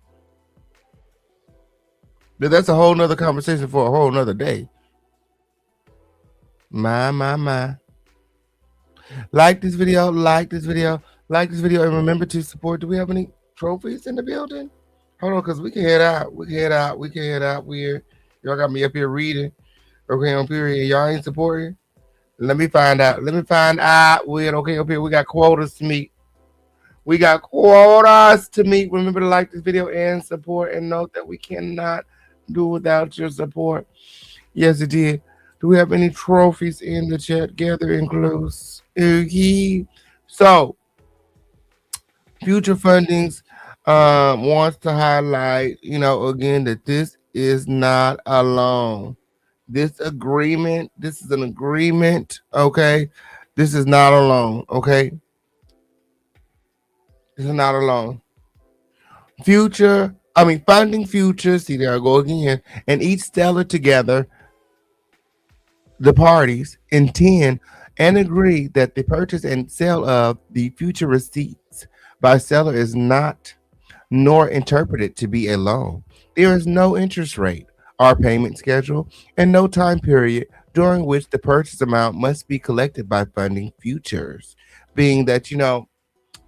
That's a whole nother conversation for a whole nother day. My. Like this video, and remember to support. Do we have any trophies in the building? Hold on, because we can head out. Weird. Y'all got me up here reading. Okay, on period. Y'all ain't supporting. Let me find out. Weird. Okay, up here. We got quotas to meet. Remember to like this video and support, and note that we cannot do without your support. Yes, it did. Do we have any trophies in the chat? Gathering clues. So, Future Fundings wants to highlight, again, that this is not alone. This is an agreement, okay? This is not alone, okay? This is not alone. Funding Future, see, there I go again, and each seller together, the parties intend and agree that the purchase and sale of the future receipts by seller is not nor interpreted to be a loan. There is no interest rate or payment schedule and no time period during which the purchase amount must be collected by Funding Futures. Being that,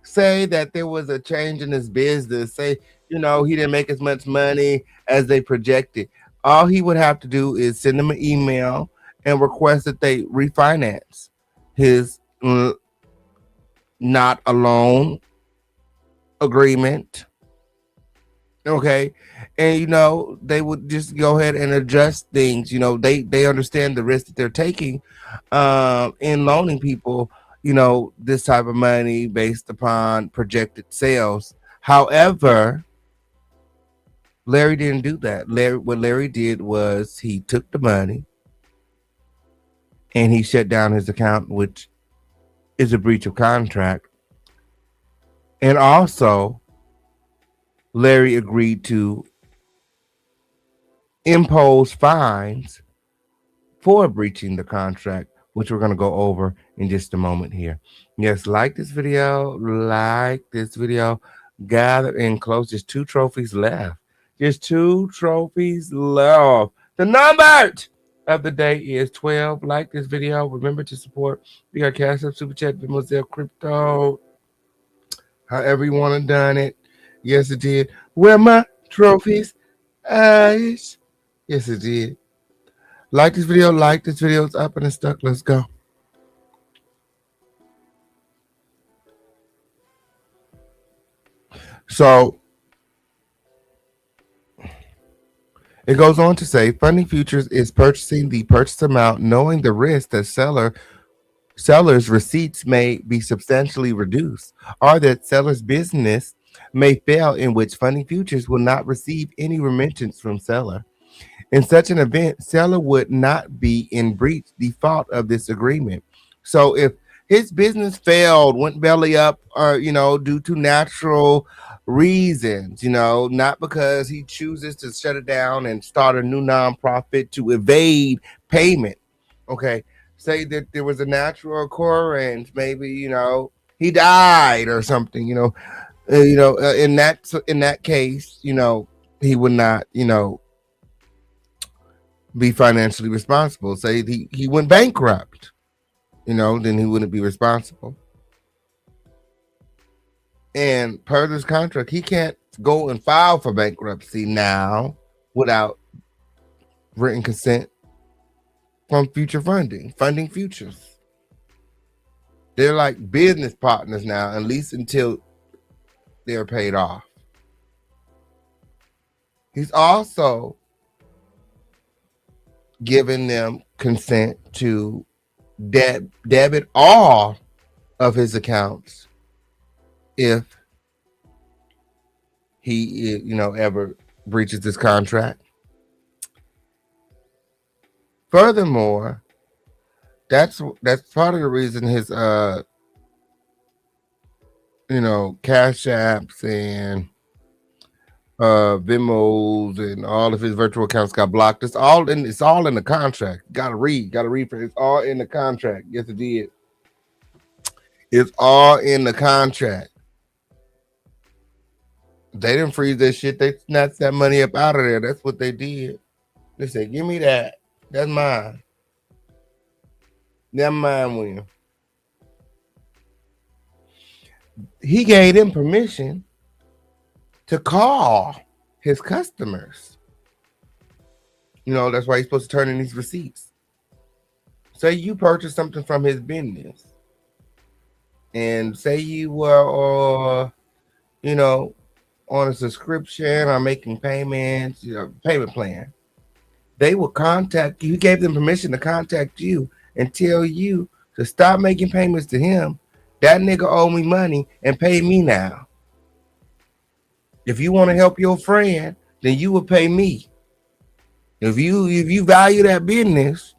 say that there was a change in his business, say, he didn't make as much money as they projected. All he would have to do is send them an email and request that they refinance his not a loan agreement. Okay. And they would just go ahead and adjust things. They understand the risk that they're taking in loaning people, this type of money based upon projected sales. However, Larry didn't do that. What Larry did was he took the money and he shut down his account, which is a breach of contract. And also, Larry agreed to impose fines for breaching the contract, which we're going to go over in just a moment here. Yes, like this video. Gather in close. Just 2 trophies left. The number of the day is 12. Like this video. Remember to support. We got Cash App, Super Chat, Moselle Crypto. However you want to done it. Yes, it did. Where my trophies? Yes, it did. Like this video. It's up and it's stuck. Let's go. So it goes on to say, Funding Futures is purchasing the purchase amount, knowing the risk that seller's receipts may be substantially reduced, or that seller's business may fail, in which Funding Futures will not receive any remittance from seller. In such an event, seller would not be in breach default of this agreement. So if his business failed, went belly up, or due to natural reasons, not because he chooses to shut it down and start a new nonprofit to evade payment. Okay, say that there was a natural occurrence, maybe he died or something. In that case, he would not, be financially responsible. Say he went bankrupt, then he wouldn't be responsible. And per this contract, he can't go and file for bankruptcy now without written consent from Funding Futures. They're like business partners now, at least until they're paid off. He's also giving them consent to debit all of his accounts if he, ever breaches this contract. Furthermore, that's part of the reason his cash apps and Venmos and all of his virtual accounts got blocked. It's all in the contract. Gotta read for it. It's all in the contract. Yes, it did. It's all in the contract. They didn't freeze that shit. They snatched that money up out of there. That's what they did. They said, "Give me that. That's mine. That's mine." William. He gave them permission to call his customers. That's why he's supposed to turn in these receipts. Say you purchase something from his business, and say you were, on a subscription or making payments, payment plan. They will contact you. He gave them permission to contact you and tell you to stop making payments to him. That nigga owe me money and pay me now. If you want to help your friend, then you will pay me. If you value that business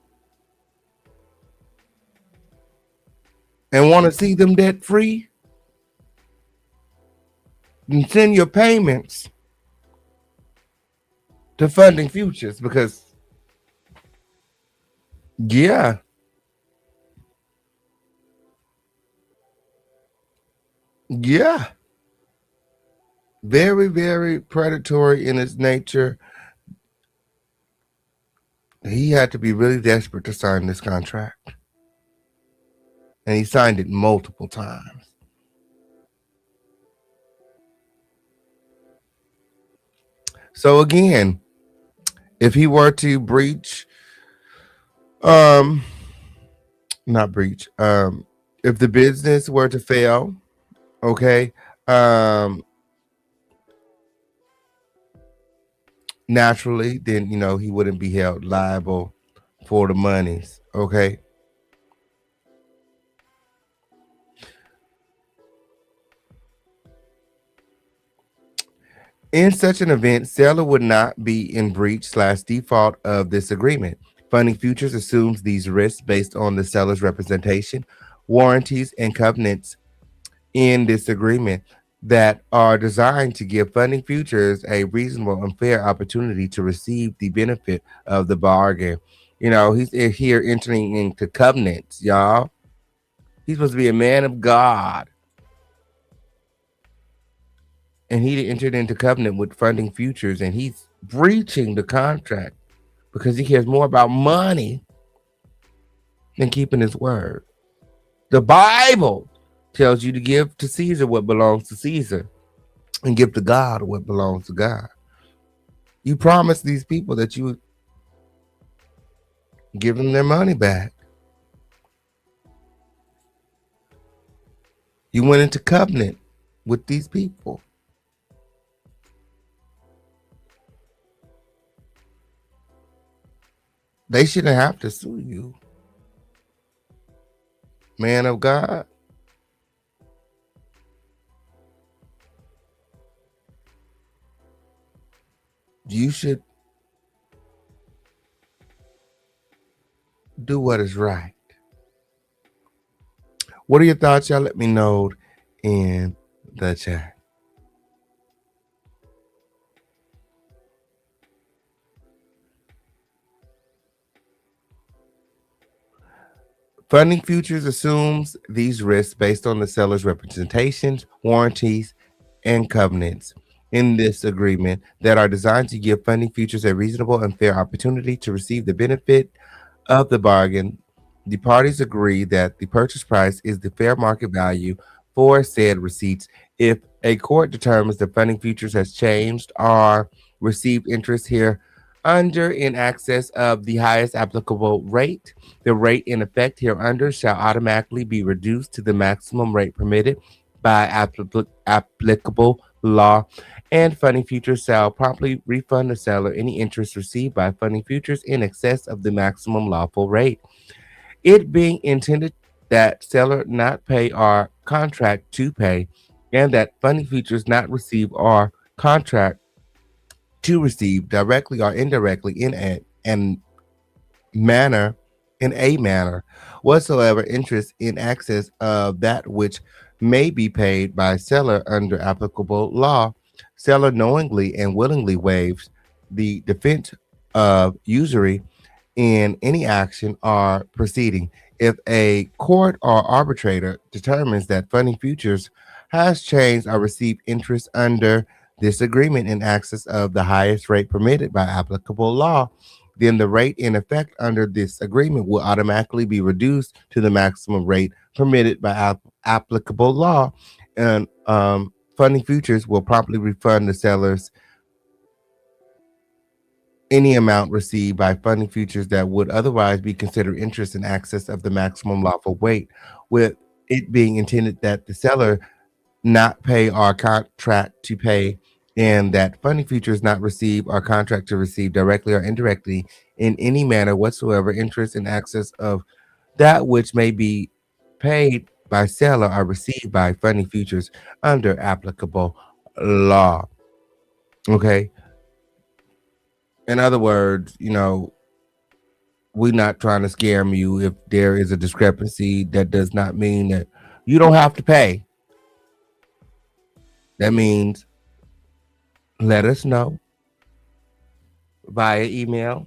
and want to see them debt free, then send your payments to Funding Futures, because yeah, very, very predatory in its nature. He had to be really desperate to sign this contract, and he signed it multiple times. So again, if he were to breach, not breach, if the business were to fail, okay, naturally, then he wouldn't be held liable for the monies. Okay. In such an event, seller would not be in breach/default of this agreement. Funding Futures assumes these risks based on the seller's representation, warranties, and covenants in this agreement that are designed to give Funding Futures a reasonable and fair opportunity to receive the benefit of the bargain. He's here entering into covenants, y'all. He's supposed to be a man of God. And he entered into covenant with Funding Futures, and he's breaching the contract because he cares more about money than keeping his word. The Bible tells you to give to Caesar what belongs to Caesar and give to God what belongs to God. You promised these people that you would give them their money back. You went into covenant with these people. They shouldn't have to sue you. Man of God. You should do what is right. What are your thoughts? Y'all let me know in the chat. Funding Futures assumes these risks based on the seller's representations, warranties, and covenants in this agreement that are designed to give Funding Futures a reasonable and fair opportunity to receive the benefit of the bargain. The parties agree that the purchase price is the fair market value for said receipts. If a court determines that Funding Futures has changed or received interest here under in excess of the highest applicable rate. The rate in effect hereunder shall automatically be reduced to the maximum rate permitted by applicable law, and funding futures shall promptly refund the seller any interest received by funding futures in excess of the maximum lawful rate. It being intended that seller not pay or contract to pay, and that funding futures not receive or contract to receive directly or indirectly an manner a manner whatsoever interest in excess of that which may be paid by seller under applicable law. Seller knowingly and willingly waives the defense of usury in any action or proceeding. If a court or arbitrator determines that funding futures has changed or received interest under this agreement in excess of the highest rate permitted by applicable law, then the rate in effect under this agreement will automatically be reduced to the maximum rate permitted by applicable law, and funding futures will promptly refund the sellers any amount received by funding futures that would otherwise be considered interest in excess of the maximum lawful rate, with it being intended that the seller not pay or contract to pay, and that funding futures not receive or contract to receive directly or indirectly in any manner whatsoever interest in excess of that which may be paid by seller or received by funding futures under applicable law. Okay. In other words, we're not trying to scam you. If there is a discrepancy, that does not mean that you don't have to pay. That means let us know via email.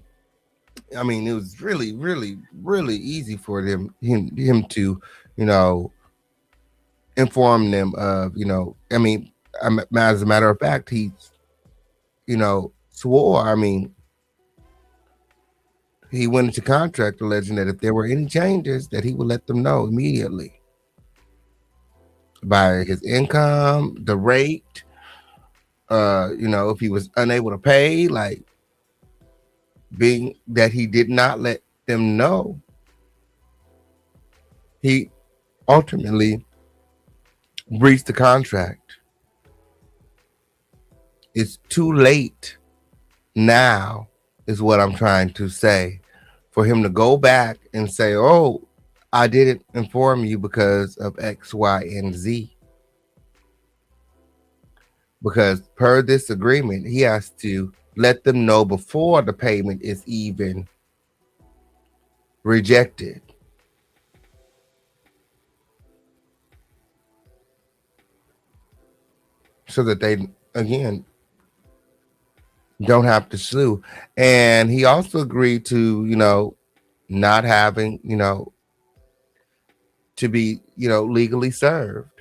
I mean, it was really, really, really easy for him to, you know, inform them of, I mean, as a matter of fact, he, swore. I mean, he went into contract alleging that if there were any changes, that he would let them know immediately by his income, the rate, if he was unable to pay, like being that he did not let them know, he ultimately breached the contract. It's too late now, is what I'm trying to say, for him to go back and say, oh, I didn't inform you because of X, Y, and Z. Because per this agreement, he has to let them know before the payment is even rejected. So that they, again, don't have to sue. And he also agreed to, not having, to be, legally served.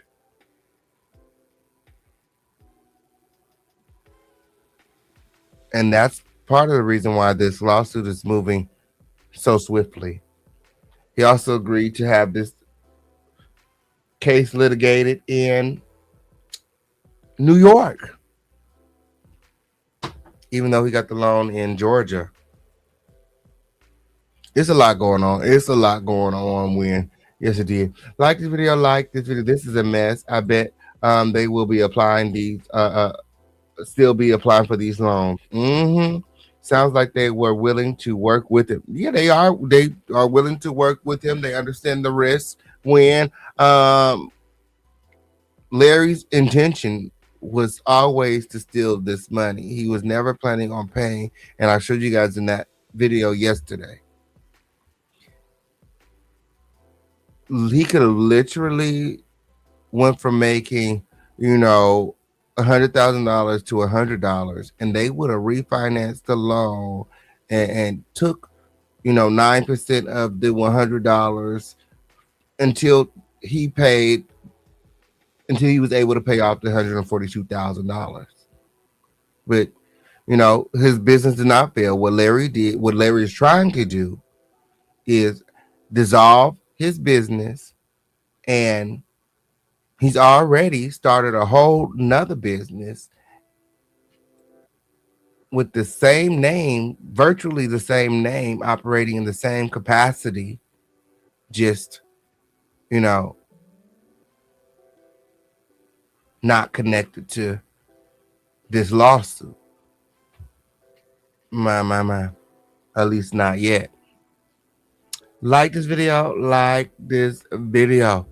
And that's part of the reason why this lawsuit is moving so swiftly. He also agreed to have this case litigated in New York, even though he got the loan in Georgia. It's a lot going on. It's a lot going on when, yes, it did. Like this video, This is a mess. I bet they will be applying these, still be applying for these loans. Sounds like they were willing to work with him. Yeah, they are. They are willing to work with him. They understand the risk. When Larry's intention was always to steal this money. He was never planning on paying. And I showed you guys in that video yesterday. He could have literally went from making, $100,000 to $100, and they would have refinanced the loan and took, 9% of the $100 until he was able to pay off the $142,000. But his business did not fail. What Larry is trying to do is dissolve his business, and he's already started a whole nother business with the same name, virtually the same name, operating in the same capacity, just, you know, not connected to this lawsuit. My. At least not yet. Like this video, like this video.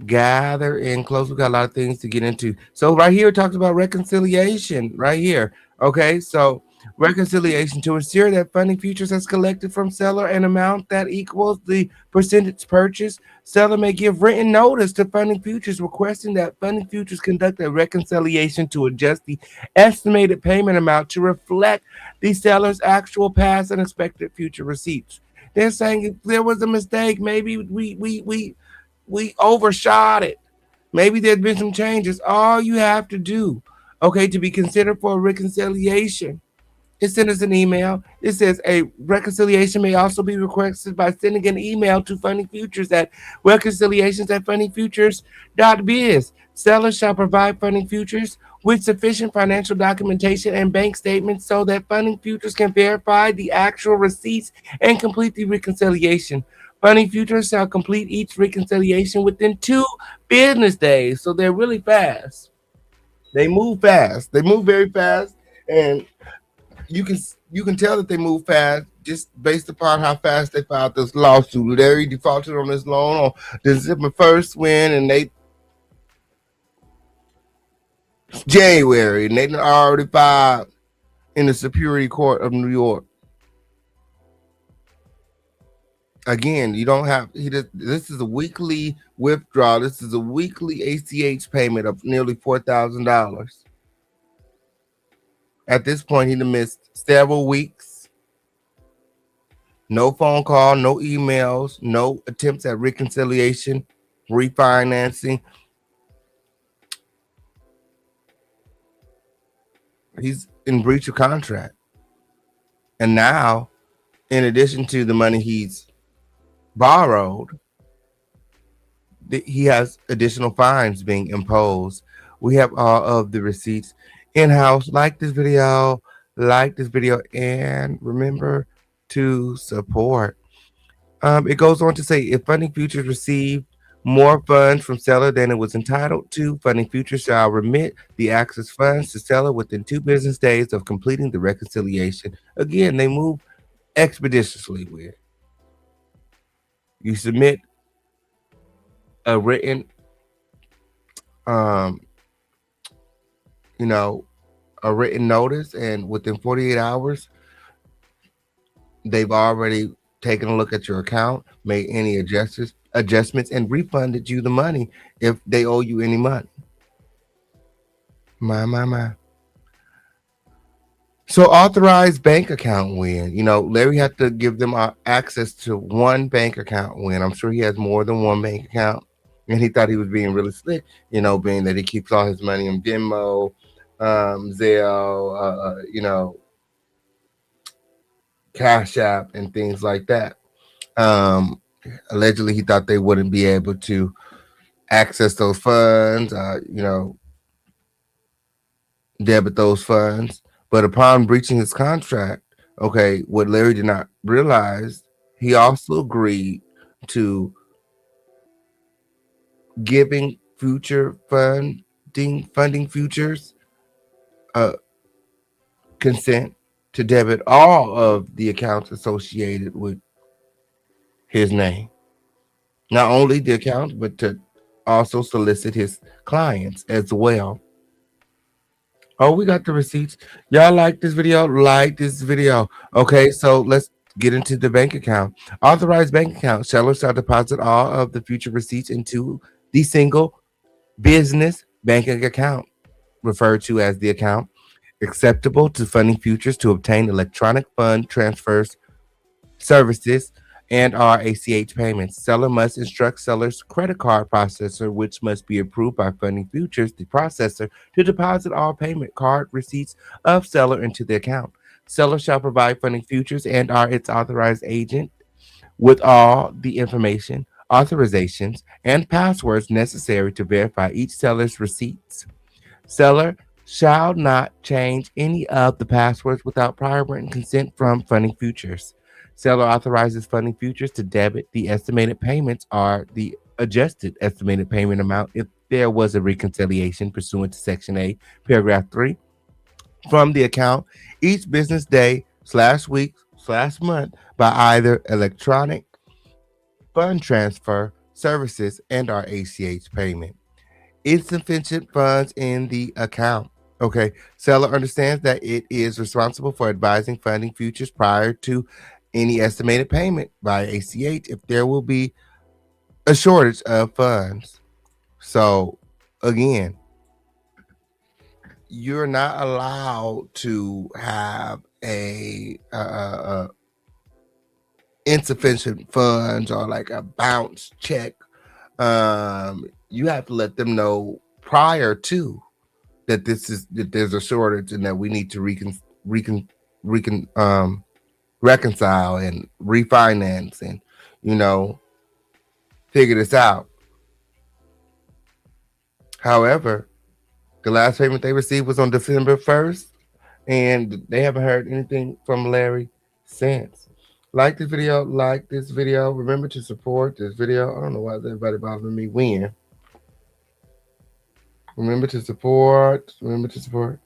Gather in close. We got a lot of things to get into. So right here it talks about reconciliation. Right here. Okay, so reconciliation to ensure that funding futures has collected from seller an amount that equals the percentage purchase. Seller may give written notice to funding futures requesting that funding futures conduct a reconciliation to adjust the estimated payment amount to reflect the seller's actual past and expected future receipts. They're saying if there was a mistake, maybe we overshot it. Maybe there's been some changes. All you have to do, okay, to be considered for a reconciliation, is send us an email. It says a reconciliation may also be requested by sending an email to Funding Futures at reconciliations@fundingfutures.biz. Sellers shall provide Funding Futures with sufficient financial documentation and bank statements so that Funding Futures can verify the actual receipts and complete the reconciliation. Funding Futures shall complete each reconciliation within 2 business days. So they're really fast. They move fast. They move very fast. And you can you can tell that they move fast just based upon how fast they filed this lawsuit. They already defaulted on this loan on December 1st when, and they January, and they already filed in the Superior Court of New York. Again, you don't have this is a weekly withdrawal. This is a weekly ACH payment of nearly $4,000. At this point, he'd missed several weeks. No phone call, no emails, no attempts at reconciliation, refinancing. He's in breach of contract. And now, in addition to the money he's borrowed, he has additional fines being imposed. We have all of the receipts in-house. Like this video, and remember to support. It goes on to say if Funding Futures received more funds from seller than it was entitled to, Funding Futures shall remit the access funds to seller within 2 business days of completing the reconciliation. Again, they move expeditiously with. You submit a written, a written notice, and within 48 hours, they've already taken a look at your account, made any adjustments, and refunded you the money if they owe you any money. My. So authorized bank account win. Larry had to give them access to one bank account win. I'm sure he has more than one bank account. And he thought he was being really slick, being that he keeps all his money in Venmo, Zelle, Cash App, and things like that. Allegedly, he thought they wouldn't be able to access those funds, debit those funds. But upon breaching his contract, okay, what Larry did not realize, he also agreed to giving future funding futures consent to debit all of the accounts associated with his name. Not only the accounts, but to also solicit his clients as well. Oh, we got the receipts. Y'all like this video? Like this video. Okay, so let's get into the bank account. Authorized bank account. Seller shall deposit all of the future receipts into the single business banking account, referred to as the account, acceptable to Funding Futures to obtain electronic fund transfers services and our ACH payments. Seller must instruct seller's credit card processor, which must be approved by Funding Futures, the processor, to deposit all payment card receipts of seller into the account. Seller shall provide Funding Futures and its authorized agent with all the information, authorizations, and passwords necessary to verify each seller's receipts. Seller shall not change any of the passwords without prior written consent from Funding Futures. Seller authorizes Funding Futures to debit the estimated payments or the adjusted estimated payment amount if there was a reconciliation pursuant to Section A, Paragraph 3 from the account each business day slash week slash month by either electronic fund transfer services and our ACH payment. Insufficient funds in the account. Okay. Seller understands that it is responsible for advising Funding Futures prior to any estimated payment by ACH if there will be a shortage of funds. So again, you're not allowed to have a insufficient funds or like a bounce check. You have to let them know prior to that there's a shortage and that we need to reconcile and refinance and figure this out. However, the last payment they received was on December 1st, and they haven't heard anything from Larry since. Like this video, like this video. Remember to support this video. I don't know why everybody bothering me when. Remember to support. Remember to support.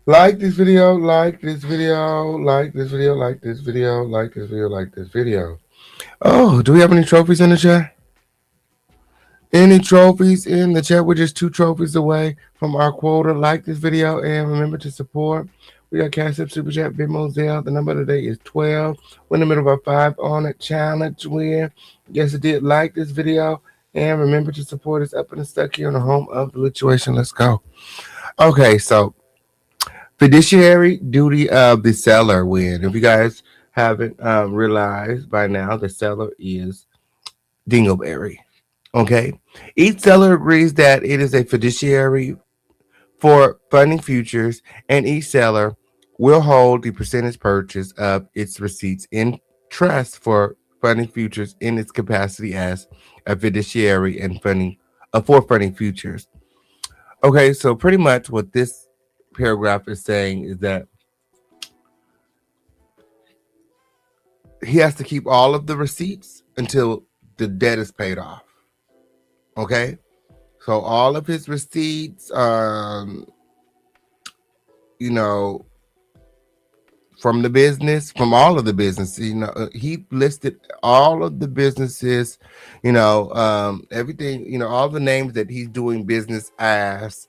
Like this video, like this video, like this video, like this video, like this video, like this video. Oh, do we have any trophies in the chat? Any trophies in the chat? We're just 2 trophies away from our quota. Like this video and remember to support. We got Cash App, Super Chat, Venmo, Zelle. The number today is 12. We're in the middle of our 5 on it challenge win. Yes, it did. Like this video and remember to support us up and stuck here on the home of the situation. Let's go. Okay, so fiduciary duty of the seller win. If you guys haven't realized by now, the seller is Dingleberry. Okay. Each seller agrees that it is a fiduciary for Funding Futures, and each seller will hold the percentage purchase of its receipts in trust for Funding Futures in its capacity as a fiduciary and for Funding Futures. Okay, so pretty much what this paragraph is saying is that he has to keep all of the receipts until the debt is paid off. Okay, so all of his receipts, from the business, from all of the businesses, he listed all of the businesses, everything, all the names that he's doing business as,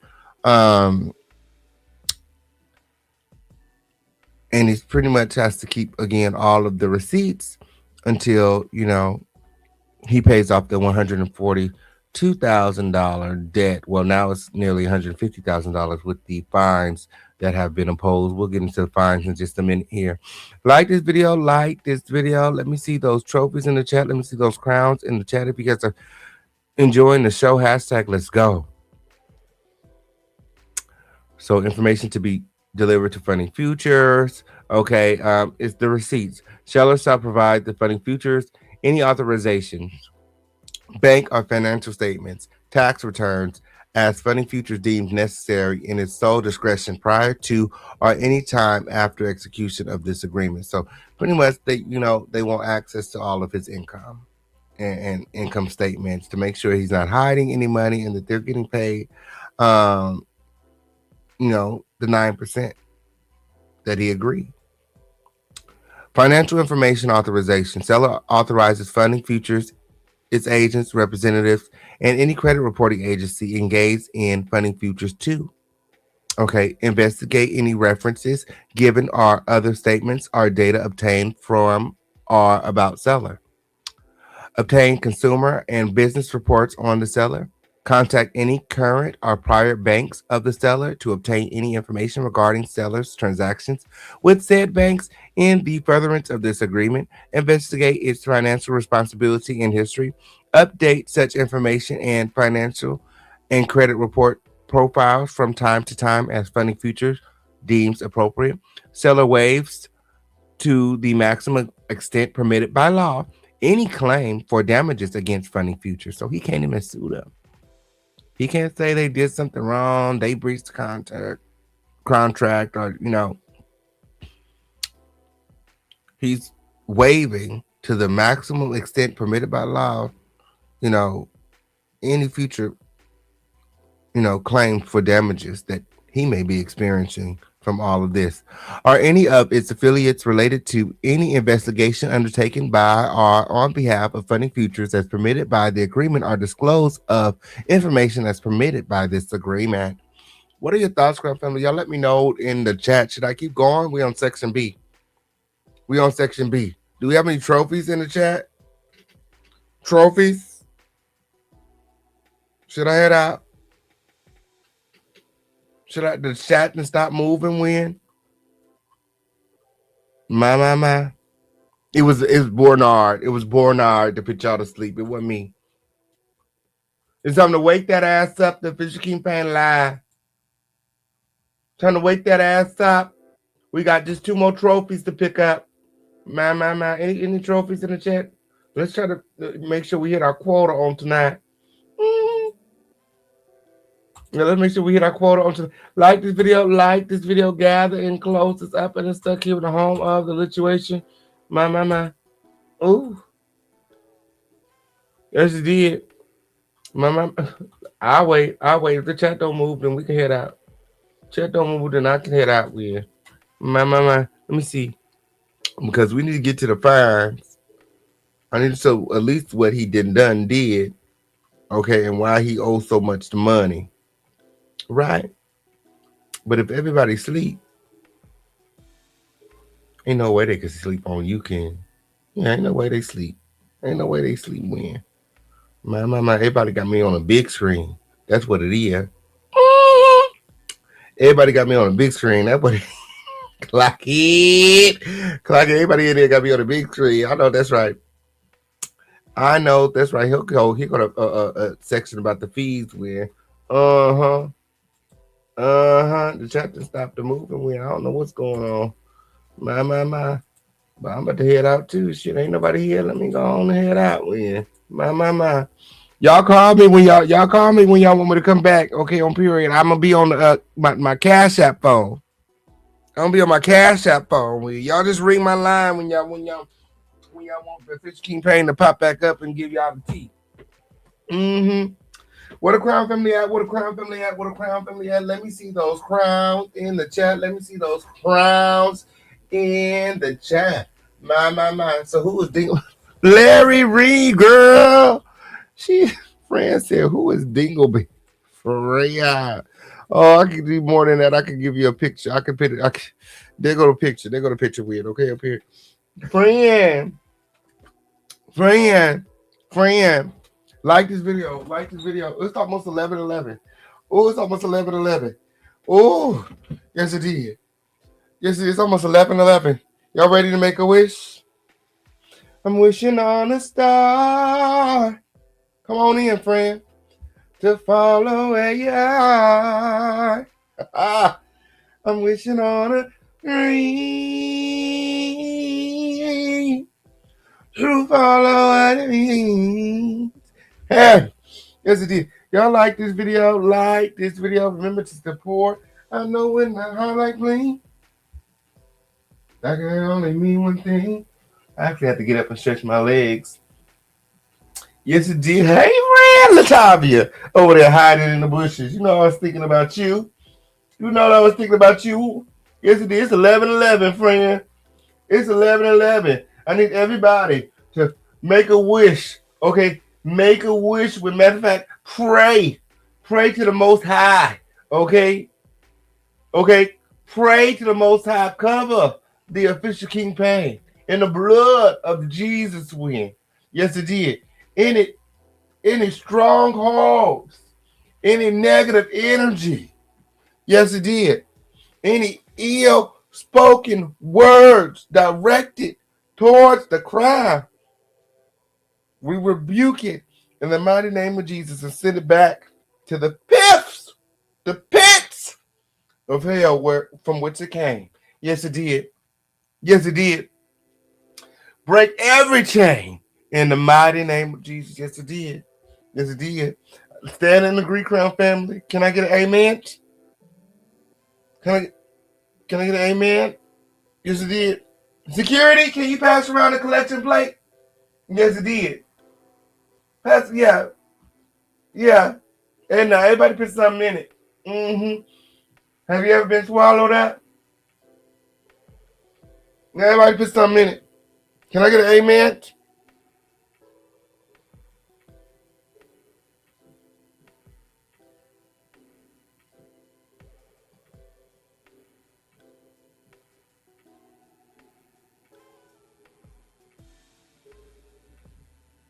and he pretty much has to keep, again, all of the receipts until, he pays off the $142,000 debt. Well, now it's nearly $150,000 with the fines that have been imposed. We'll get into the fines in just a minute here. Like this video, like this video. Let me see those trophies in the chat. Let me see those crowns in the chat. If you guys are enjoying the show, hashtag let's go. So information to be delivered to Funding Futures. Okay, it's the receipts. Seller shall provide the Funding Futures any authorizations, bank or financial statements, tax returns, as Funding Futures deems necessary in its sole discretion prior to or any time after execution of this agreement. So pretty much they want access to all of his income and income statements to make sure he's not hiding any money and that they're getting paid, the 9% that he agreed. Financial information authorization. Seller authorizes Funding Futures, its agents, representatives, and any credit reporting agency engaged in Funding Futures to investigate any references given or other statements or data obtained from or about seller. Obtain consumer and business reports on the seller. Contact any current or prior banks of the seller to obtain any information regarding seller's transactions with said banks in the furtherance of this agreement. Investigate its financial responsibility and history. Update such information and financial and credit report profiles from time to time as Funding Futures deems appropriate. Seller waives to the maximum extent permitted by law any claim for damages against Funding Futures. So he can't even sue them. He can't say they did something wrong, they breached the contract, or he's waiving to the maximum extent permitted by law, you know, any future, claims for damages that he may be experiencing from all of this. Are any of its affiliates related to any investigation undertaken by or on behalf of Funding Futures as permitted by the agreement or disclose of information as permitted by this agreement? What are your thoughts, Crown Family? Y'all let me know in the chat. Should I keep going? We on section B. Do we have any trophies in the chat? Trophies? Should I head out? Should I the chat and stop moving when? My. It was Bornard. It was Bornard to put y'all to sleep. It wasn't me. It's time to wake that ass up. The Fisher King Pan Live. Time to wake that ass up. We got just 2 more trophies to pick up. My. Any trophies in the chat? Let's try to make sure we hit our quota on tonight. Yeah, let's make sure we hit our quota on tonight. Like this video, gather and close. It's up and it's stuck here with the home of the lituation. My. Ooh. Yes, it did. My. I'll wait. If the chat don't move, then we can head out. Chat don't move, then I can head out with. My. Let me see. Because we need to get to the fines. I need to show at least what he did. Okay, and why he owes so much money. Right? But if everybody sleep, ain't no way they can sleep on you, Ken. Yeah, ain't no way they sleep. Ain't no way they sleep when. My. Everybody got me on a big screen. That's what it is. Everybody got me on a big screen. That's what it is. Clock it. Everybody in there got me on a big screen. I know that's right. He'll go to a section about the fees where, the chat just stopped the moving when I don't know what's going on. My. But I'm about to head out too. Shit, ain't nobody here. Let me go on and head out when. My. Y'all call me when y'all call me when y'all want me to come back. Okay, on period. I'm gonna be on the my Cash App phone. I'm gonna be on my Cash App phone. Y'all just ring my line when y'all want the Fish King Pain to pop back up and give y'all the tea. Where the Crown Family at? Let me see those crowns in the chat. My. So who is Dingle? Larry Reid, girl. Fran said, who is Dingleby? For real. Oh, I can do more than that. I can give you a picture. I can put it. There go the picture. Weird. Okay, up here. Friend. Like this video. It's almost 11:11. Oh, it's almost 11:11. Oh, yes, it did. It's almost 11:11. Y'all ready to make a wish? I'm wishing on a star. Come on in, friend. To follow where you are. I'm wishing on a dream. To follow what it means. Hey, yes it is. Y'all like this video? Remember to support. I know when my highlight bling, that can only mean one thing. I actually have to get up and stretch my legs. Yes, it did. Hey, Fran Latavia over there hiding in the bushes. You know I was thinking about you. Yes, it is. It's 11:11, friend. It's 11:11. I need everybody to make a wish. Okay, make a wish. With matter of fact, pray to the Most High. Okay. Pray to the Most High. Cover the official King Pain in the blood of Jesus. Win. Yes, it did. Any strongholds any negative energy. Yes, it did. Any ill spoken words directed towards the crime, we rebuke it in the mighty name of Jesus and send it back to the pits of hell from which it came. Yes, it did. Yes, it did. Break every chain in the mighty name of Jesus. Yes, it did. Yes, it did. Stand in the Greek Crown family. Can I get an amen? Can I can I get an amen? Yes, it did. Security, can you pass around the collection plate? Yes, it did. Pass, yeah, yeah. And now everybody put something in it. Mm-hmm. Have you ever been swallowed up? Now everybody put something in it. Can I get an amen?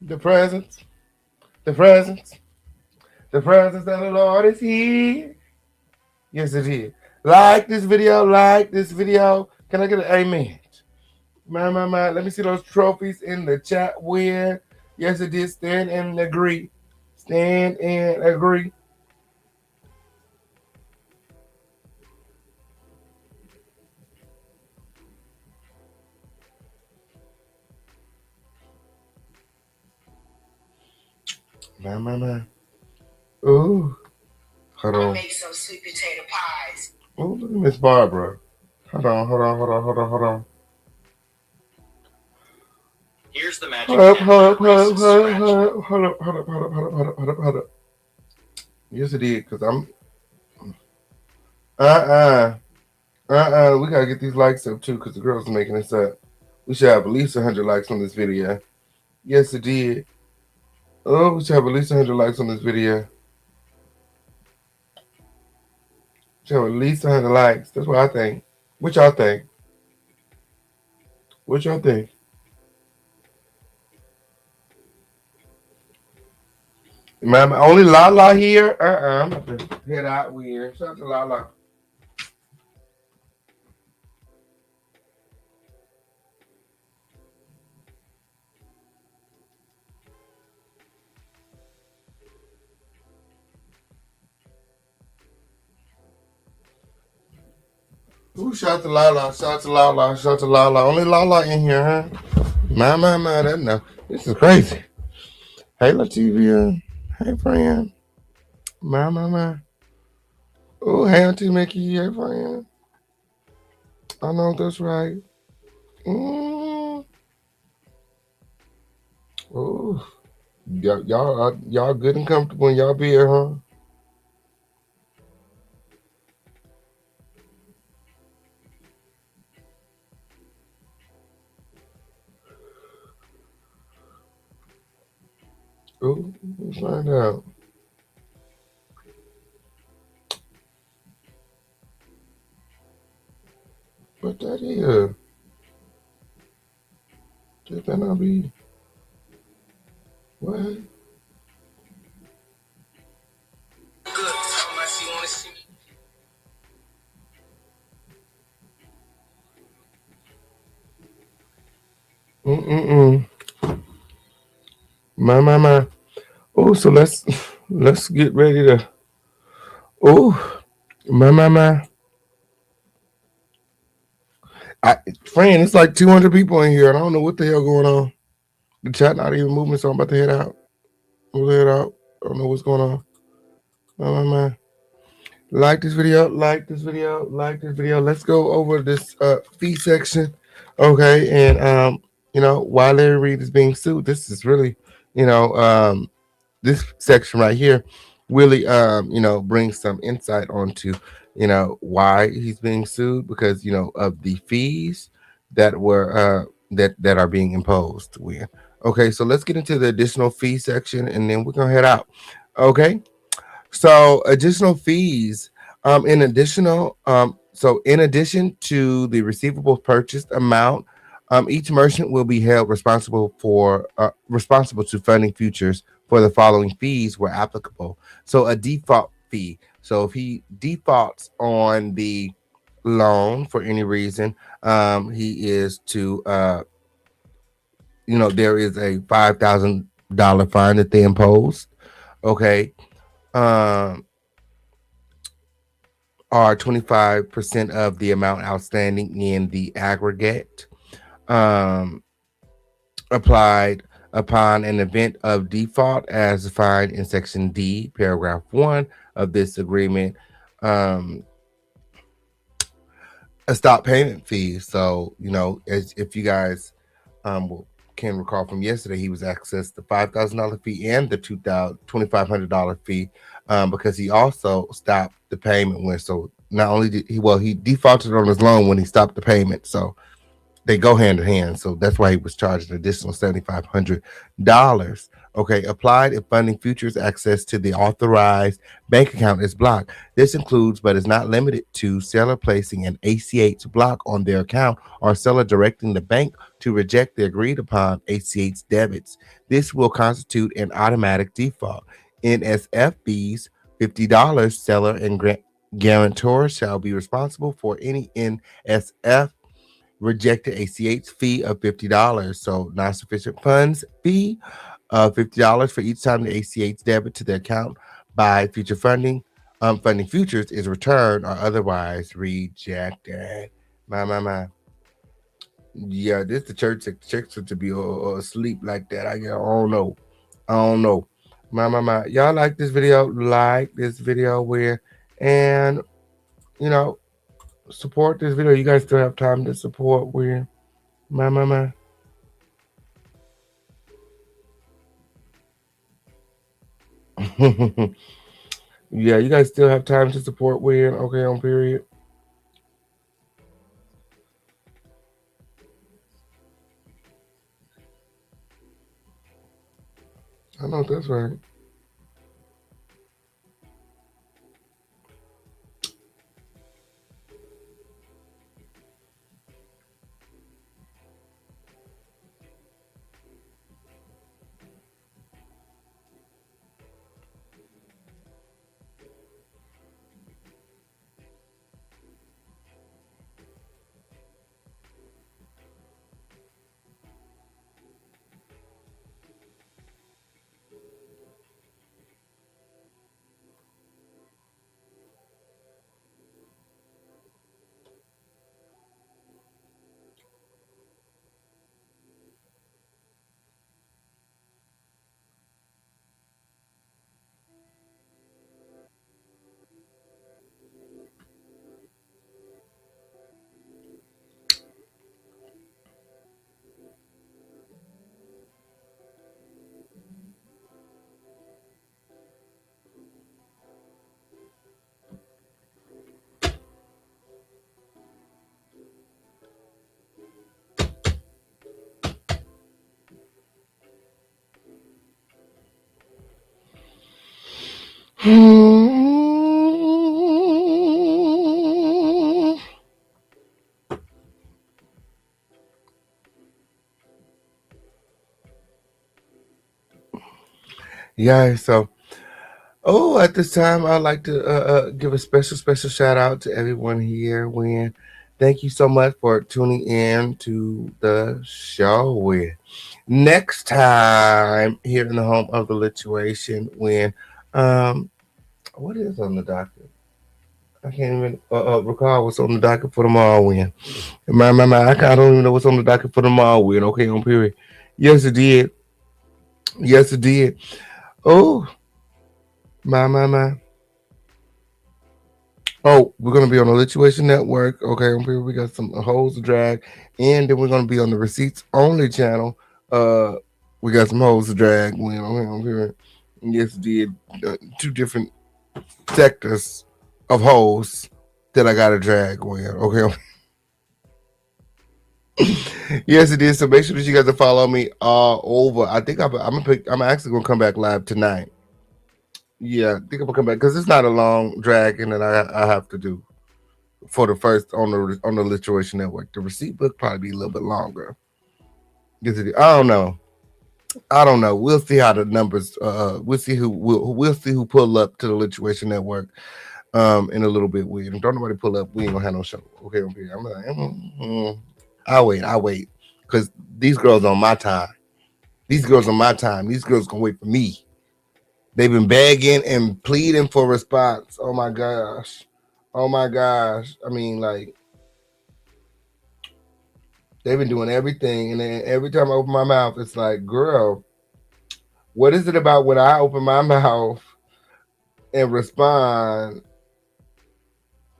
The presence, the presence, the presence of the Lord is here. Yes, it is. Like this video, like this video. Can I get an amen? My. Let me see those trophies in the chat where. Yes, it did. Stand and agree. Stand and agree. My. Ooh. Hold on. Make some sweet potato pies. Oh, look at Miss Barbara. Hold on. Here's the magic. Hold up. Yes, it did, because I'm. We gotta get these likes up too, because the girls are making this up. We should have at least 100 likes on this video. Yes, it did. Oh, we should have at least 100 likes on this video. Should have at least 100 likes. That's what I think. What y'all think? What y'all think? Mama, only Lala here? I'm about to head out weird. Shout out to Lala. Ooh, shout out to Lala. Shout out to Lala. Shout out to Lala. Only Lala in here, huh? My. That no. This is crazy. Hey, Lativia. Hey, friend. My. Oh, hey, Auntie Mickey. Hey, friend. I know that's right. Oh, y'all good and comfortable when y'all be here, huh? Oh, let's find out. What that is? That better not be. What? My. Oh, so let's get ready to. Oh, my. Friend, it's like 200 people in here, and I don't know what the hell going on. The chat not even moving, so I'm about to head out. We'll head out. I don't know what's going on. My. Like this video. Let's go over this fee section. Okay, and while Larry Reid is being sued, this is really, this section right here really brings some insight onto why he's being sued, because of the fees that were that are being imposed with. Okay, so let's get into the additional fee section and then we're gonna head out. Okay, so additional fees in addition to the receivable purchased amount, each merchant will be held responsible to funding futures for the following fees were applicable. So a default fee. So if he defaults on the loan for any reason, he is to there is a $5,000 fine that they impose. Okay. Um, or 25% of the amount outstanding in the aggregate. Um, applied upon an event of default as defined in Section D, Paragraph 1 of this agreement. Um, a stop payment fee. So, as if you guys can recall from yesterday, he was accessed the $5,000 fee and the $2,500 fee because he also stopped the payment when. So not only did he defaulted on his loan when he stopped the payment. So they go hand in hand. So that's why he was charged an additional $7,500. Okay, applied if funding futures access to the authorized bank account is blocked. This includes, but is not limited to, seller placing an ACH block on their account or seller directing the bank to reject the agreed upon ACH debits. This will constitute an automatic default. NSFBs, $50. Seller and guarantor shall be responsible for any NSF rejected ACH fee of $50. So non-sufficient funds fee of $50 for each time the ACH debit to the account by future funding futures is returned or otherwise rejected. My. Yeah, this the church to be asleep like that. I don't know. I don't know. My. Y'all like this video? Like this video where and you know support this video. You guys still have time to support where my. Yeah, you guys still have time to support Win. Okay, on period. I know that's right. Yeah, so at this time I'd like to give a special shout out to everyone here. When thank you so much for tuning in to the show. When next time here in the home of the lituation, when what is on the docket? I can't even recall what's on the docket for tomorrow. When I don't even know what's on the docket for tomorrow. When okay, on period. Yes, it did. Yes, it did. Oh, my. Oh, we're gonna be on the Lituation Network. Okay, on here we got some hoes to drag, and then we're gonna be on the Receipts Only channel. We got some hoes to drag. We on here. Yes, did two different sectors of hoes that I gotta drag. Okay. Yes, it is. So make sure that you guys are follow me all over. I think I'm actually gonna come back live tonight. Yeah, I think I'm gonna come back because it's not a long dragging that I have to do for the first on the Lituation Network. The receipt book probably be a little bit longer. Yes, it is. I don't know. I don't know. We'll see how the numbers. We'll see who pull up to the Lituation Network. In a little bit. We don't nobody pull up. We ain't gonna have no show. Okay, I'm like, I'll wait, because these girls on my time. These girls on my time. These girls gonna wait for me. They've been begging and pleading for response. Oh my gosh. Oh my gosh. I mean, like, they've been doing everything, and then every time I open my mouth, it's like, girl, what is it about when I open my mouth and respond,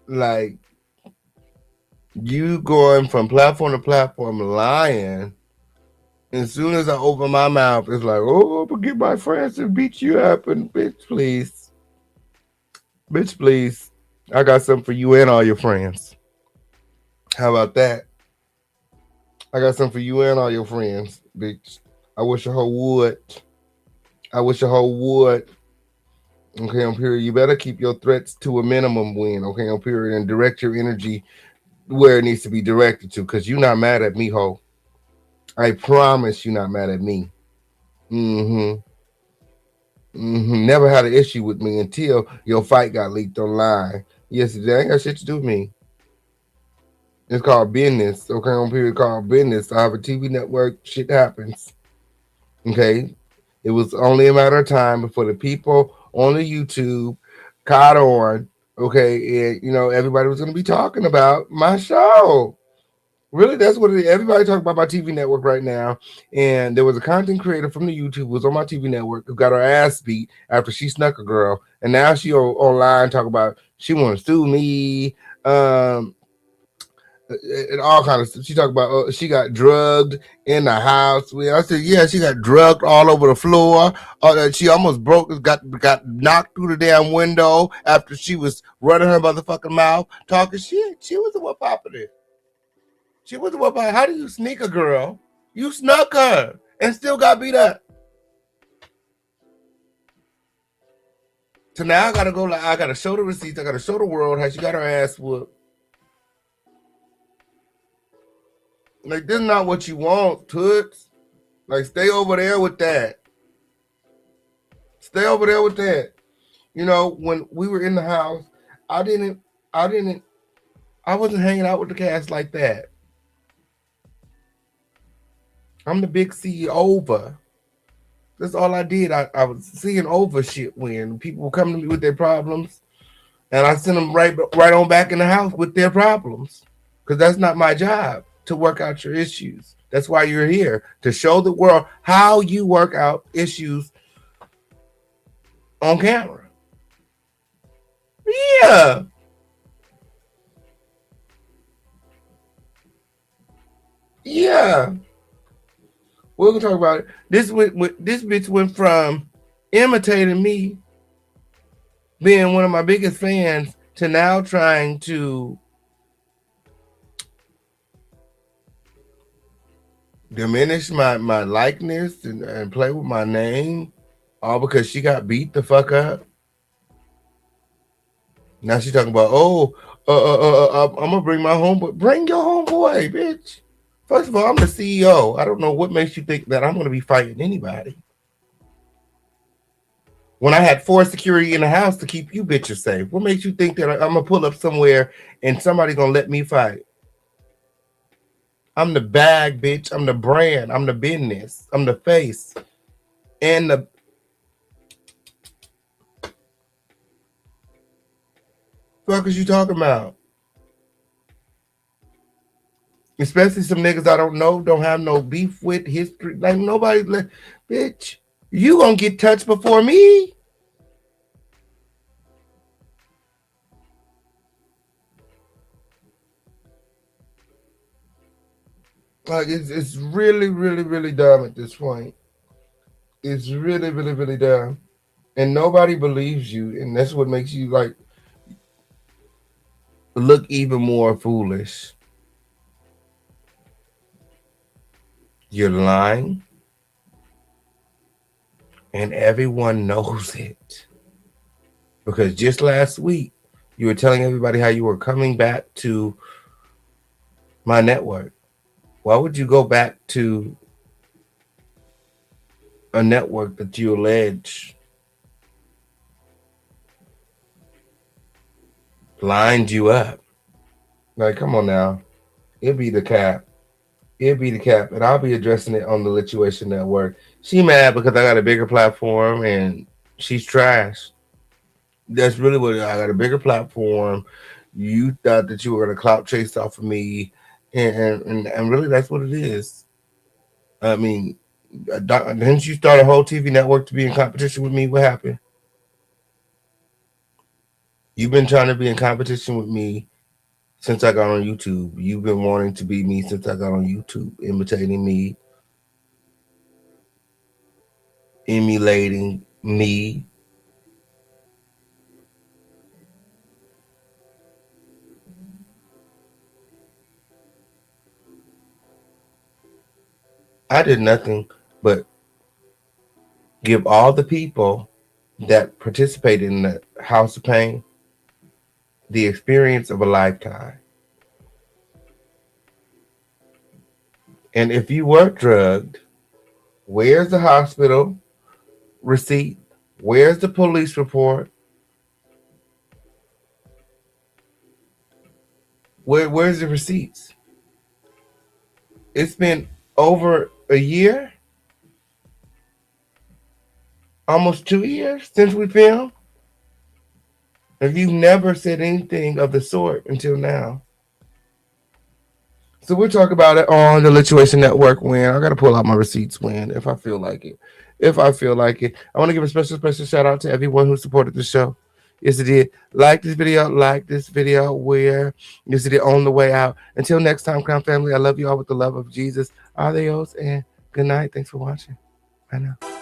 like, you going from platform to platform lying? As soon as I open my mouth, it's like, oh, I'm gonna get my friends to beat you up, and bitch, please. Bitch, please. I got something for you and all your friends. How about that? I got something for you and all your friends, bitch. I wish a hoe would. I wish a hoe would. Okay, on period. You better keep your threats to a minimum, Win. Okay, on period, and direct your energy where it needs to be directed to, because you're not mad at me, ho. I promise you're not mad at me. Never had an issue with me until your fight got leaked online. Yesterday, ain't got shit to do with me. It's called business. Okay, on period, called business. I have a TV network. Shit happens. Okay, it was only a matter of time before the people on the YouTube caught on. Okay, and everybody was going to be talking about my show. Really, that's what it is. Everybody talking about my TV network right now. And there was a content creator from the YouTube who was on my TV network who got her ass beat after she snuck a girl. And now she online talking about she want to sue me. And all kind of stuff. She talked about she got drugged in the house. I said, yeah, she got drugged all over the floor. She almost got knocked through the damn window after she was running her motherfucking mouth talking shit. She was the one popping it. She was the one. How do you sneak a girl? You snuck her and still got beat up. So now I gotta go. I gotta show the receipts. I gotta show the world how she got her ass whooped. Like, this is not what you want, Toots. Like, stay over there with that. Stay over there with that. When we were in the house, I wasn't hanging out with the cast like that. I'm the big CEO over. That's all I did. I was seeing over shit when people were coming to me with their problems, and I sent them right on back in the house with their problems, because that's not my job to work out your issues. That's why you're here, to show the world how you work out issues on camera. Yeah. Yeah. We're gonna talk about it. This bitch went from imitating me, being one of my biggest fans, to now trying to diminish my likeness and play with my name, all because she got beat the fuck up. Now she's talking about, I'm gonna bring my homeboy. Bring your homeboy, bitch. First of all, I'm the CEO. I don't know what makes you think that I'm gonna be fighting anybody. When I had 4 security in the house to keep you bitches safe, what makes you think that I'm gonna pull up somewhere and somebody gonna let me fight? I'm the bag, bitch. I'm the brand. I'm the business. I'm the face. And the fuck is you talking about? Especially some niggas I don't know, don't have no beef with, history. Like, nobody, bitch, you gonna get touched before me. Like, it's really, really, really dumb at this point. It's really, really, really dumb. And nobody believes you. And that's what makes you, like, look even more foolish. You're lying. And everyone knows it. Because just last week, you were telling everybody how you were coming back to my network. Why would you go back to a network that you allege lined you up. Like, come on now. It'd be the cap. It'd be the cap. And I'll be addressing it on the Lituation Network. She mad because I got a bigger platform and she's trash. That's really what I got, a bigger platform. You thought that you were gonna clout chase off of me, and really that's what it is. I mean, didn't you start a whole TV network to be in competition with me? What happened? You've been trying to be in competition with me since I got on YouTube. You've been wanting to be me since I got on YouTube, imitating me, emulating me. I did nothing but give all the people that participated in the House of Pain the experience of a lifetime. And if you were drugged, where's the hospital receipt? Where's the police report? Where's the receipts? It's been over a year, almost 2 years since we filmed. And you've never said anything of the sort until now. So we'll talk about it on the Lituation Network when I gotta pull out my receipts when, if I feel like it. If I feel like it. I want to give a special shout out to everyone who supported the show. Yes, it did. Like this video, where yes, it did on the way out. Until next time, Crown Family, I love you all with the love of Jesus. Adios and good night. Thanks for watching. Bye now.